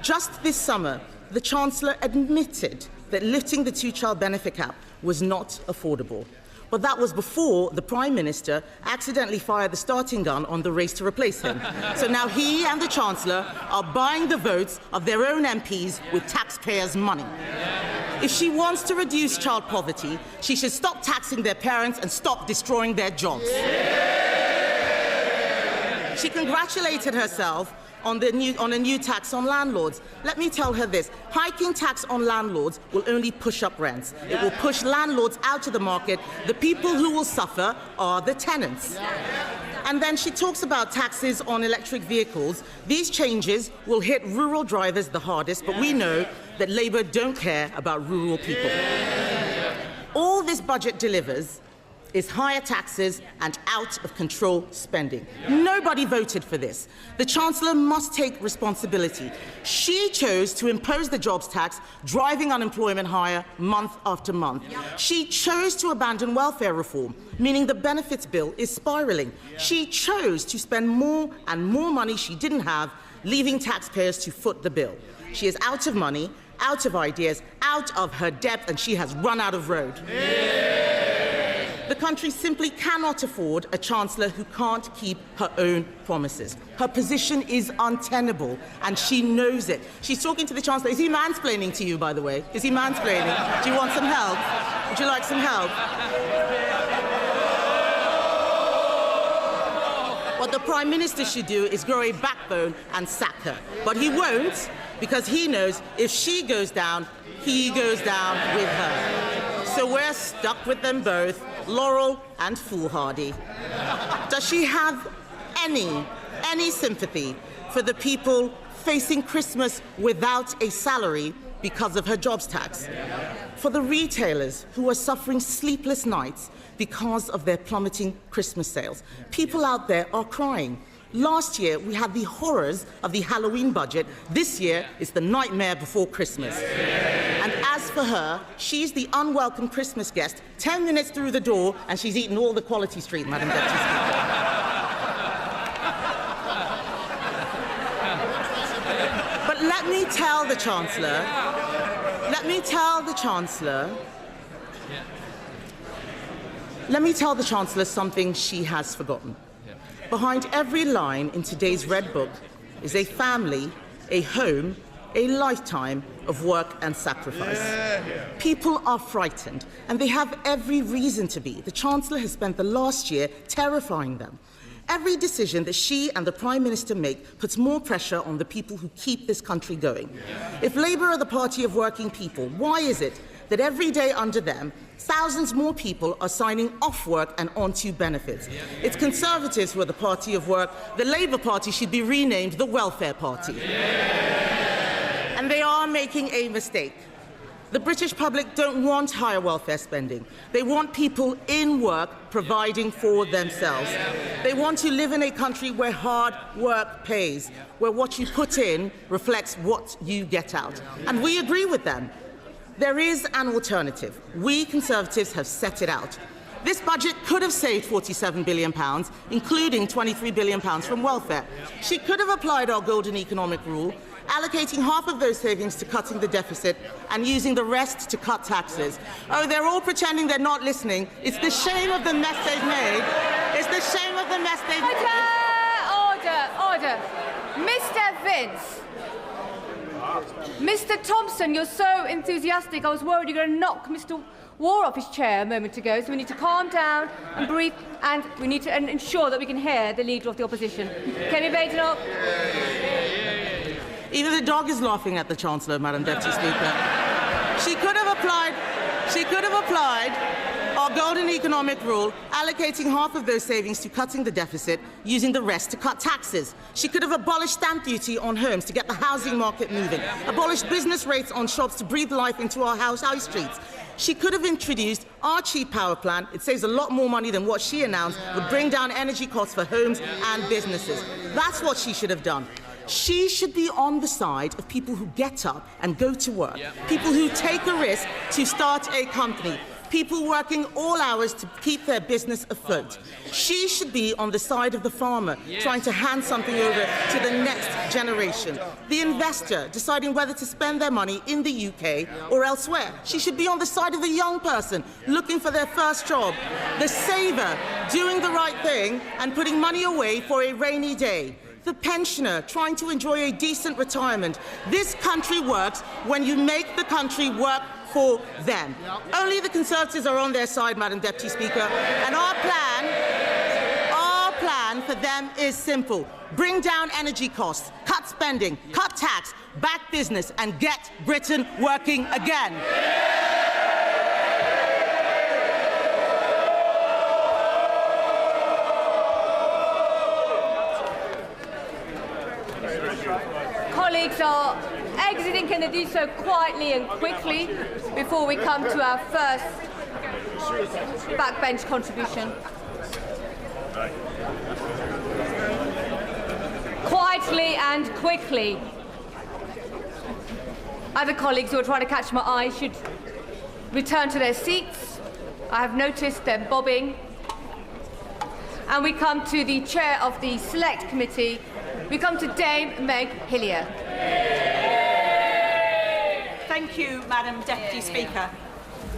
Just this summer, the Chancellor admitted that lifting the two-child benefit cap was not affordable. But that was before the Prime Minister accidentally fired the starting gun on the race to replace him. So now he and the Chancellor are buying the votes of their own MPs with taxpayers' money. If she wants to reduce child poverty, she should stop taxing their parents and stop destroying their jobs. She congratulated herself on a new tax on landlords. Let me tell her this. Hiking tax on landlords will only push up rents. It will push landlords out of the market. The people who will suffer are the tenants. And then she talks about taxes on electric vehicles. These changes will hit rural drivers the hardest, but we know that Labour don't care about rural people. All this budget delivers is higher taxes and out-of-control spending. Nobody voted for this. The Chancellor must take responsibility. She chose to impose the jobs tax, driving unemployment higher month after month. She chose to abandon welfare reform, meaning the benefits bill is spiralling. She chose to spend more and more money she didn't have, leaving taxpayers to foot the bill. She is out of money, out of ideas, out of her depth, and she has run out of road. The country simply cannot afford a Chancellor who can't keep her own promises. Her position is untenable, and she knows it. She's talking to the Chancellor. Is he mansplaining to you, by the way? Is he mansplaining? Do you want some help? Would you like some help? What the Prime Minister should do is grow a backbone and sack her. But he won't, because he knows if she goes down, he goes down with her. So we're stuck with them both, Laurel and foolhardy. Does she have any sympathy for the people facing Christmas without a salary because of her jobs tax? For the retailers who are suffering sleepless nights because of their plummeting Christmas sales? People out there are crying. Last year, we had the horrors of the Halloween budget. This year, it's the nightmare before Christmas. And as for her, she's the unwelcome Christmas guest, 10 minutes through the door, and she's eaten all the Quality Street, Madam Deputy Speaker. But let me tell the Chancellor something she has forgotten. Behind every line in today's Red Book is a family, a home, a lifetime of work and sacrifice. People are frightened, and they have every reason to be. The Chancellor has spent the last year terrifying them. Every decision that she and the Prime Minister make puts more pressure on the people who keep this country going. If Labour are the party of working people, why is it that every day under them, thousands more people are signing off work and onto benefits? It's Conservatives who are the party of work. The Labour Party should be renamed the Welfare Party. And they are making a mistake. The British public don't want higher welfare spending. They want people in work providing for themselves. They want to live in a country where hard work pays, where what you put in reflects what you get out. And we agree with them. There is an alternative. We Conservatives have set it out. This budget could have saved £47 billion, including £23 billion from welfare. She could have applied our golden economic rule allocating half of those savings to cutting the deficit and using the rest to cut taxes. Oh, they're all pretending they're not listening. It's the shame of the mess they've made. It's the shame of the mess they've made. Order. Mr. Vince. Mr. Thompson, you're so enthusiastic. I was worried you're going to knock Mr. War off his chair a moment ago, so we need to calm down and breathe, and we need to ensure that we can hear the Leader of the Opposition. Kemi Badenoch. Even the dog is laughing at the Chancellor, Madam Deputy Speaker. She could have applied our golden economic rule, allocating half of those savings to cutting the deficit, using the rest to cut taxes. She could have abolished stamp duty on homes to get the housing market moving, abolished business rates on shops to breathe life into our high streets. She could have introduced our cheap power plan. It saves a lot more money than what she announced would bring down energy costs for homes and businesses. That's what she should have done. She should be on the side of people who get up and go to work, people who take a risk to start a company, people working all hours to keep their business afloat. She should be on the side of the farmer, trying to hand something over to the next generation. The investor, deciding whether to spend their money in the UK or elsewhere. She should be on the side of the young person, looking for their first job. The saver, doing the right thing and putting money away for a rainy day. The pensioner, trying to enjoy a decent retirement. This country works when you make the country work for them. Only the Conservatives are on their side, Madam Deputy Speaker, and our plan for them is simple. Bring down energy costs, cut spending, cut tax, back business, and get Britain working again. Colleagues are exiting. Can they do so quietly and quickly before we come to our first backbench contribution? Quietly and quickly. Other colleagues who are trying to catch my eye should return to their seats. I have noticed them bobbing. And we come to the chair of the Select Committee. We come to Dame Meg Hillier. Thank you, Madam Deputy Speaker.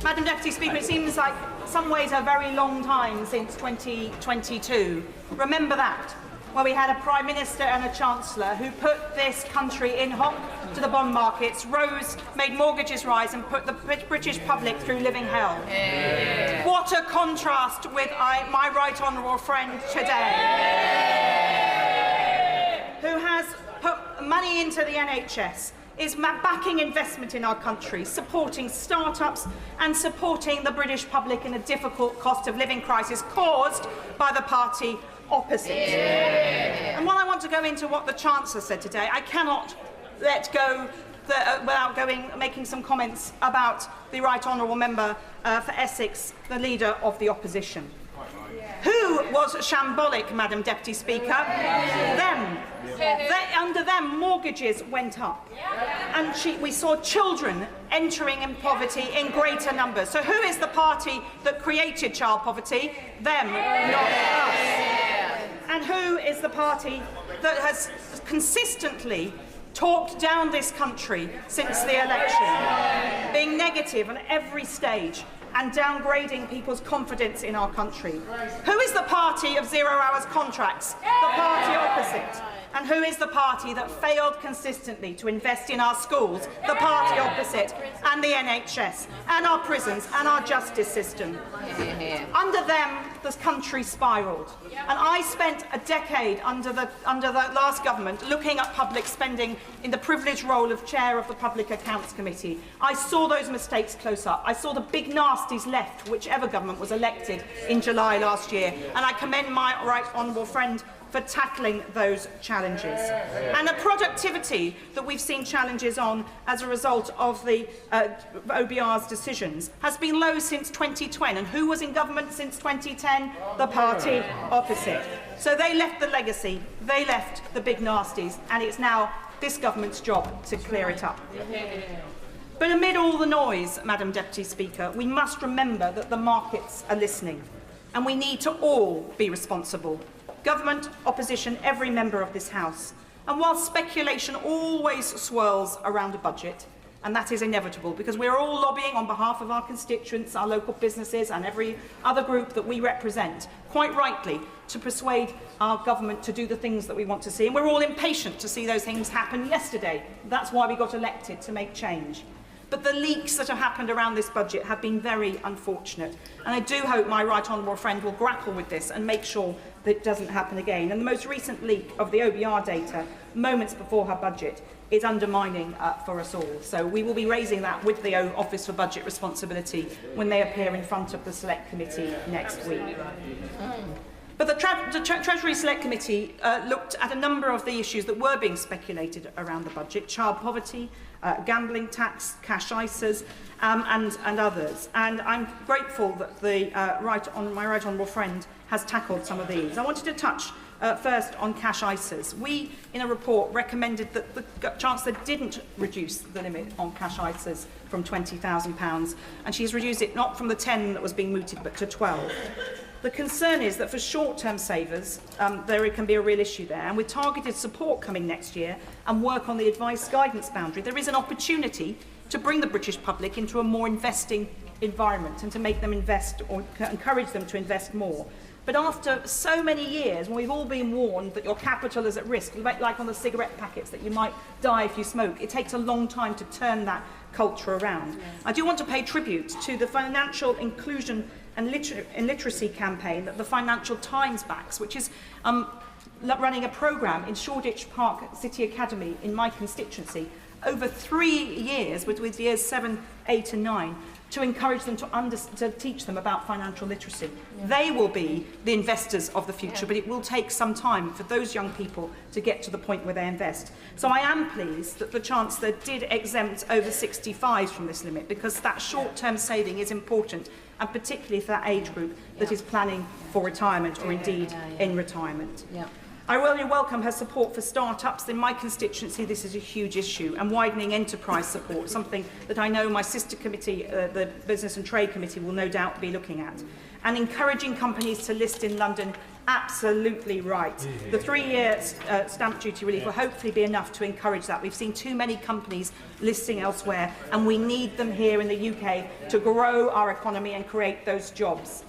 Madam Deputy Speaker, it seems like some ways a very long time since 2022. Remember that, where we had a Prime Minister and a Chancellor who put this country in hock to the bond markets, made mortgages rise and put the British public through living hell. What a contrast with my right honourable friend today, who has put money into the NHS, is backing investment in our country, supporting start-ups and supporting the British public in a difficult cost of living crisis caused by the party opposite. And while I want to go into what the Chancellor said today, I cannot let go without making some comments about the Right Honourable Member for Essex, the Leader of the Opposition. Who was shambolic, Madam Deputy Speaker? Them. Under them, mortgages went up. And we saw children entering in poverty in greater numbers. So who is the party that created child poverty? Them, not us. And who is the party that has consistently talked down this country since the election, being negative on every stage and downgrading people's confidence in our country? Who is the party of 0 hours contracts? The party opposite. And who is the party that failed consistently to invest in our schools? The party opposite. And the NHS, and our prisons, and our justice system. Under them, this country spiralled. And I spent a decade under the last government looking at public spending in the privileged role of chair of the Public Accounts Committee. I saw those mistakes close up. I saw the big nasties left, whichever government was elected in July last year. And I commend my right honourable friend for tackling those challenges. And the productivity that we've seen challenges on as a result of the OBR's decisions has been low since 2010. And who was in government since 2010? The party opposite. So they left the legacy, they left the big nasties, and it's now this government's job to clear it up. But amid all the noise, Madam Deputy Speaker, we must remember that the markets are listening, and we need to all be responsible. Government, opposition, every member of this House. And while speculation always swirls around a budget, and that is inevitable because we're all lobbying on behalf of our constituents, our local businesses and every other group that we represent, quite rightly, to persuade our government to do the things that we want to see. And we're all impatient to see those things happen yesterday. That's why we got elected, to make change. But the leaks that have happened around this budget have been very unfortunate. And I do hope my right honourable friend will grapple with this and make sure that it doesn't happen again. And the most recent leak of the OBR data, moments before her budget, is undermining for us all. So we will be raising that with the Office for Budget Responsibility when they appear in front of the Select Committee next week. But the Treasury Select Committee looked at a number of the issues that were being speculated around the budget: child poverty, gambling tax, cash ISAs, and others. And I'm grateful that my right honourable friend has tackled some of these. I wanted to touch first on cash ISAs. We, in a report, recommended that the Chancellor didn't reduce the limit on cash ISAs from £20,000, and she's reduced it not from the 10 that was being mooted, but to 12. The concern is that for short-term savers, there can be a real issue there. And with targeted support coming next year and work on the advice guidance boundary, there is an opportunity to bring the British public into a more investing environment and to make them invest or encourage them to invest more. But after so many years, when we've all been warned that your capital is at risk, like on the cigarette packets, that you might die if you smoke, it takes a long time to turn that culture around. Yeah. I do want to pay tribute to the financial inclusion and literacy campaign that the Financial Times backs, which is running a programme in Shoreditch Park City Academy in my constituency over 3 years, with years 7, 8 and 9, to encourage them to teach them about financial literacy. Yeah. They will be the investors of the future, but it will take some time for those young people to get to the point where they invest. So I am pleased that the Chancellor did exempt over 65s from this limit, because that short-term saving is important, and particularly for that age group that is planning for retirement or indeed in retirement. Yeah. I really welcome her support for start-ups. In my constituency, this is a huge issue, and widening enterprise support, something that I know my sister committee, the Business and Trade Committee, will no doubt be looking at. And encouraging companies to list in London, absolutely right. The 3-year stamp duty relief will hopefully be enough to encourage that. We've seen too many companies listing elsewhere, and we need them here in the UK to grow our economy and create those jobs.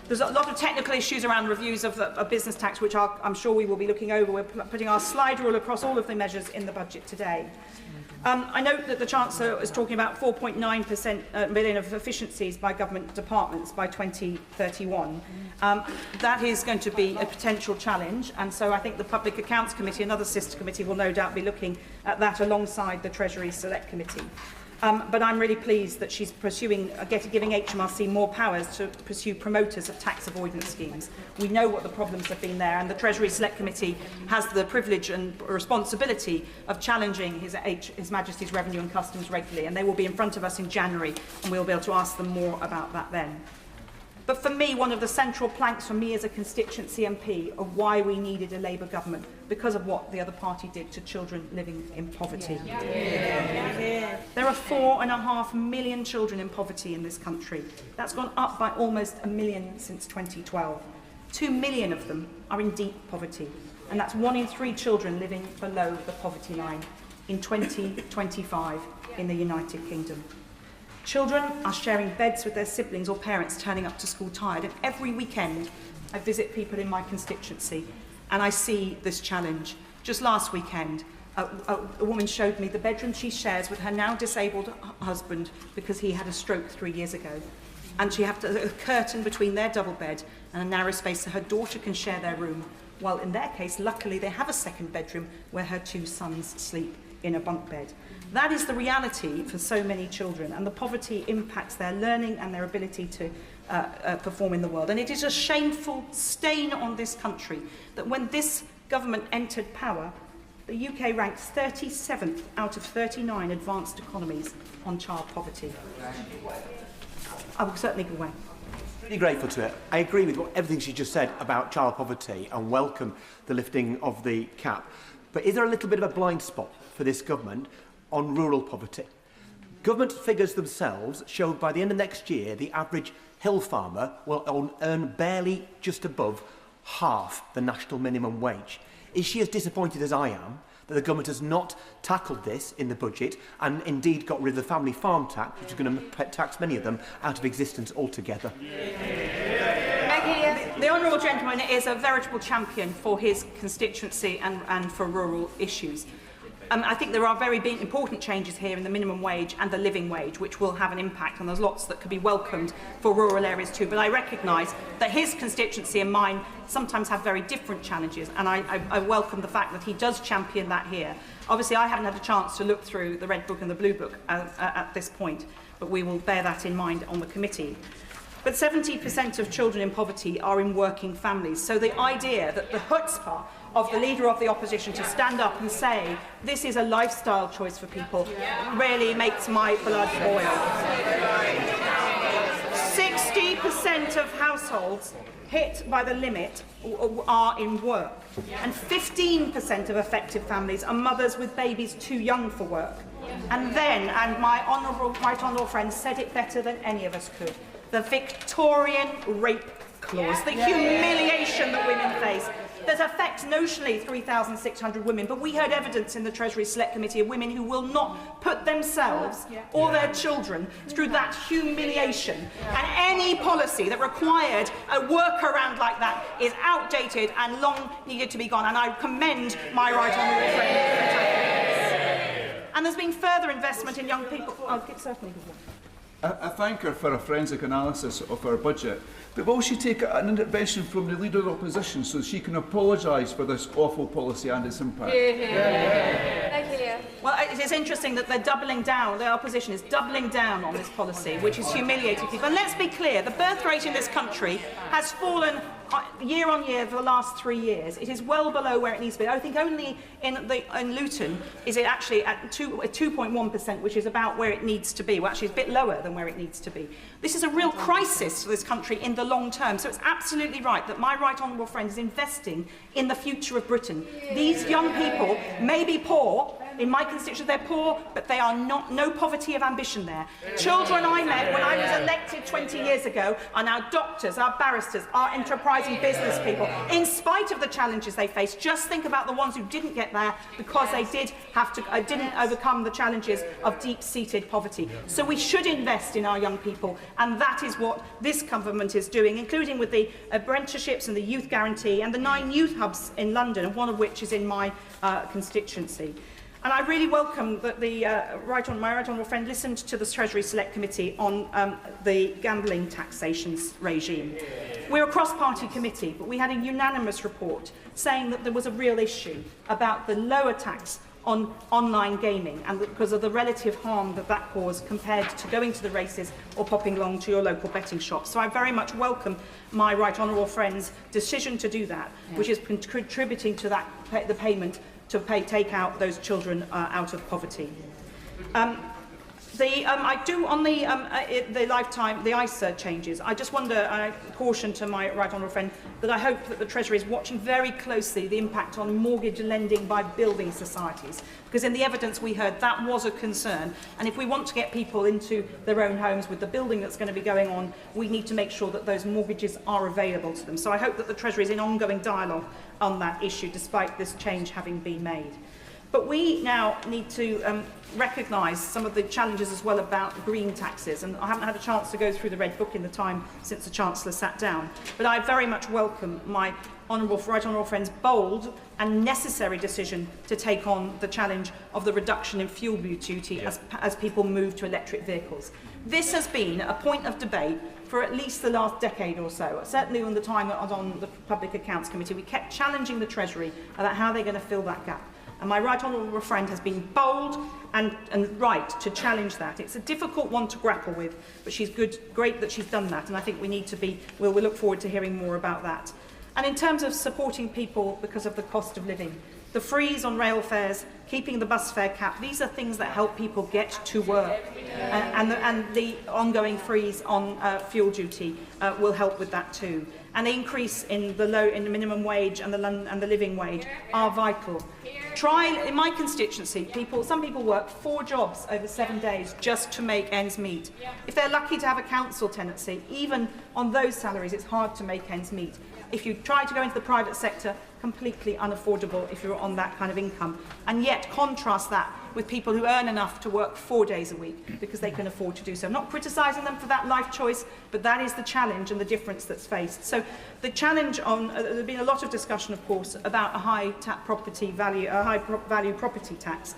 There's a lot of technical issues around reviews of business tax, which I'm sure we will be looking over. We're putting our slide rule across all of the measures in the budget today. I note that the Chancellor is talking about 4.9% million of efficiencies by government departments by 2031. That is going to be a potential challenge, and so I think the Public Accounts Committee, another sister committee, will no doubt be looking at that alongside the Treasury Select Committee. But I'm really pleased that she's giving HMRC more powers to pursue promoters of tax avoidance schemes. We know what the problems have been there, and the Treasury Select Committee has the privilege and responsibility of challenging His Majesty's Revenue and Customs regularly, and they will be in front of us in January, and we'll be able to ask them more about that then. But for me, one of the central planks for me as a constituency MP of why we needed a Labour government, because of what the other party did to children living in poverty. There are 4.5 million children in poverty in this country. That's gone up by almost 1 million since 2012. 2 million of them are in deep poverty, and that's 1 in 3 children living below the poverty line in 2025 in the United Kingdom. Children are sharing beds with their siblings or parents turning up to school tired, and every weekend I visit people in my constituency and I see this challenge. Just last weekend, a woman showed me the bedroom she shares with her now disabled husband because he had a stroke 3 years ago. And she has a curtain between their double bed and a narrow space so her daughter can share their room. Well, in their case, luckily they have a second bedroom where her 2 sons sleep in a bunk bed. That is the reality for so many children, and the poverty impacts their learning and their ability to perform in the world. And it is a shameful stain on this country that when this government entered power, the UK ranks 37th out of 39 advanced economies on child poverty. I will certainly go away. Really grateful to it. I agree with everything she just said about child poverty and welcome the lifting of the cap. But is there a little bit of a blind spot for this government on rural poverty? Government figures themselves show by the end of next year the average hill farmer will earn barely just above half the national minimum wage. Is she as disappointed as I am that the government has not tackled this in the budget and indeed got rid of the family farm tax, which is going to tax many of them out of existence altogether. The honourable gentleman is a veritable champion for his constituency and for rural issues. I think there are very big, important changes here in the minimum wage and the living wage, which will have an impact, and there's lots that could be welcomed for rural areas too. But I recognise that his constituency and mine sometimes have very different challenges, and I welcome the fact that he does champion that here. Obviously, I haven't had a chance to look through the Red Book and the Blue Book at this point, but we will bear that in mind on the committee. But 70% of children in poverty are in working families. So the idea that the chutzpah of the Leader of the Opposition to stand up and say this is a lifestyle choice for people really makes my blood boil. 60% of households hit by the limit are in work, and 15% of affected families are mothers with babies too young for work. And then, and my right honourable friend said it better than any of us could, the Victorian rape clause, the humiliation that women face, that affects notionally 3,600 women, but we heard evidence in the Treasury Select Committee of women who will not put themselves or their children through that humiliation. And any policy that required a workaround like that is outdated and long needed to be gone, and I commend my right honourable friend. And there's been further investment in young people. Certainly. I thank her for a forensic analysis of our budget, but will she take an intervention from the Leader of the Opposition so she can apologise for this awful policy and its impact? Well, it is interesting that they're doubling down, the opposition is doubling down on this policy, which is humiliating people. And let's be clear, the birth rate in this country has fallen year on year for the last 3 years. It is well below where it needs to be. I think only in Luton is it actually at 2.1%, which is about where it needs to be. Well, actually, it's a bit lower than where it needs to be. This is a real crisis for this country in the long term. So it's absolutely right that my right honourable friend is investing in the future of Britain. These young people may be poor. In my constituency, they're poor, but they are no poverty of ambition there. Children I met when I was elected 20 years ago are now doctors, are barristers, are enterprising business people. In spite of the challenges they face, just think about the ones who didn't get there because they didn't overcome the challenges of deep-seated poverty. So we should invest in our young people, and that is what this government is doing, including with the apprenticeships and the youth guarantee and the 9 youth hubs in London, one of which is in my constituency. And I really welcome that my right honourable friend listened to the Treasury Select Committee on the gambling taxation regime. We're a cross-party committee, but we had a unanimous report saying that there was a real issue about the lower tax on online gaming and because of the relative harm that that caused compared to going to the races or popping along to your local betting shop. So I very much welcome my right honourable friend's decision to do that, which is contributing to that, the payment to take out those children out of poverty. I do on the lifetime, the ISA changes. I just wonder, I caution to my right honourable friend that I hope that the Treasury is watching very closely the impact on mortgage lending by building societies, because in the evidence we heard that was a concern. And if we want to get people into their own homes with the building that's going to be going on, we need to make sure that those mortgages are available to them. So I hope that the Treasury is in ongoing dialogue on that issue, despite this change having been made. But we now need to recognise some of the challenges as well about green taxes. And I haven't had a chance to go through the Red Book in the time since the Chancellor sat down. But I very much welcome my right honourable friend's bold and necessary decision to take on the challenge of the reduction in fuel duty as people move to electric vehicles. This has been a point of debate for at least the last decade or so. Certainly on the time I was on the Public Accounts Committee, we kept challenging the Treasury about how they're going to fill that gap. And my right honourable friend has been bold and right to challenge that. It's a difficult one to grapple with, but she's great that she's done that, and I think we need to be, we'll look forward to hearing more about that. And in terms of supporting people because of the cost of living, the freeze on rail fares, keeping the bus fare cap, these are things that help people get to work. And the ongoing freeze on fuel duty will help with that too. And the increase in the minimum wage and the living wage are vital. In my constituency, some people work 4 jobs over 7 days just to make ends meet. If they're lucky to have a council tenancy, even on those salaries, it's hard to make ends meet. if you try to go into the private sector, completely unaffordable if you're on that kind of income. And yet contrast that with people who earn enough to work 4 days a week because they can afford to do so. I'm not criticising them for that life choice, but that is the challenge and the difference that's faced. So the challenge on, there's been a lot of discussion, of course, about a high value property tax.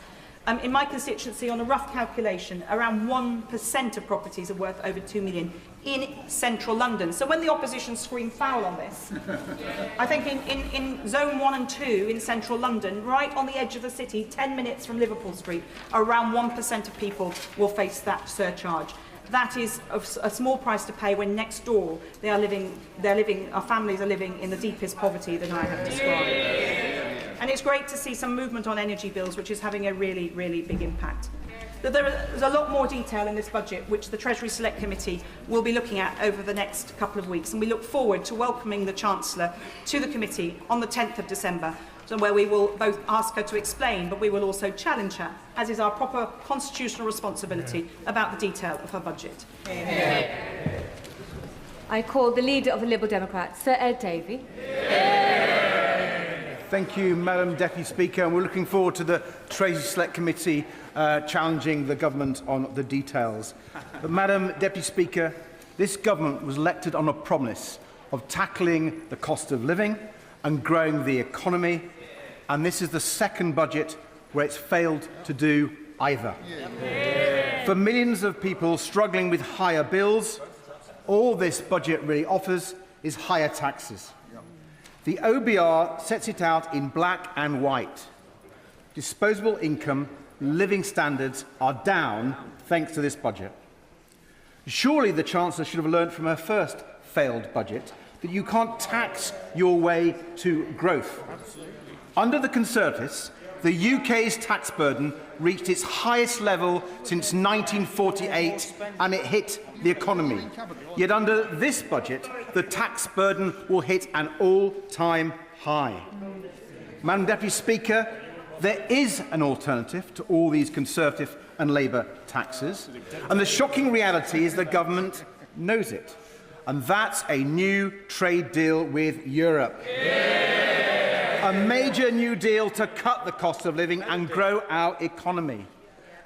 In my constituency, on a rough calculation, around 1% of properties are worth over 2 million in central London. So when the opposition scream foul on this, I think in zone 1 and 2 in central London, right on the edge of the city, 10 minutes from Liverpool Street, around 1% of people will face that surcharge. That is a small price to pay when next door our families are living in the deepest poverty that I have described. And it's great to see some movement on energy bills, which is having a really, really big impact. There's a lot more detail in this budget, which the Treasury Select Committee will be looking at over the next couple of weeks, and we look forward to welcoming the Chancellor to the committee on the 10th of December, where we will both ask her to explain, but we will also challenge her, as is our proper constitutional responsibility, about the detail of her budget. I call the Leader of the Liberal Democrats, Sir Ed Davey. Thank you, Madam Deputy Speaker. And we're looking forward to the Treasury Select Committee challenging the government on the details. But, Madam Deputy Speaker, this government was elected on a promise of tackling the cost of living and growing the economy, and this is the second budget where it's failed to do either. For millions of people struggling with higher bills, all this budget really offers is higher taxes. The OBR sets it out in black and white. Disposable income, living standards are down thanks to this budget. Surely the Chancellor should have learned from her first failed budget that you can't tax your way to growth. Under the Conservatives, the UK's tax burden reached its highest level since 1948 and it hit the economy. Yet under this budget, the tax burden will hit an all-time high. Madam Deputy Speaker, there is an alternative to all these Conservative and Labour taxes, and the shocking reality is the government knows it, and that's a new trade deal with Europe. A major new deal to cut the cost of living and grow our economy.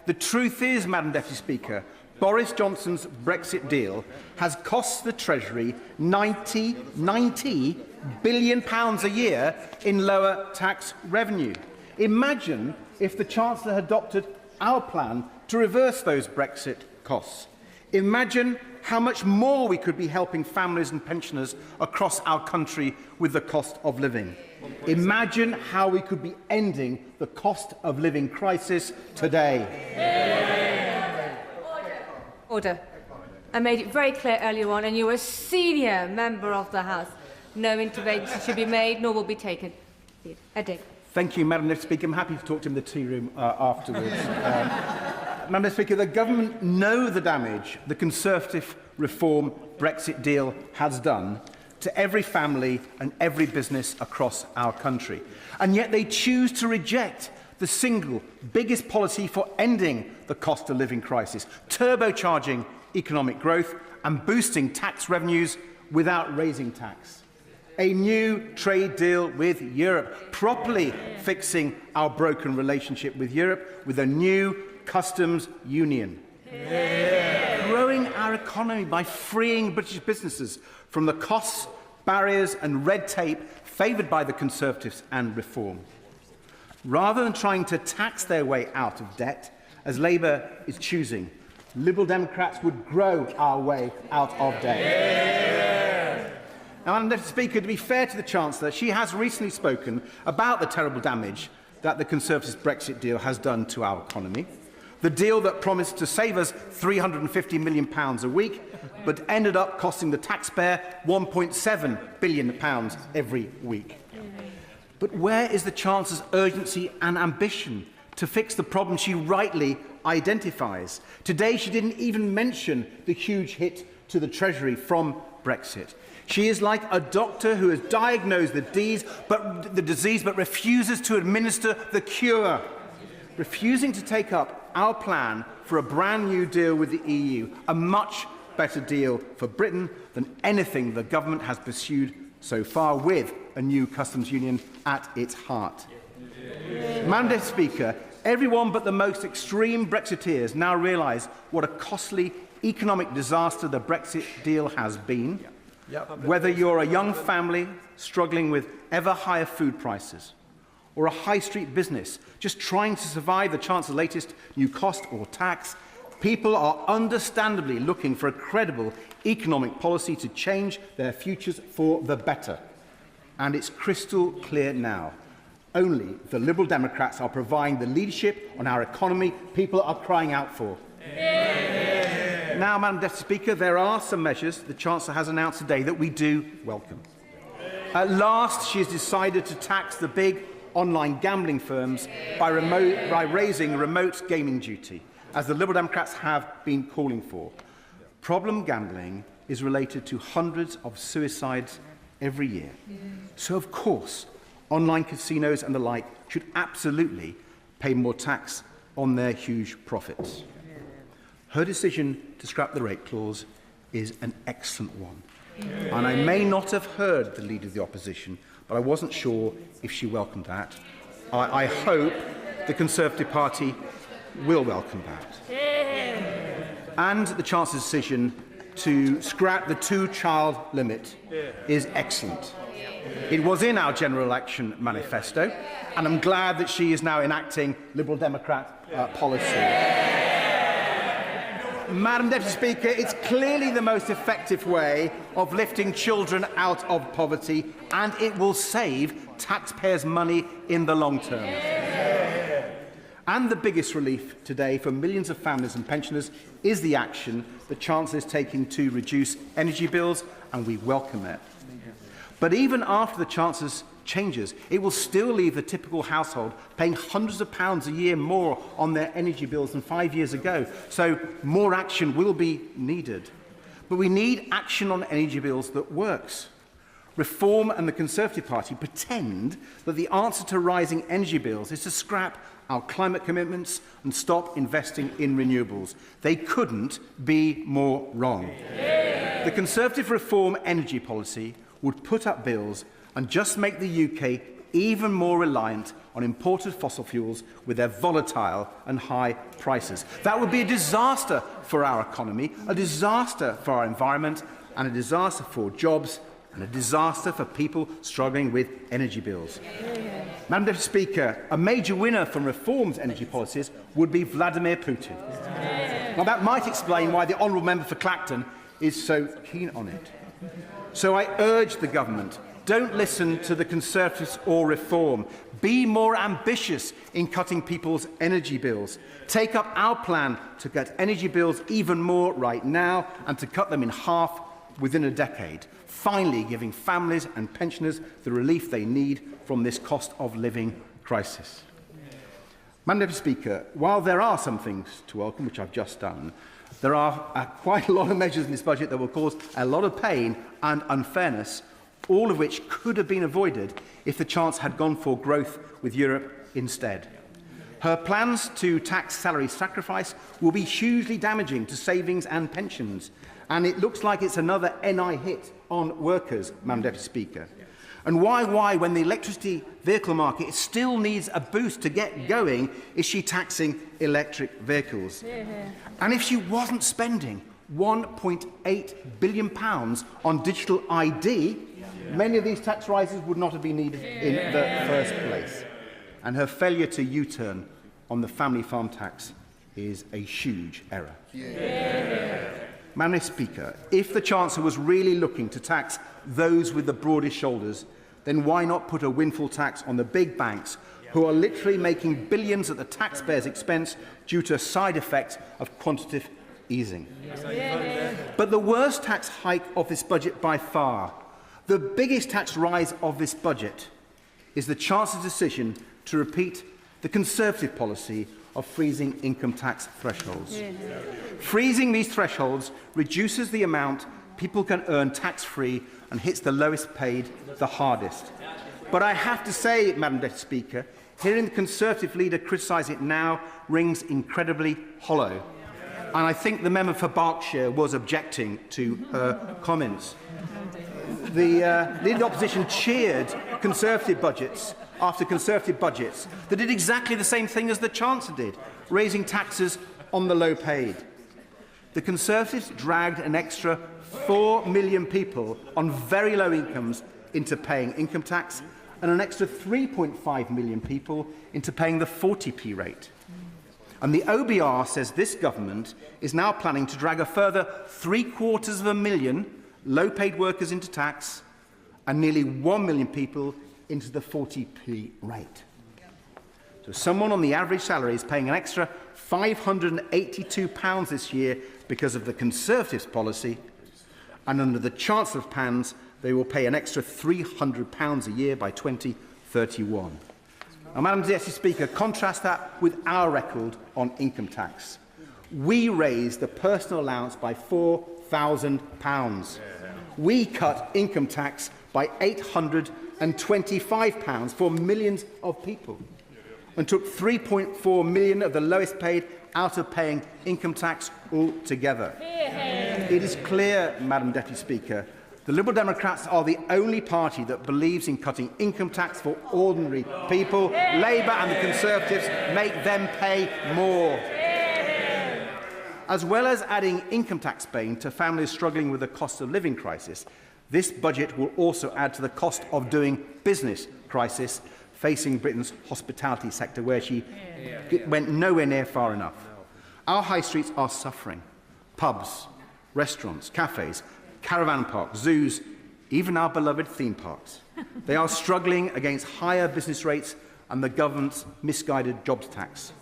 The truth is, Madam Deputy Speaker, Boris Johnson's Brexit deal has cost the Treasury £90 billion a year in lower tax revenue. Imagine if the Chancellor had adopted our plan to reverse those Brexit costs. Imagine how much more we could be helping families and pensioners across our country with the cost of living. Imagine how we could be ending the cost of living crisis today. Order. I made it very clear earlier on, and you're a senior member of the House. No intervention should be made, nor will be taken. Ed. Thank you, Madam Deputy Speaker. I'm happy to talk to him in the tea room afterwards. Madam Deputy Speaker, the government know the damage the Conservative reform Brexit deal has done to every family and every business across our country. And yet they choose to reject the single biggest policy for ending the cost of living crisis, turbocharging economic growth and boosting tax revenues without raising tax. A new trade deal with Europe, properly fixing our broken relationship with Europe with a new customs union. Growing our economy by freeing British businesses from the costs, barriers and red tape favoured by the Conservatives and Reform. Rather than trying to tax their way out of debt, as Labour is choosing, Liberal Democrats would grow our way out of debt. Now, Madam Deputy Speaker, to be fair to the Chancellor, she has recently spoken about the terrible damage that the Conservatives' Brexit deal has done to our economy. The deal that promised to save us £350 million a week, but ended up costing the taxpayer £1.7 billion every week. But where is the Chancellor's urgency and ambition to fix the problem she rightly identifies? Today, she didn't even mention the huge hit to the Treasury from Brexit. She is like a doctor who has diagnosed the disease but refuses to administer the cure. Refusing to take up our plan for a brand new deal with the EU, a much better deal for Britain than anything the government has pursued so far with a new customs union at its heart. Madam Deputy Speaker, everyone but the most extreme Brexiteers now realise what a costly economic disaster the Brexit deal has been. Whether you're a young family struggling with ever higher food prices, or a high street business just trying to survive the chance of the latest new cost or tax, people are understandably looking for a credible economic policy to change their futures for the better. And it's crystal clear now. Only the Liberal Democrats are providing the leadership on our economy people are crying out for. Now, Madam Deputy Speaker, there are some measures the Chancellor has announced today that we do welcome. At last, she has decided to tax the big online gambling firms by raising remote gaming duty, as the Liberal Democrats have been calling for. Problem gambling is related to hundreds of suicides every year. So, of course, online casinos and the like should absolutely pay more tax on their huge profits. Her decision to scrap the rate clause is an excellent one. And I may not have heard the Leader of the Opposition, but I wasn't sure if she welcomed that. I hope the Conservative Party will welcome that. And the Chancellor's decision to scrap the two-child limit is excellent. It was in our general election manifesto, and I'm glad that she is now enacting Liberal Democrat policy. Madam Deputy Speaker, it's clearly the most effective way of lifting children out of poverty, and it will save taxpayers' money in the long term. And the biggest relief today for millions of families and pensioners is the action the Chancellor is taking to reduce energy bills, and we welcome it. But even after the Chancellor's changes, it will still leave the typical household paying hundreds of pounds a year more on their energy bills than 5 years ago. So more action will be needed. But we need action on energy bills that works. Reform and the Conservative Party pretend that the answer to rising energy bills is to scrap our climate commitments and stop investing in renewables. They couldn't be more wrong. The Conservative reform energy policy would put up bills and just make the UK even more reliant on imported fossil fuels with their volatile and high prices. That would be a disaster for our economy, a disaster for our environment, and a disaster for jobs, and a disaster for people struggling with energy bills. Madam Deputy Speaker, a major winner from reform's energy policies would be Vladimir Putin. Now, that might explain why the honourable member for Clacton is so keen on it. So I urge the government, don't listen to the Conservatives or Reform. Be more ambitious in cutting people's energy bills. Take up our plan to cut energy bills even more right now and to cut them in half within a decade, finally giving families and pensioners the relief they need from this cost of living crisis. Madam Deputy Speaker, while there are some things to welcome, which I've just done, there are quite a lot of measures in this budget that will cause a lot of pain and unfairness, all of which could have been avoided if the Chancellor had gone for growth with Europe instead. Her plans to tax salary sacrifice will be hugely damaging to savings and pensions, and it looks like it's another NI hit on workers, Madam Deputy Speaker. And why, when the electricity vehicle market still needs a boost to get going, is she taxing electric vehicles? And if she wasn't spending £1.8 billion on digital ID, many of these tax rises would not have been needed in the first place. And her failure to U-turn on the family farm tax is a huge error. Madam Speaker, if the Chancellor was really looking to tax those with the broadest shoulders, then why not put a windfall tax on the big banks who are literally making billions at the taxpayers' expense due to a side effect of quantitative easing? But the worst tax hike of this budget by far, the biggest tax rise of this budget, is the Chancellor's decision to repeat the Conservative policy of freezing income tax thresholds. Freezing these thresholds reduces the amount people can earn tax-free and hits the lowest paid the hardest. But I have to say, Madam Deputy Speaker, hearing the Conservative leader criticise it now rings incredibly hollow. And I think the member for Berkshire was objecting to her comments. the Leader of the Opposition cheered Conservative budgets after Conservative budgets that did exactly the same thing as the Chancellor did, raising taxes on the low-paid. The Conservatives dragged an extra 4 million people on very low incomes into paying income tax and an extra 3.5 million people into paying the 40p rate. And the OBR says this government is now planning to drag a further 750,000 low-paid workers into tax and nearly 1 million people into the 40p rate. So someone on the average salary is paying an extra £582 this year because of the Conservatives' policy, and under the Chancellor's plans, they will pay an extra £300 a year by 2031. Now, Madam Deputy Speaker, contrast that with our record on income tax. We raised the personal allowance by £4,000. We cut income tax by £825 for millions of people and took 3.4 million of the lowest paid out of paying income tax altogether. It is clear, Madam Deputy Speaker, the Liberal Democrats are the only party that believes in cutting income tax for ordinary people. Labour and the Conservatives make them pay more. As well as adding income tax bane to families struggling with the cost of living crisis, this budget will also add to the cost of doing business crisis facing Britain's hospitality sector, where she went nowhere near far enough. Our high streets are suffering. Pubs, restaurants, cafes, caravan parks, zoos, even our beloved theme parks. They are struggling against higher business rates and the government's misguided jobs tax.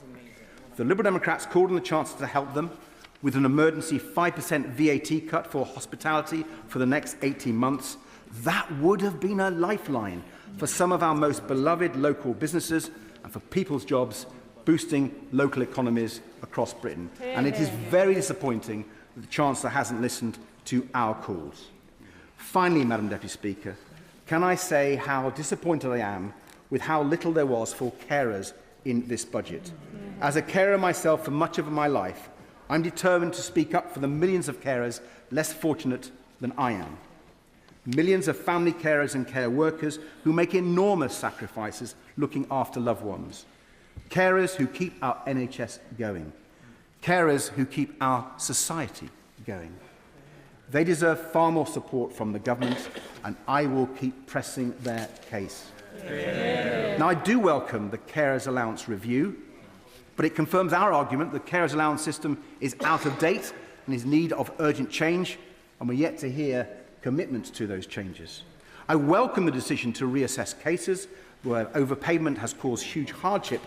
The Liberal Democrats called on the Chancellor to help them with an emergency 5% VAT cut for hospitality for the next 18 months. That would have been a lifeline for some of our most beloved local businesses and for people's jobs, boosting local economies across Britain. And it is very disappointing that the Chancellor hasn't listened to our calls. Finally, Madam Deputy Speaker, can I say how disappointed I am with how little there was for carers in this budget? As a carer myself for much of my life, I'm determined to speak up for the millions of carers less fortunate than I am. Millions of family carers and care workers who make enormous sacrifices looking after loved ones. Carers who keep our NHS going. Carers who keep our society going. They deserve far more support from the government, and I will keep pressing their case. Now, I do welcome the Carers Allowance review, but it confirms our argument that the Carers Allowance system is out of date and is in need of urgent change, and we're yet to hear commitments to those changes. I welcome the decision to reassess cases where overpayment has caused huge hardship,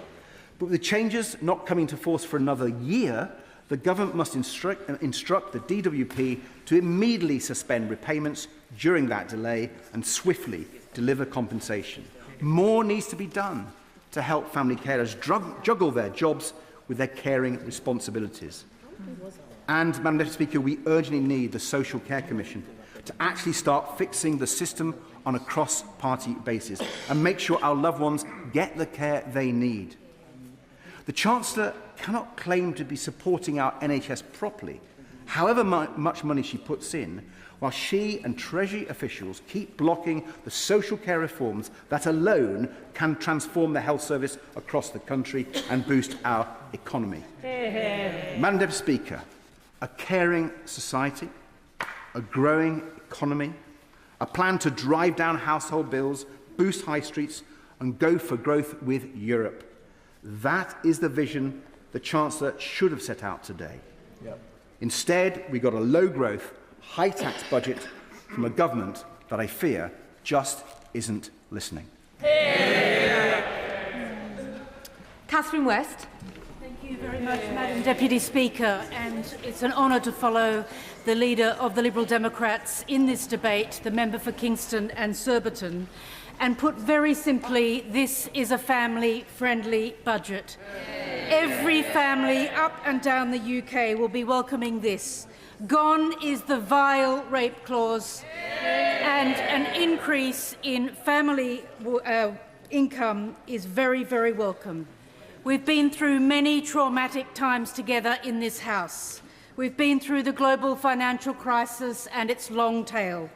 but with the changes not coming to force for another year, the government must instruct the DWP to immediately suspend repayments during that delay and swiftly deliver compensation. More needs to be done to help family carers juggle their jobs with their caring responsibilities. And, Madam Deputy Speaker, we urgently need the Social Care Commission to actually start fixing the system on a cross-party basis and make sure our loved ones get the care they need. The Chancellor cannot claim to be supporting our NHS properly, however much money she puts in, while she and Treasury officials keep blocking the social care reforms that alone can transform the health service across the country and boost our economy. Madam Deputy Speaker, a caring society, a growing economy, a plan to drive down household bills, boost high streets and go for growth with Europe. That is the vision the Chancellor should have set out today. Instead, we got a low-growth, high-tax budget from a government that I fear just isn't listening. Catherine West. Thank you very much, Madam Deputy Speaker, and it's an honour to follow the leader of the Liberal Democrats in this debate, the member for Kingston and Surbiton. And put very simply, this is a family-friendly budget. Every family up and down the UK will be welcoming this. Gone is the vile rape clause, and an increase in family income is very, very welcome. We've been through many traumatic times together in this House. We've been through the global financial crisis and its long tail.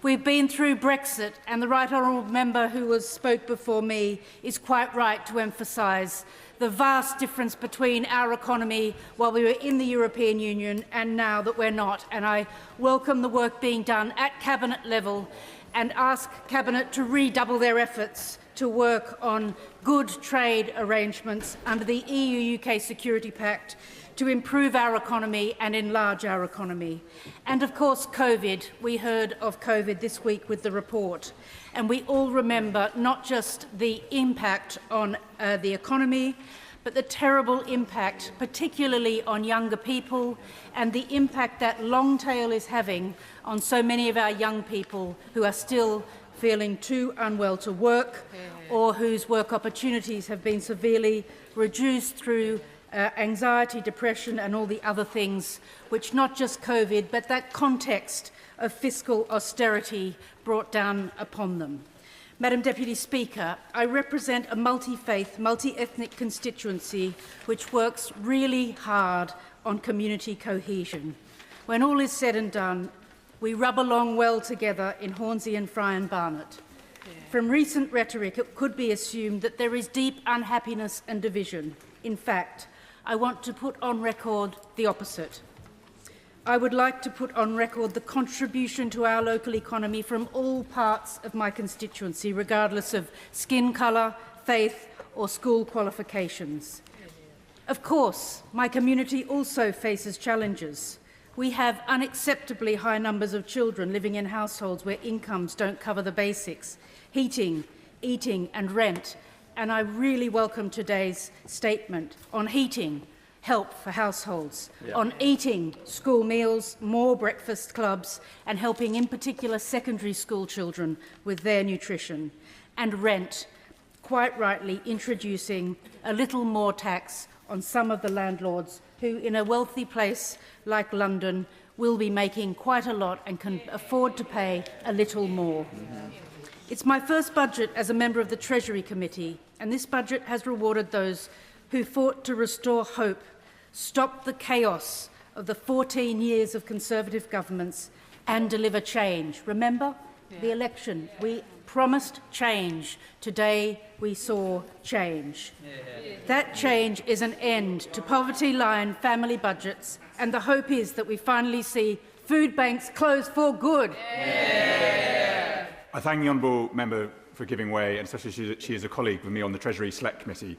We've been through Brexit, and the right honourable member who spoke before me is quite right to emphasise the vast difference between our economy while we were in the European Union and now that we're not. And I welcome the work being done at Cabinet level and ask Cabinet to redouble their efforts to work on good trade arrangements under the EU-UK Security Pact to improve our economy and enlarge our economy. And of course, COVID. We heard of COVID this week with the report. And we all remember not just the impact on the economy, but the terrible impact, particularly on younger people, and the impact that long tail is having on so many of our young people who are still feeling too unwell to work or whose work opportunities have been severely reduced through anxiety, depression and all the other things which not just COVID but that context of fiscal austerity brought down upon them. Madam Deputy Speaker, I represent a multi-faith, multi-ethnic constituency which works really hard on community cohesion. When all is said and done, we rub along well together in Hornsey and Fry and Barnet. From recent rhetoric, it could be assumed that there is deep unhappiness and division. In fact, I want to put on record the opposite. I would like to put on record the contribution to our local economy from all parts of my constituency, regardless of skin colour, faith or school qualifications. Of course, my community also faces challenges. We have unacceptably high numbers of children living in households where incomes don't cover the basics, heating, eating and rent. And I really welcome today's statement on heating, help for households, on eating, school meals, more breakfast clubs, and helping in particular secondary school children with their nutrition, and rent, quite rightly introducing a little more tax on some of the landlords who, in a wealthy place like London, will be making quite a lot and can afford to pay a little more. It's my first budget as a member of the Treasury Committee, and this budget has rewarded those who fought to restore hope, stop the chaos of the 14 years of Conservative governments and deliver change. Remember the election? We promised change. Today we saw change. That change is an end to poverty-line family budgets, and the hope is that we finally see food banks close for good. I thank the honourable member for giving way, and especially she is a colleague with me on the Treasury Select Committee.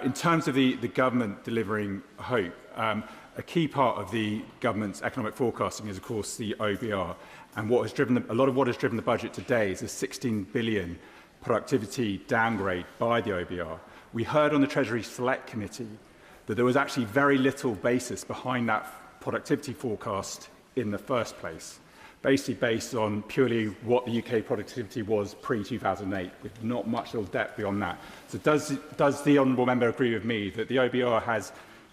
In terms of the government delivering hope, a key part of the government's economic forecasting is, of course, the OBR. And what has driven a lot of what has driven the budget today is a 16 billion productivity downgrade by the OBR. We heard on the Treasury Select Committee that there was actually very little basis behind that productivity forecast in the first place, basically based on purely what the UK productivity was pre-2008, with not much real depth beyond that. So does the honourable member agree with me that the OBR has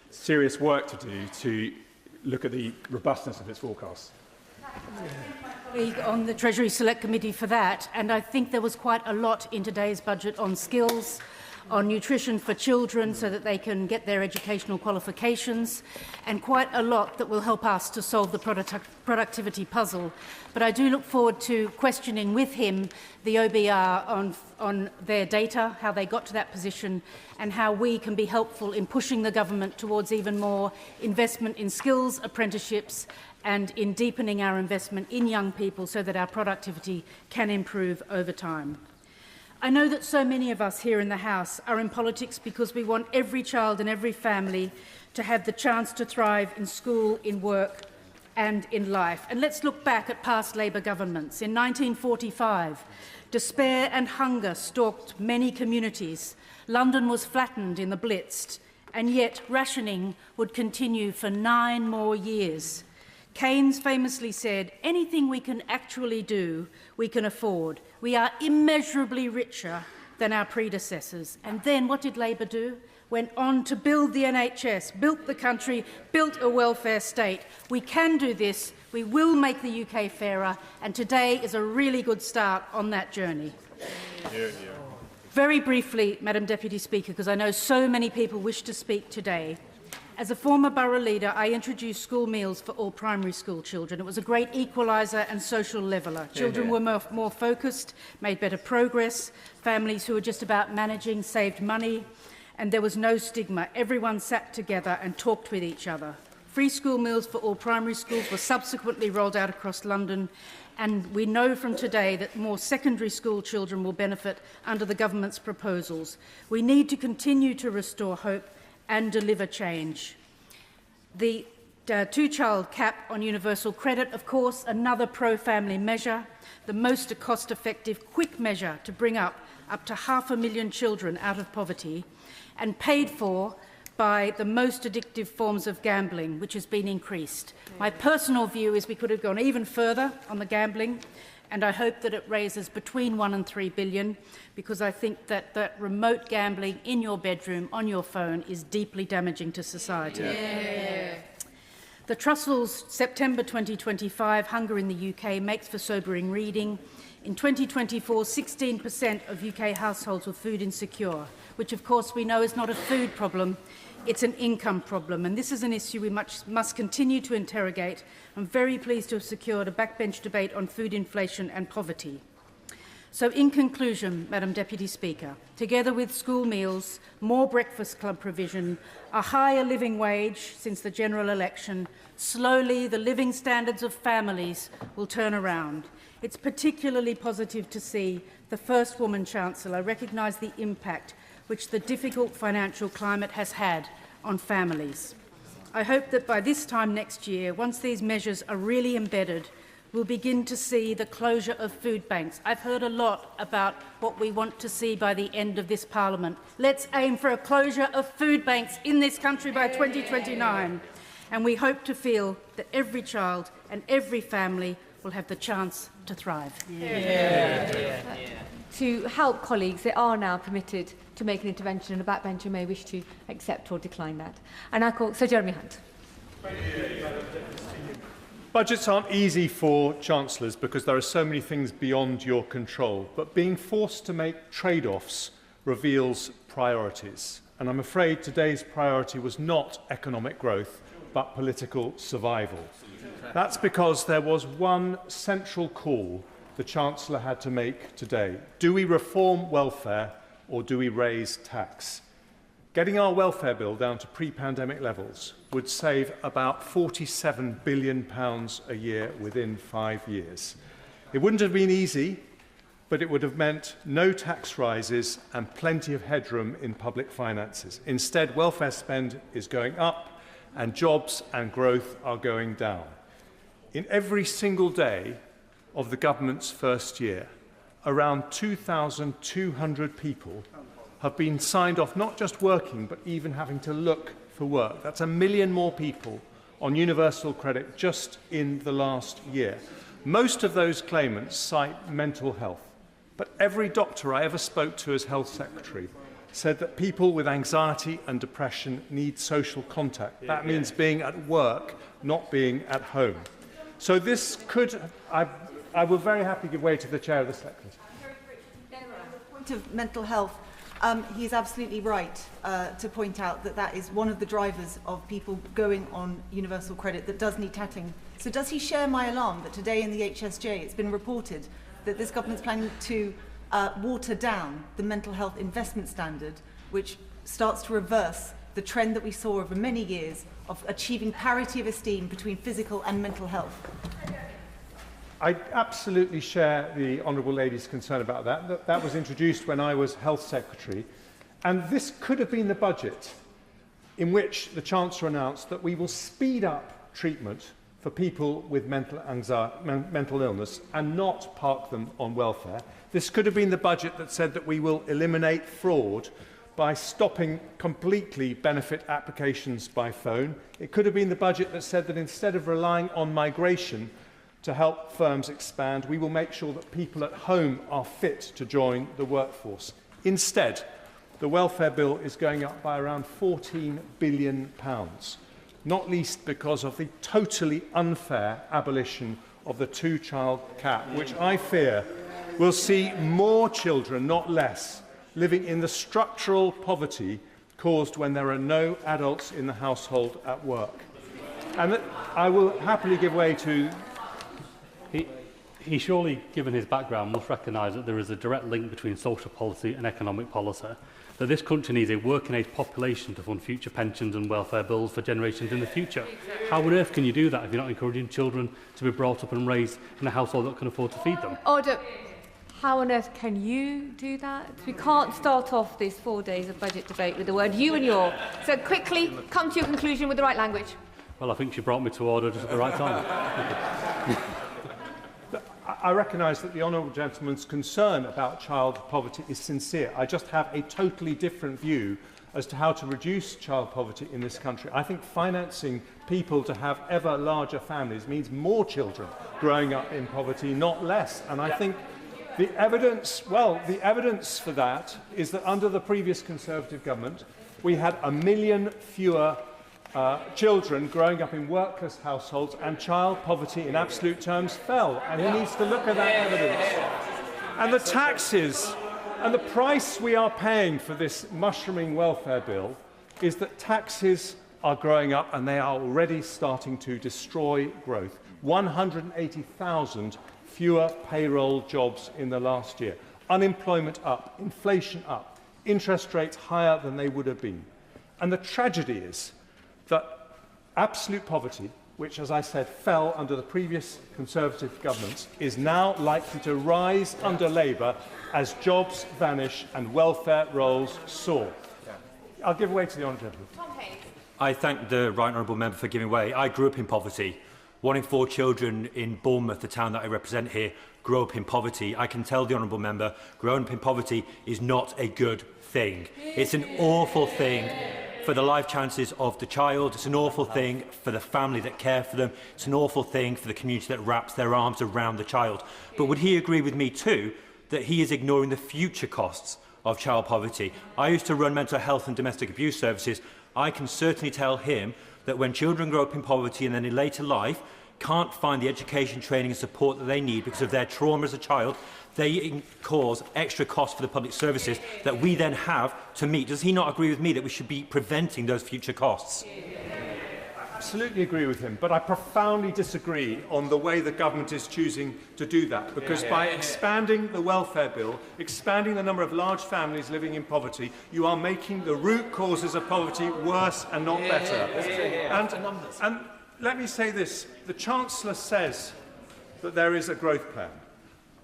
serious work to do to look at the robustness of its forecasts? On the Treasury Select Committee for that, and I think there was quite a lot in today's budget on skills, on nutrition for children so that they can get their educational qualifications, and quite a lot that will help us to solve the productivity puzzle. But I do look forward to questioning with him the OBR on their data, how they got to that position, and how we can be helpful in pushing the government towards even more investment in skills, apprenticeships, and in deepening our investment in young people so that our productivity can improve over time. I know that so many of us here in the House are in politics because we want every child and every family to have the chance to thrive in school, in work and in life. And let's look back at past Labour governments. In 1945, despair and hunger stalked many communities. London was flattened in the Blitz, and yet rationing would continue for 9 more years. Keynes famously said, anything we can actually do, we can afford. We are immeasurably richer than our predecessors. And then what did Labour do? Went on to build the NHS, built the country, built a welfare state. We can do this. We will make the UK fairer. And today is a really good start on that journey. Very briefly, Madam Deputy Speaker, because I know so many people wish to speak today, As a former borough leader, I introduced school meals for all primary school children. It was a great equaliser and social leveller. Children were more focused, made better progress. Families who were just about managing saved money, and there was no stigma. Everyone sat together and talked with each other. Free school meals for all primary schools were subsequently rolled out across London, and we know from today that more secondary school children will benefit under the government's proposals. We need to continue to restore hope and deliver change. The two-child cap on universal credit, of course, another pro-family measure, the most cost-effective, quick measure to bring up to 500,000 children out of poverty, and paid for by the most addictive forms of gambling, which has been increased. My personal view is we could have gone even further on the gambling, and I hope that it raises between 1 and 3 billion, because I think that remote gambling in your bedroom, on your phone, is deeply damaging to society. Yeah. The Trussell's September 2025 Hunger in the UK makes for sobering reading. In 2024, 16% of UK households were food insecure, which of course we know is not a food problem, it's an income problem, and this is an issue we must continue to interrogate. I'm very pleased to have secured a backbench debate on food inflation and poverty. So in conclusion, Madam Deputy Speaker, together with school meals, more breakfast club provision, a higher living wage since the general election, slowly the living standards of families will turn around. It's particularly positive to see the first woman Chancellor recognise the impact which the difficult financial climate has had on families. I hope that by this time next year, once these measures are really embedded, we'll begin to see the closure of food banks. I've heard a lot about what we want to see by the end of this Parliament. Let's aim for a closure of food banks in this country by 2029. And we hope to feel that every child and every family will have the chance to thrive. To help colleagues, they are now permitted to make an intervention, and a backbencher may wish to accept or decline that. And I call Sir Jeremy Hunt. Budgets aren't easy for chancellors because there are so many things beyond your control, but being forced to make trade-offs reveals priorities. And I'm afraid today's priority was not economic growth, but political survival. That's because there was one central call the Chancellor had to make today. Do we reform welfare or do we raise tax? Getting our welfare bill down to pre-pandemic levels would save about £47 billion a year within 5 years. It wouldn't have been easy, but it would have meant no tax rises and plenty of headroom in public finances. Instead, welfare spend is going up and jobs and growth are going down. In every single day of the government's first year, around 2,200 people have been signed off not just working, but even having to look for work. That's 1 million more people on universal credit just in the last year. Most of those claimants cite mental health, but every doctor I ever spoke to as Health Secretary said that people with anxiety and depression need social contact. That means being at work, not being at home. So this could, I will very happily give way to the Chair of the Select Committee. On the point of mental health, he is absolutely right to point out that that is one of the drivers of people going on universal credit that does need tackling. So does he share my alarm that today in the HSJ it's been reported that this government is planning to water down the mental health investment standard, which starts to reverse the trend that we saw over many years of achieving parity of esteem between physical and mental health? I absolutely share the Honourable Lady's concern about that. That was introduced when I was Health Secretary. And this could have been the budget in which the Chancellor announced that we will speed up treatment for people with mental illness and not park them on welfare. This could have been the budget that said that we will eliminate fraud by stopping completely benefit applications by phone. It could have been the budget that said that instead of relying on migration to help firms expand, we will make sure that people at home are fit to join the workforce. Instead, the welfare bill is going up by around £14 billion, not least because of the totally unfair abolition of the two-child cap, which I fear will see more children, not less, living in the structural poverty caused when there are no adults in the household at work. And that I will happily give way to... He surely, given his background, must recognise that there is a direct link between social policy and economic policy, that this country needs a working-age population to fund future pensions and welfare bills for generations in the future. How on earth can you do that if you're not encouraging children to be brought up and raised in a household that can afford to feed them? Order. How on earth can you do that? We can't start off this 4 days of budget debate with the word you and your. So quickly, come to your conclusion with the right language. Well, I think she brought me to order just at the right time. I recognise that the honourable gentleman's concern about child poverty is sincere. I just have a totally different view as to how to reduce child poverty in this country. I think financing people to have ever larger families means more children growing up in poverty, not less. And I think the evidence for that is that under the previous Conservative government, we had 1 million fewer children growing up in workless households, and child poverty in absolute terms fell. And he needs to look at that evidence. And the taxes and the price we are paying for this mushrooming welfare bill is that taxes are growing up and they are already starting to destroy growth. 180,000 fewer payroll jobs in the last year. Unemployment up, inflation up, interest rates higher than they would have been. And the tragedy is that absolute poverty, which, as I said, fell under the previous Conservative governments, is now likely to rise under Labour as jobs vanish and welfare rolls soar. I'll give way to the honourable gentleman. I thank the right honourable member for giving way. I grew up in poverty. 1 in 4 children in Bournemouth, the town that I represent here, grew up in poverty. I can tell the honourable member, growing up in poverty is not a good thing. It's an awful thing for the life chances of the child. It's an awful thing for the family that care for them. It's an awful thing for the community that wraps their arms around the child. But would he agree with me too that he is ignoring the future costs of child poverty? I used to run mental health and domestic abuse services. I can certainly tell him that when children grow up in poverty and then in later life can't find the education, training and support that they need because of their trauma as a child, they cause extra costs for the public services that we then have to meet. Does he not agree with me that we should be preventing those future costs? I absolutely agree with him, but I profoundly disagree on the way the government is choosing to do that, because by expanding the welfare bill, expanding the number of large families living in poverty, you are making the root causes of poverty worse and not better. And let me say this, the Chancellor says that there is a growth plan,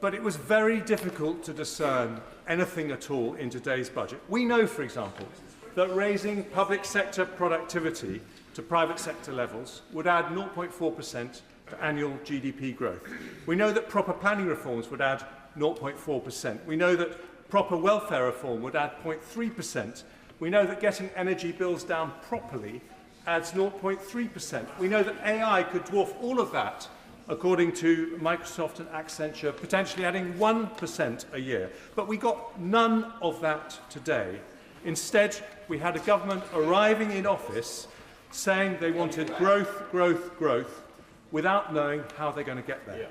but it was very difficult to discern anything at all in today's budget. We know, for example, that raising public sector productivity to private sector levels would add 0.4% to annual GDP growth. We know that proper planning reforms would add 0.4%. We know that proper welfare reform would add 0.3%. We know that getting energy bills down properly adds 0.3%. We know that AI could dwarf all of that, according to Microsoft and Accenture, potentially adding 1% a year. But we got none of that today. Instead, we had a government arriving in office saying they wanted growth, growth, growth, without knowing how they're going to get there.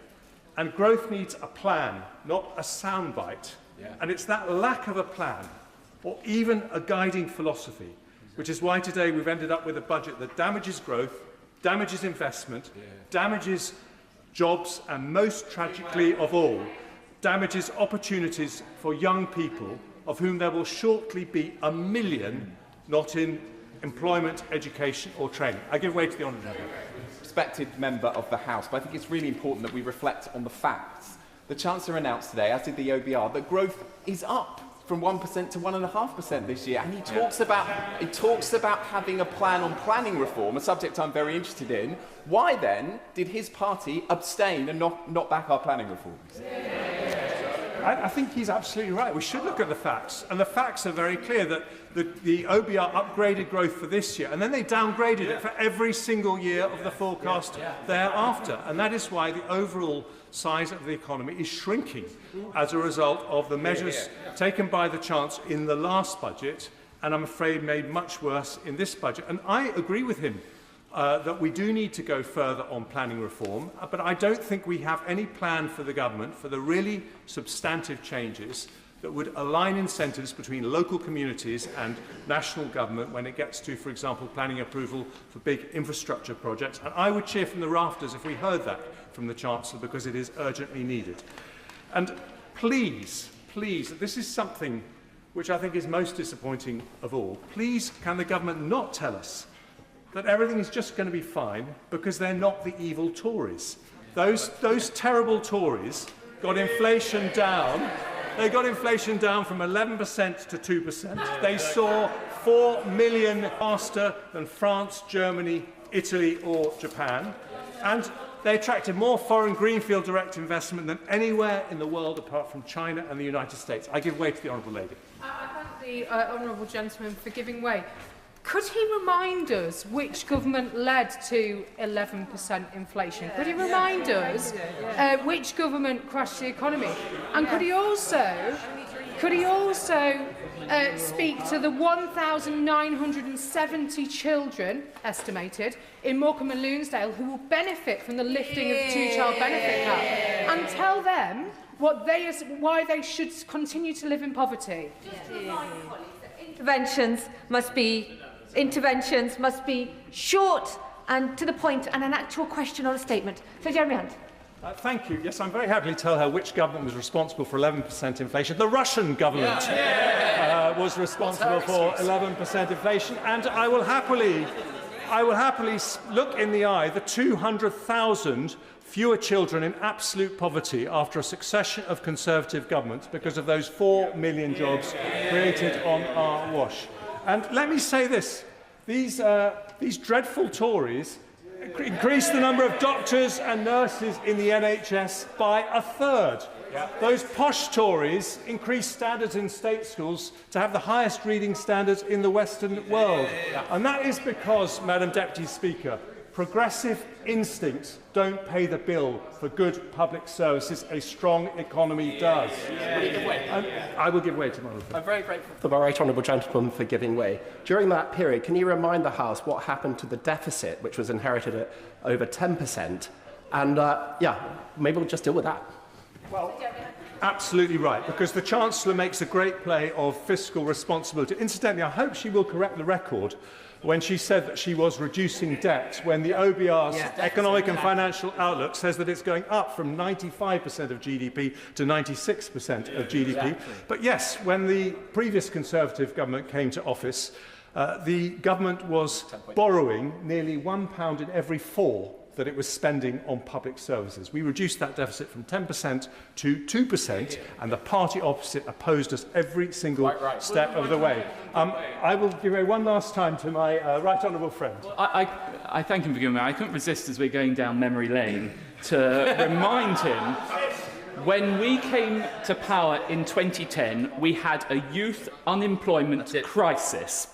And growth needs a plan, not a soundbite. And it's that lack of a plan, or even a guiding philosophy, which is why today we've ended up with a budget that damages growth, damages investment, damages jobs, and most tragically of all, damages opportunities for young people, of whom there will shortly be 1 million not in employment, education or training. I give way to the honourable member. Respected member of the House, but I think it's really important that we reflect on the facts. The Chancellor announced today, as did the OBR, that growth is up from 1% to 1.5% this year, and he talks about having a plan on planning reform, a subject I'm very interested in. Why then did his party abstain and not back our planning reforms? I think he's absolutely right. We should look at the facts, and the facts are very clear that the OBR upgraded growth for this year, and then they downgraded it for every single year of the forecast thereafter, and that is why the overall size of the economy is shrinking as a result of the measures taken by the Chancellor in the last budget, and I'm afraid made much worse in this budget. And I agree with him that we do need to go further on planning reform, but I don't think we have any plan for the government for the really substantive changes that would align incentives between local communities and national government when it gets to, for example, planning approval for big infrastructure projects. And I would cheer from the rafters if we heard that from the Chancellor, because it is urgently needed. And please, this is something which I think is most disappointing of all. Please, can the government not tell us that everything is just going to be fine because they're not the evil Tories? Those terrible Tories got inflation down. They got inflation down from 11% to 2%. They saw 4 million faster than France, Germany, Italy or Japan. And they attracted more foreign greenfield direct investment than anywhere in the world apart from China and the United States. I give way to the Honourable Lady. I thank the Honourable Gentleman for giving way. Could he remind us which government led to 11% inflation? Could he remind us which government crashed the economy? And could he also speak to the 1,970 children, estimated, in Morecambe and Loonsdale who will benefit from the lifting of the two-child benefit cap, and tell them why they should continue to live in poverty? Interventions must be short and to the point, and an actual question or a statement. So, Jeremy Hunt. Thank you. Yes, I'm very happy to tell her which government was responsible for 11% inflation. The Russian government was responsible for 11% inflation, and I will happily look in the eye the 200,000 fewer children in absolute poverty after a succession of Conservative governments because of those 4 million jobs created on our wash. And let me say this, these dreadful Tories increased the number of doctors and nurses in the NHS by a third. Those posh Tories increased standards in state schools to have the highest reading standards in the Western world. And that is because, Madam Deputy Speaker, progressive instincts don't pay the bill for good public services. A strong economy does. I will give way to my other friend. I'm very grateful to the right honourable gentleman for giving way. During that period, can you remind the House what happened to the deficit, which was inherited at over 10%? And, maybe we'll just deal with that. Well, absolutely right, because the Chancellor makes a great play of fiscal responsibility. Incidentally, I hope she will correct the record when she said that she was reducing debt, when the OBR's Economic and Financial Outlook says that it's going up from 95% of GDP to 96% of GDP. Exactly. But yes, when the previous Conservative government came to office, the government was borrowing nearly £1 in every 4 that it was spending on public services. We reduced that deficit from 10% to 2%, and the party opposite opposed us every single step of the way. I will give way one last time to my right honourable friend. I thank him for giving way. I couldn't resist, as we're going down memory lane, to remind him when we came to power in 2010, we had a youth unemployment crisis.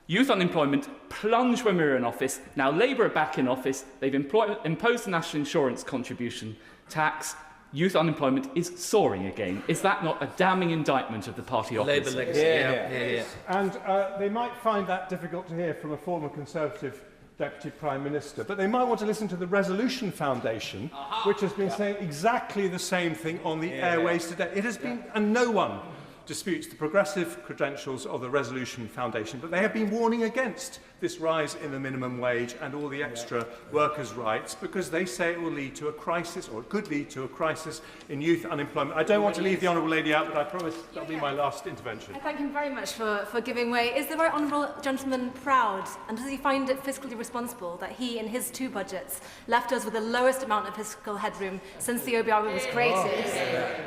Youth unemployment plunged when we were in office. Now Labour are back in office. They've imposed the national insurance contribution tax. Youth unemployment is soaring again. Is that not a damning indictment of the party office? Labour legacy. Yeah. And they might find that difficult to hear from a former Conservative Deputy Prime Minister, but they might want to listen to the Resolution Foundation, which has been saying exactly the same thing on the airways today. It has been, and no one disputes the progressive credentials of the Resolution Foundation, but they have been warning against this rise in the minimum wage and all the extra workers' rights because they say it will lead to a crisis, or it could lead to a crisis in youth unemployment. I don't want to leave the Honourable Lady out, but I promise that will be my last intervention. I thank him very much for giving way. Is the right honourable gentleman proud, and does he find it fiscally responsible that he, in his 2 budgets, left us with the lowest amount of fiscal headroom since the OBR was created,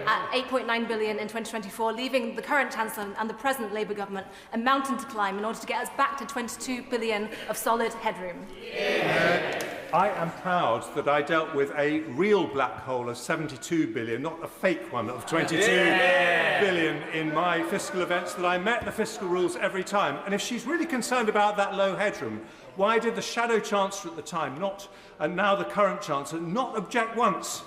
at £8.9 billion in 2024, leaving the current Chancellor and the present Labour government a mountain to climb in order to get us back to £22 billion of solid headroom? I am proud that I dealt with a real black hole of 72 billion, not a fake one of 22 billion in my fiscal events, that I met the fiscal rules every time. And if she's really concerned about that low headroom, why did the Shadow Chancellor at the time, and now the current Chancellor, not object once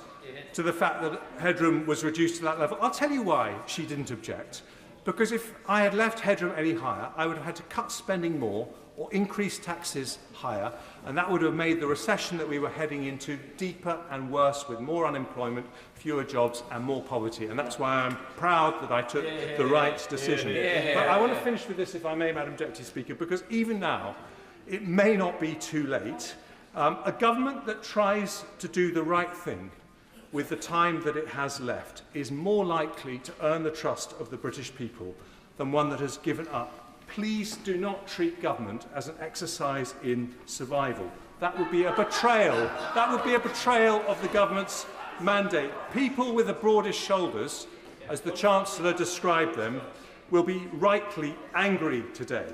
to the fact that headroom was reduced to that level? I'll tell you why she didn't object. Because if I had left headroom any higher, I would have had to cut spending more or increased taxes higher, and that would have made the recession that we were heading into deeper and worse, with more unemployment, fewer jobs and more poverty. And that's why I'm proud that I took the right decision. But I want to finish with this, if I may, Madam Deputy Speaker, because even now it may not be too late. A government that tries to do the right thing with the time that it has left is more likely to earn the trust of the British people than one that has given up. Please do not treat government as an exercise in survival. That would be a betrayal. That would be a betrayal of the government's mandate. People with the broadest shoulders, as the Chancellor described them, will be rightly angry today.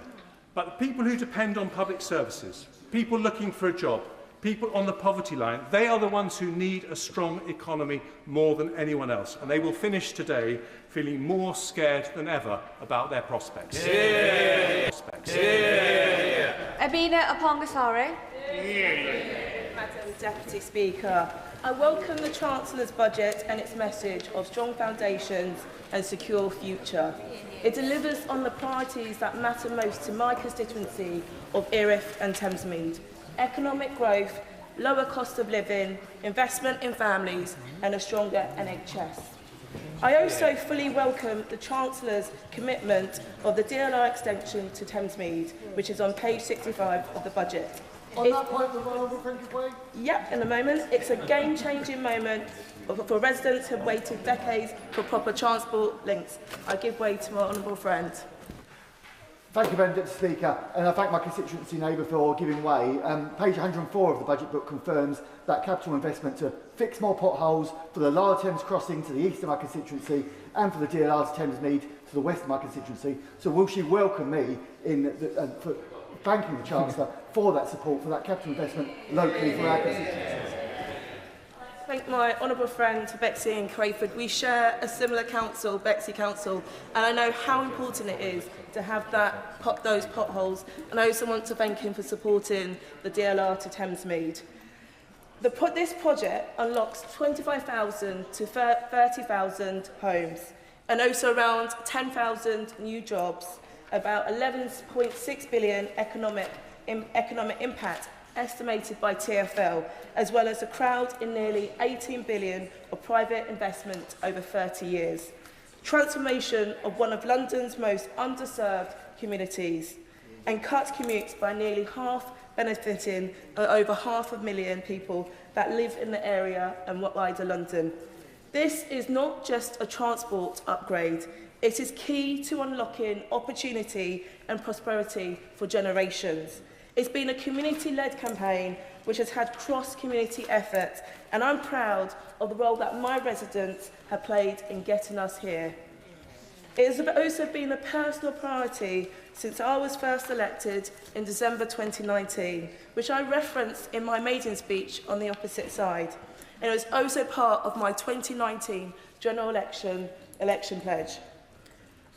But the people who depend on public services, people looking for a job, people on the poverty line, they are the ones who need a strong economy more than anyone else. And they will finish today feeling more scared than ever about their prospects. Abina Apongasari. Madam Deputy Speaker, I welcome the Chancellor's budget and its message of strong foundations and secure future. It delivers on the priorities that matter most to my constituency of Erith and Thamesmead: economic growth, lower cost of living, investment in families and a stronger NHS. I also fully welcome the Chancellor's commitment of the DLR extension to Thamesmead, which is on page 65 of the budget. That point, the Honourable Frankie. Yep, in a moment. It's a game-changing moment for residents who have waited decades for proper transport links. I give way to my honourable friend. Thank you, Madam Deputy Speaker, and I thank my constituency neighbour for giving way. Page 104 of the budget book confirms that capital investment to fix more potholes for the Lower Thames crossing to the east of my constituency and for the DLR to Thamesmead to the west of my constituency. So will she welcome me in for thanking the Chancellor for that support, for that capital investment locally for our constituencies? Thank my honourable friend Betsy and Crayford. We share a similar council, Betsy Council, and I know how important it is to have those potholes, and I also want to thank him for supporting the DLR to Thamesmead. This project unlocks 25,000 to 30,000 homes and also around 10,000 new jobs, about 11.6 billion economic impact estimated by TfL, as well as a crowd in nearly 18 billion of private investment over 30 years. Transformation of one of London's most underserved communities, and cut commutes by nearly half, benefiting over 500,000 people that live in the area and wider London. This is not just a transport upgrade, it is key to unlocking opportunity and prosperity for generations. It's been a community-led campaign which has had cross-community effort, and I'm proud of the role that my residents have played in getting us here. It has also been a personal priority since I was first elected in December 2019, which I referenced in my maiden speech on the opposite side. And it was also part of my 2019 general election pledge.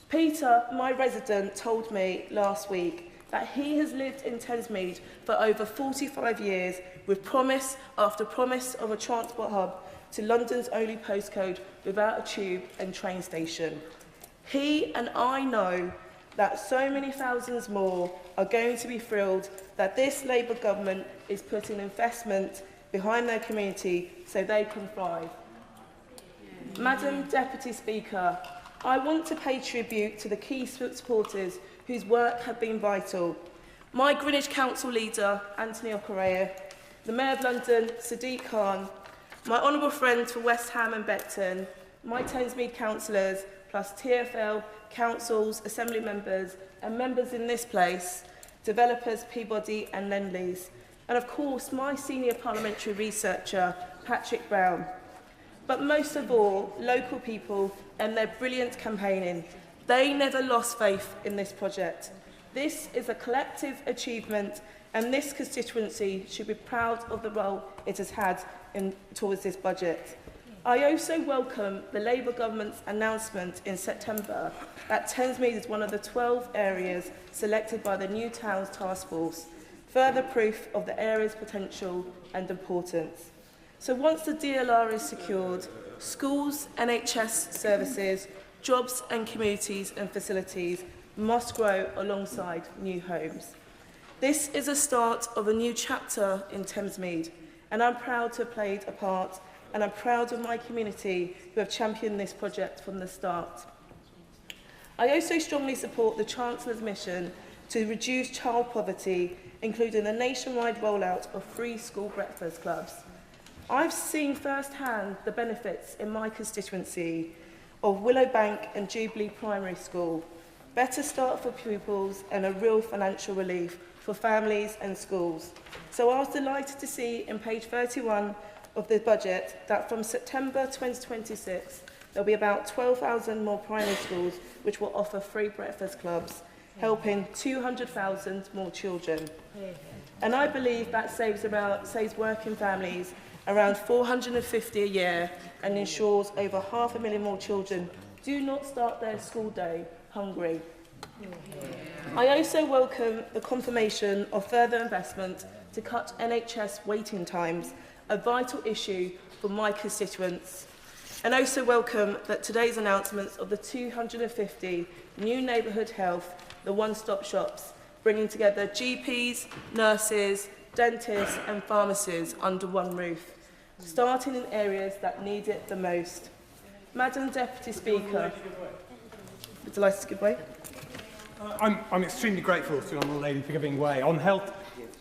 Peter, my resident, told me last week that he has lived in Thamesmead for over 45 years with promise after promise of a transport hub to London's only postcode without a tube and train station. He and I know that so many thousands more are going to be thrilled that this Labour government is putting investment behind their community so they can thrive. Madam Deputy Speaker, I want to pay tribute to the key supporters whose work have been vital. My Greenwich Council leader, Anthony Okorea, the Mayor of London, Sadiq Khan, my honourable friends for West Ham and Beckton, my Thamesmead councillors, plus TfL, councils, assembly members and members in this place, developers Peabody and Lendlease, and of course my senior parliamentary researcher, Patrick Brown. But most of all, local people and their brilliant campaigning. They never lost faith in this project. This is a collective achievement, and this constituency should be proud of the role it has had towards this budget. I also welcome the Labour government's announcement in September that Thamesmead is one of the 12 areas selected by the New Towns Task Force, further proof of the area's potential and importance. So once the DLR is secured, schools, NHS services, jobs and communities and facilities must grow alongside new homes. This is a start of a new chapter in Thamesmead, and I'm proud to have played a part, and I'm proud of my community who have championed this project from the start. I also strongly support the Chancellor's mission to reduce child poverty, including a nationwide rollout of free school breakfast clubs. I've seen firsthand the benefits in my constituency of Willowbank and Jubilee Primary School, better start for pupils and a real financial relief for families and schools. So I was delighted to see in page 31 of the budget that from September 2026 there'll be about 12,000 more primary schools which will offer free breakfast clubs, helping 200,000 more children. And I believe that saves working families around $450 a year and ensures over 500,000 more children do not start their school day hungry. I also welcome the confirmation of further investment to cut NHS waiting times, a vital issue for my constituents. And also welcome that today's announcements of the 250 new neighbourhood health, the one-stop shops, bringing together GPs, nurses, dentists and pharmacists under one roof, starting in areas that need it the most. Madam Deputy Speaker, I'm delighted to give way. I'm extremely grateful to the Honourable Lady for giving way. On health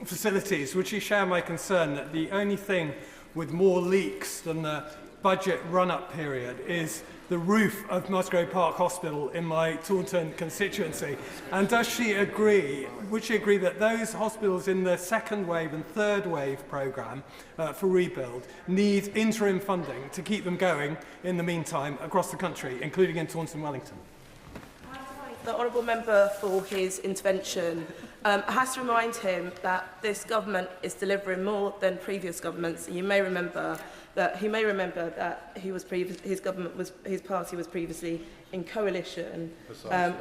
facilities, would you share my concern that the only thing with more leaks than the budget run-up period is the roof of Musgrave Park Hospital in my Taunton constituency? And does she agree, would she agree that those hospitals in the second wave and third wave programme for rebuild need interim funding to keep them going in the meantime across the country, including in Taunton Wellington? The honourable member for his intervention has to remind him that this government is delivering more than previous governments. You may remember that his party was previously in coalition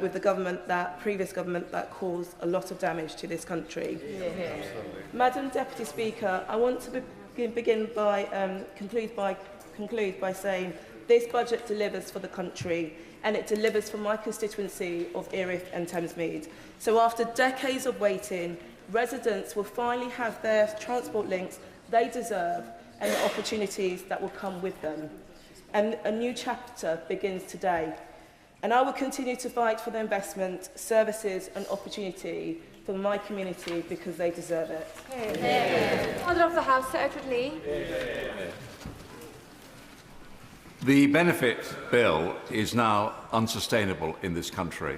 with the previous government that caused a lot of damage to this country. Yeah. Madam Deputy Speaker, I want to conclude by saying this budget delivers for the country, and it delivers for my constituency of Erith and Thamesmead. So after decades of waiting, residents will finally have their transport links they deserve and the opportunities that will come with them. And a new chapter begins today. And I will continue to fight for the investment, services and opportunity for my community because they deserve it. Order of the House, Sir Edward Lee. The benefit bill is now unsustainable in this country.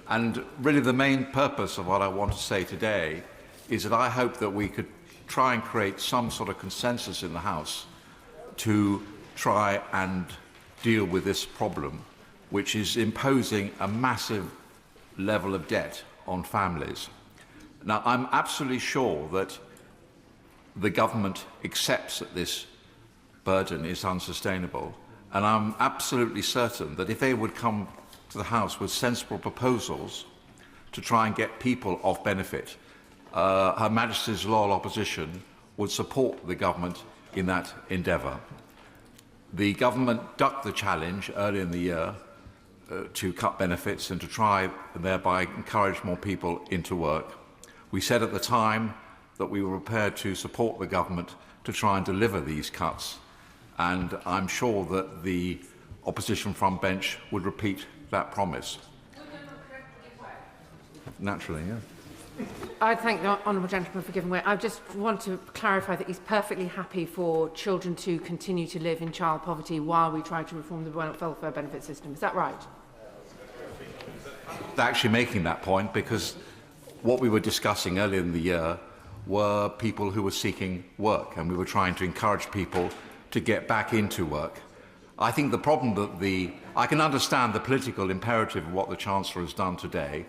And really the main purpose of what I want to say today is that I hope that we could try and create some sort of consensus in the House to try and deal with this problem, which is imposing a massive level of debt on families. Now, I'm absolutely sure that the government accepts that this burden is unsustainable. And I'm absolutely certain that if they would come to the House with sensible proposals to try and get people off benefit, Her Majesty's loyal opposition would support the government in that endeavour. The government ducked the challenge early in the year to cut benefits and to try and thereby encourage more people into work. We said at the time that we were prepared to support the government to try and deliver these cuts. And I'm sure that the opposition front bench would repeat that promise. Naturally, yeah. I thank the honourable gentleman for giving way. I just want to clarify that he's perfectly happy for children to continue to live in child poverty while we try to reform the welfare benefit system. Is that right? Actually making that point because what we were discussing earlier in the year were people who were seeking work, and we were trying to encourage people to get back into work. I think the problem that I can understand the political imperative of what the Chancellor has done today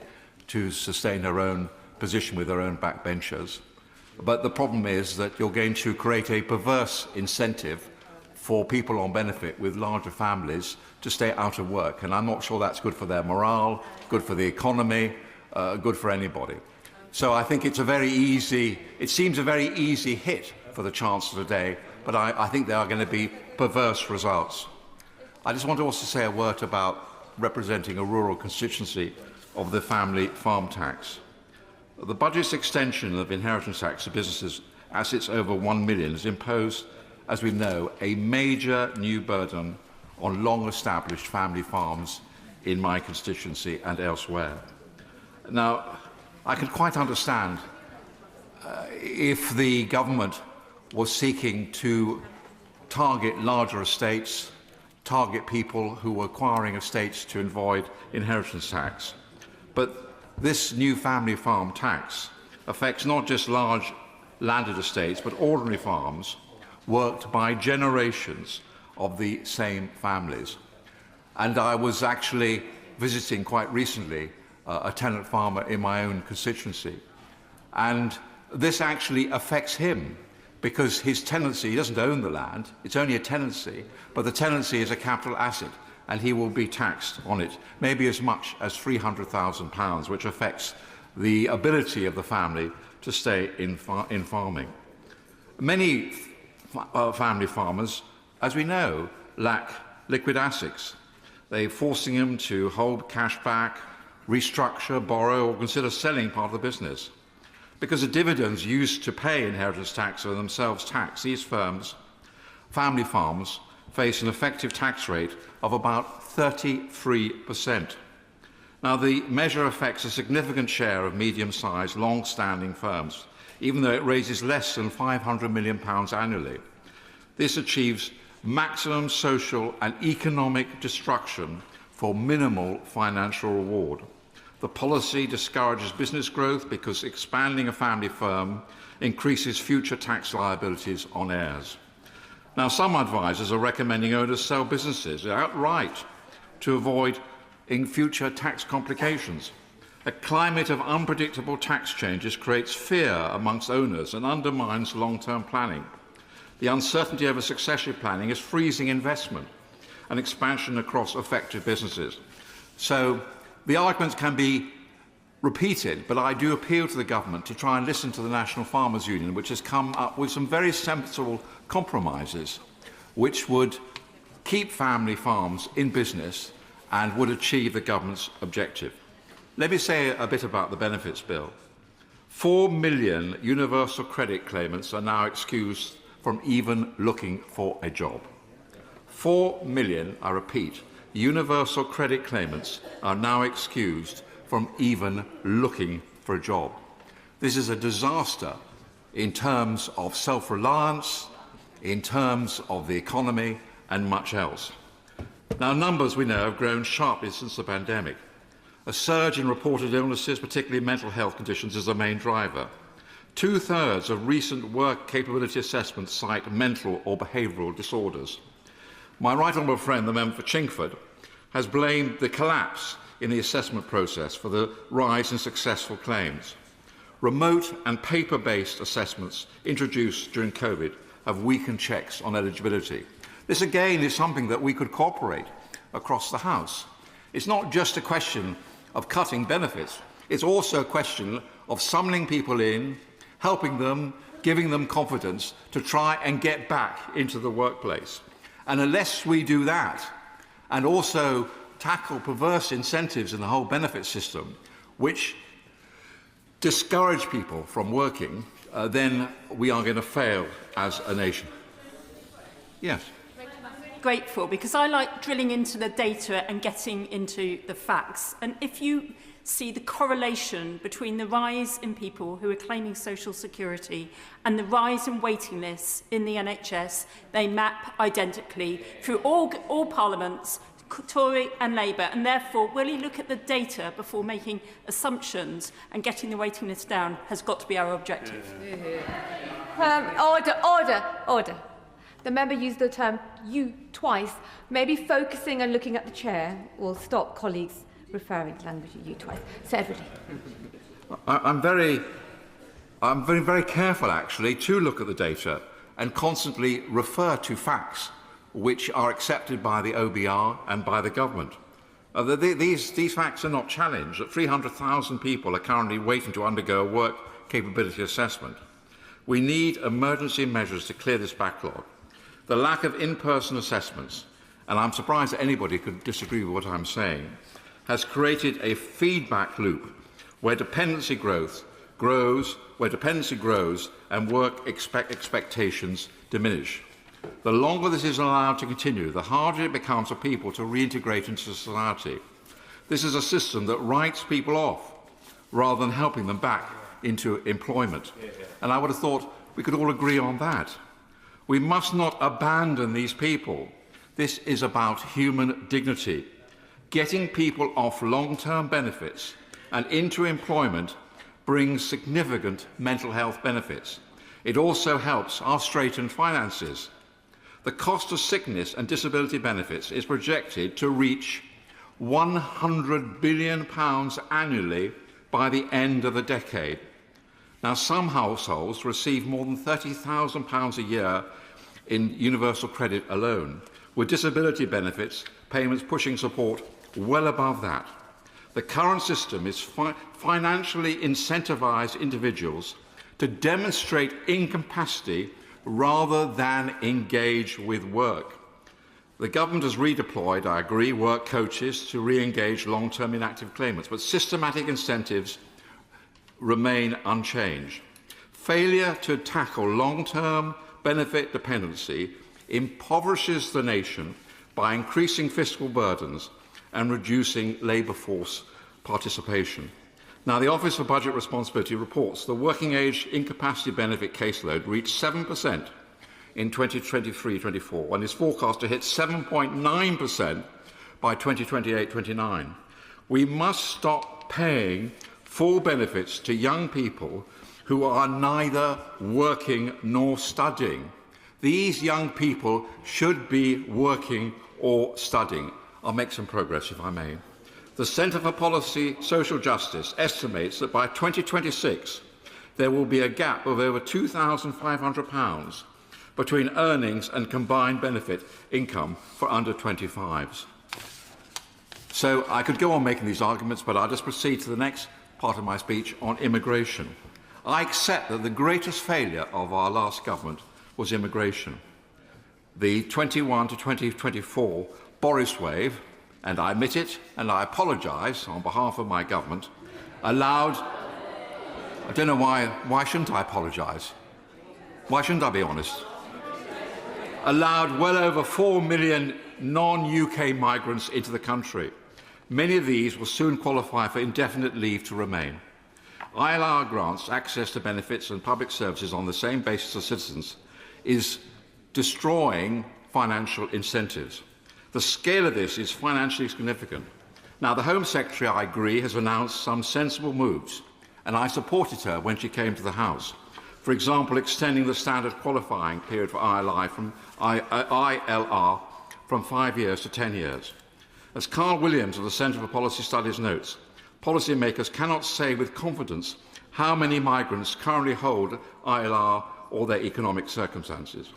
to sustain her own position with her own backbenchers, but the problem is that you're going to create a perverse incentive for people on benefit with larger families to stay out of work, and I'm not sure that's good for their morale, good for the economy, good for anybody. So I think it seems a very easy hit for the Chancellor today, but I think there are going to be perverse results. I just want to also say a word about representing a rural constituency of the family farm tax. The budget's extension of inheritance tax to businesses assets over 1 million has imposed, as we know, a major new burden on long-established family farms in my constituency and elsewhere. Now, I can quite understand if the government was seeking to target larger estates, target people who were acquiring estates to avoid inheritance tax. But this new family farm tax affects not just large landed estates, but ordinary farms worked by generations of the same families. And I was actually visiting quite recently a tenant farmer in my own constituency. And this actually affects him because his tenancy, he doesn't own the land, it's only a tenancy, but the tenancy is a capital asset and he will be taxed on it, maybe as much as £300,000, which affects the ability of the family to stay in farming. Many family farmers, as we know, lack liquid assets. They're forcing them to hold cash back, restructure, borrow, or consider selling part of the business. Because the dividends used to pay inheritance tax are themselves taxed, these family farms, face an effective tax rate of about 33%. Now, the measure affects a significant share of medium-sized, long-standing firms, even though it raises less than £500 million annually. This achieves maximum social and economic destruction for minimal financial reward. The policy discourages business growth because expanding a family firm increases future tax liabilities on heirs. Now, some advisers are recommending owners sell businesses outright to avoid in future tax complications. A climate of unpredictable tax changes creates fear amongst owners and undermines long-term planning. The uncertainty over succession planning is freezing investment and expansion across affected businesses. So the arguments can be repeated, but I do appeal to the government to try and listen to the National Farmers Union, which has come up with some very sensible compromises which would keep family farms in business and would achieve the government's objective. Let me say a bit about the benefits bill. 4 million universal credit claimants are now excused from even looking for a job. 4 million, I repeat, universal credit claimants are now excused from even looking for a job. This is a disaster in terms of self-reliance, in terms of the economy, and much else. Now, numbers, we know, have grown sharply since the pandemic. A surge in reported illnesses, particularly mental health conditions, is the main driver. 2/3 of recent work capability assessments cite mental or behavioural disorders. My right honourable friend, the member for Chingford, has blamed the collapse in the assessment process for the rise in successful claims. Remote and paper-based assessments introduced during COVID have weakened checks on eligibility. This again is something that we could cooperate across the House. It's not just a question of cutting benefits, it's also a question of summoning people in, helping them, giving them confidence to try and get back into the workplace. And unless we do that, and also tackle perverse incentives in the whole benefit system, which discourage people from working, then we are going to fail as a nation. Yes. Grateful, because I like drilling into the data and getting into the facts. And if you see the correlation between the rise in people who are claiming social security and the rise in waiting lists in the NHS, they map identically through all parliaments, Tory and Labour, and therefore will you look at the data before making assumptions, and getting the waiting list down has got to be our objective. Order. The member used the term "you" twice. Maybe focusing and looking at the chair will stop colleagues referring to language "you" twice. So everybody. I'm very careful, actually, to look at the data and constantly refer to facts which are accepted by the OBR and by the government. These facts are not challenged. That 300,000 people are currently waiting to undergo a work capability assessment. We need emergency measures to clear this backlog. The lack of in-person assessments, and I'm surprised that anybody could disagree with what I'm saying, has created a feedback loop where dependency growth grows, where dependency grows, and work expectations diminish. The longer this is allowed to continue, the harder it becomes for people to reintegrate into society. This is a system that writes people off rather than helping them back into employment. And I would have thought we could all agree on that. We must not abandon these people. This is about human dignity. Getting people off long-term benefits and into employment brings significant mental health benefits. It also helps our straitened finances. The cost of sickness and disability benefits is projected to reach £100 billion annually by the end of the decade. Now, some households receive more than £30,000 a year in universal credit alone, with disability benefits payments pushing support well above that. The current system is financially incentivised individuals to demonstrate incapacity rather than engage with work. The government has redeployed, I agree, work coaches to re-engage long-term inactive claimants, but systematic incentives remain unchanged. Failure to tackle long-term benefit dependency impoverishes the nation by increasing fiscal burdens and reducing labour force participation. Now, the Office for Budget Responsibility reports the working age incapacity benefit caseload reached 7% in 2023-24 and is forecast to hit 7.9% by 2028-29. We must stop paying full benefits to young people who are neither working nor studying. These young people should be working or studying. I'll make some progress, if I may. The Centre for Policy Social Justice estimates that by 2026 there will be a gap of over £2,500 between earnings and combined benefit income for under 25s. So I could go on making these arguments, but I'll just proceed to the next part of my speech on immigration. I accept that the greatest failure of our last government was immigration. The 21 to 2024 Boris wave, and I admit it, and I apologise on behalf of my government, allowed... I don't know why shouldn't I apologise? Why shouldn't I be honest? Allowed well over 4 million non-UK migrants into the country. Many of these will soon qualify for indefinite leave to remain. ILR grants access to benefits and public services on the same basis as citizens is destroying financial incentives. The scale of this is financially significant. Now, the Home Secretary, I agree, has announced some sensible moves, and I supported her when she came to the House. For example, extending the standard qualifying period for ILR from 5 years to 10 years. As Carl Williams of the Centre for Policy Studies notes, policymakers cannot say with confidence how many migrants currently hold ILR or their economic circumstances.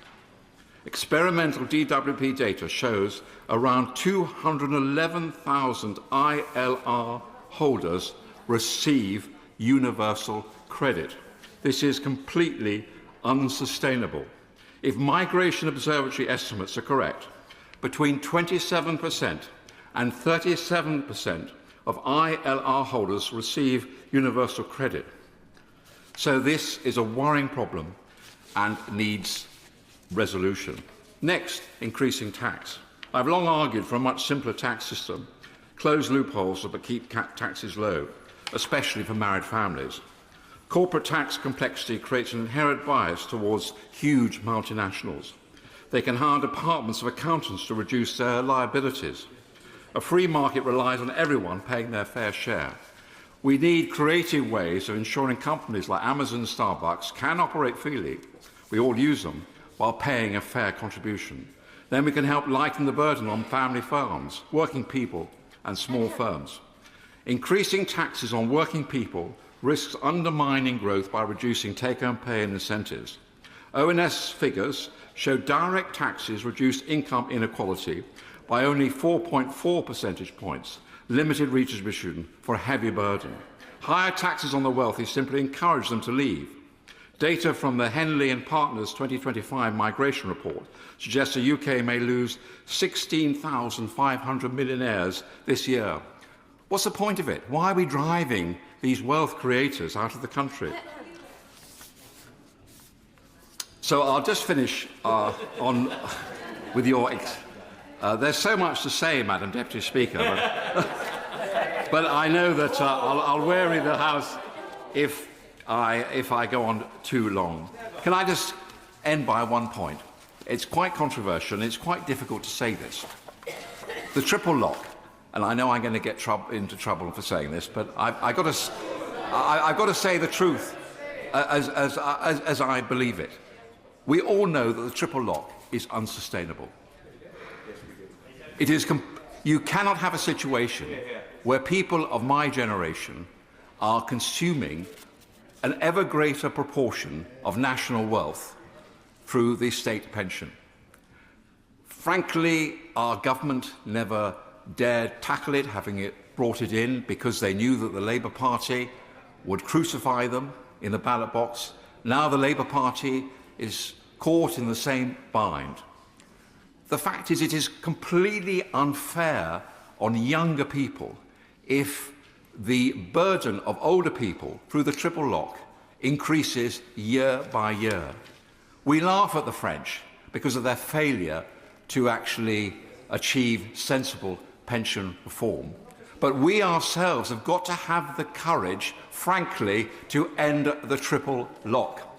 Experimental DWP data shows around 211,000 ILR holders receive universal credit. This is completely unsustainable. If Migration Observatory estimates are correct, between 27% and 37% of ILR holders receive universal credit. So this is a worrying problem and needs resolution. Next, increasing tax. I've long argued for a much simpler tax system, close loopholes that keep taxes low, especially for married families. Corporate tax complexity creates an inherent bias towards huge multinationals. They can hire departments of accountants to reduce their liabilities. A free market relies on everyone paying their fair share. We need creative ways of ensuring companies like Amazon and Starbucks can operate freely, we all use them, while paying a fair contribution. Then we can help lighten the burden on family farms, working people and small firms. Increasing taxes on working people risks undermining growth by reducing take-home pay and incentives. ONS figures show direct taxes reduce income inequality by only 4.4 percentage points, limited redistribution for a heavy burden. Higher taxes on the wealthy simply encourage them to leave. Data from the Henley and Partners 2025 migration report suggests the UK may lose 16,500 millionaires this year. What's the point of it? Why are we driving these wealth creators out of the country. So I'll just finish with your... there's so much to say, Madam Deputy Speaker, but I know that I'll weary the House if I go on too long. Can I just end by one point? It's quite controversial and it's quite difficult to say this. The triple lock, and I know I'm going to get into trouble for saying this, but I've got to say the truth as I believe it. We all know that the triple lock is unsustainable. It is you cannot have a situation where people of my generation are consuming an ever greater proportion of national wealth through the state pension. Frankly, our government never dared tackle it, having brought it in because they knew that the Labour Party would crucify them in the ballot box. Now the Labour Party is caught in the same bind. The fact is, it is completely unfair on younger people if the burden of older people through the triple lock increases year by year. We laugh at the French because of their failure to actually achieve sensible pension reform. But we ourselves have got to have the courage, frankly, to end the triple lock.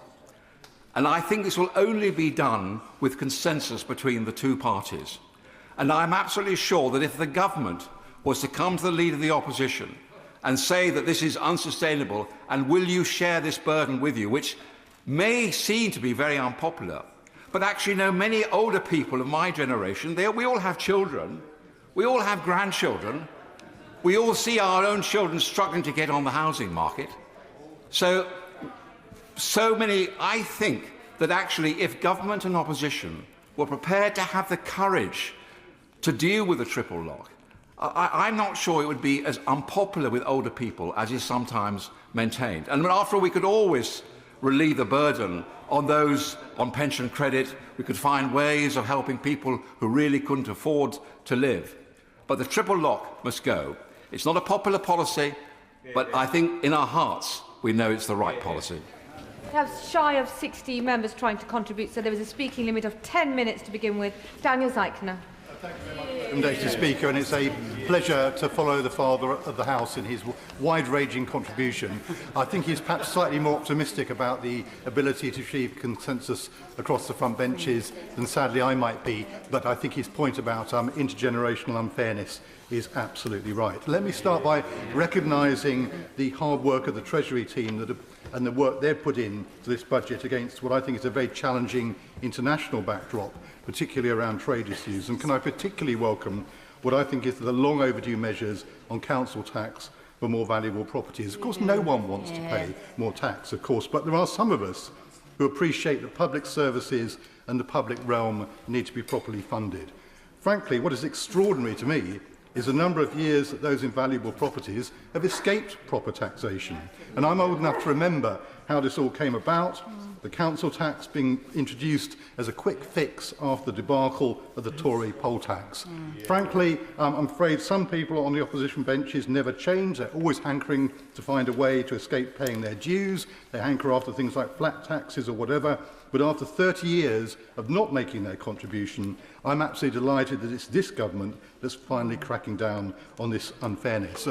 And I think this will only be done with consensus between the two parties. And I'm absolutely sure that if the government was to come to the leader of the opposition and say that this is unsustainable and will you share this burden with you, which may seem to be very unpopular, but actually no, many older people of my generation, we all have children, we all have grandchildren, we all see our own children struggling to get on the housing market. So many, I think that actually if government and opposition were prepared to have the courage to deal with the triple lock, I'm not sure it would be as unpopular with older people as is sometimes maintained. And after all, we could always relieve the burden on those on pension credit. We could find ways of helping people who really couldn't afford to live. But the triple lock must go. It's not a popular policy, but I think in our hearts we know it's the right policy. We have shy of 60 members trying to contribute, so there is a speaking limit of 10 minutes to begin with. Daniel Zeichner. Thank you very much, Madam Deputy Speaker, and it's a pleasure to follow the Father of the House in his wide-ranging contribution. I think he's perhaps slightly more optimistic about the ability to achieve consensus across the front benches than sadly I might be, but I think his point about intergenerational unfairness is absolutely right. Let me start by recognising the hard work of the Treasury team and the work they've put in to this budget against what I think is a very challenging international backdrop, particularly around trade issues. And can I particularly welcome what I think is the long overdue measures on council tax for more valuable properties. Of course, no one wants to pay more tax, of course, but there are some of us who appreciate that public services and the public realm need to be properly funded. Frankly, what is extraordinary to me is the number of years that those invaluable properties have escaped proper taxation. And I'm old enough to remember how this all came about, the council tax being introduced as a quick fix after the debacle of the Tory poll tax. Frankly, I'm afraid some people on the opposition benches never change. They're always hankering to find a way to escape paying their dues. They hanker after things like flat taxes or whatever. But after 30 years of not making their contribution, I'm absolutely delighted that it's this government that's finally cracking down on this unfairness.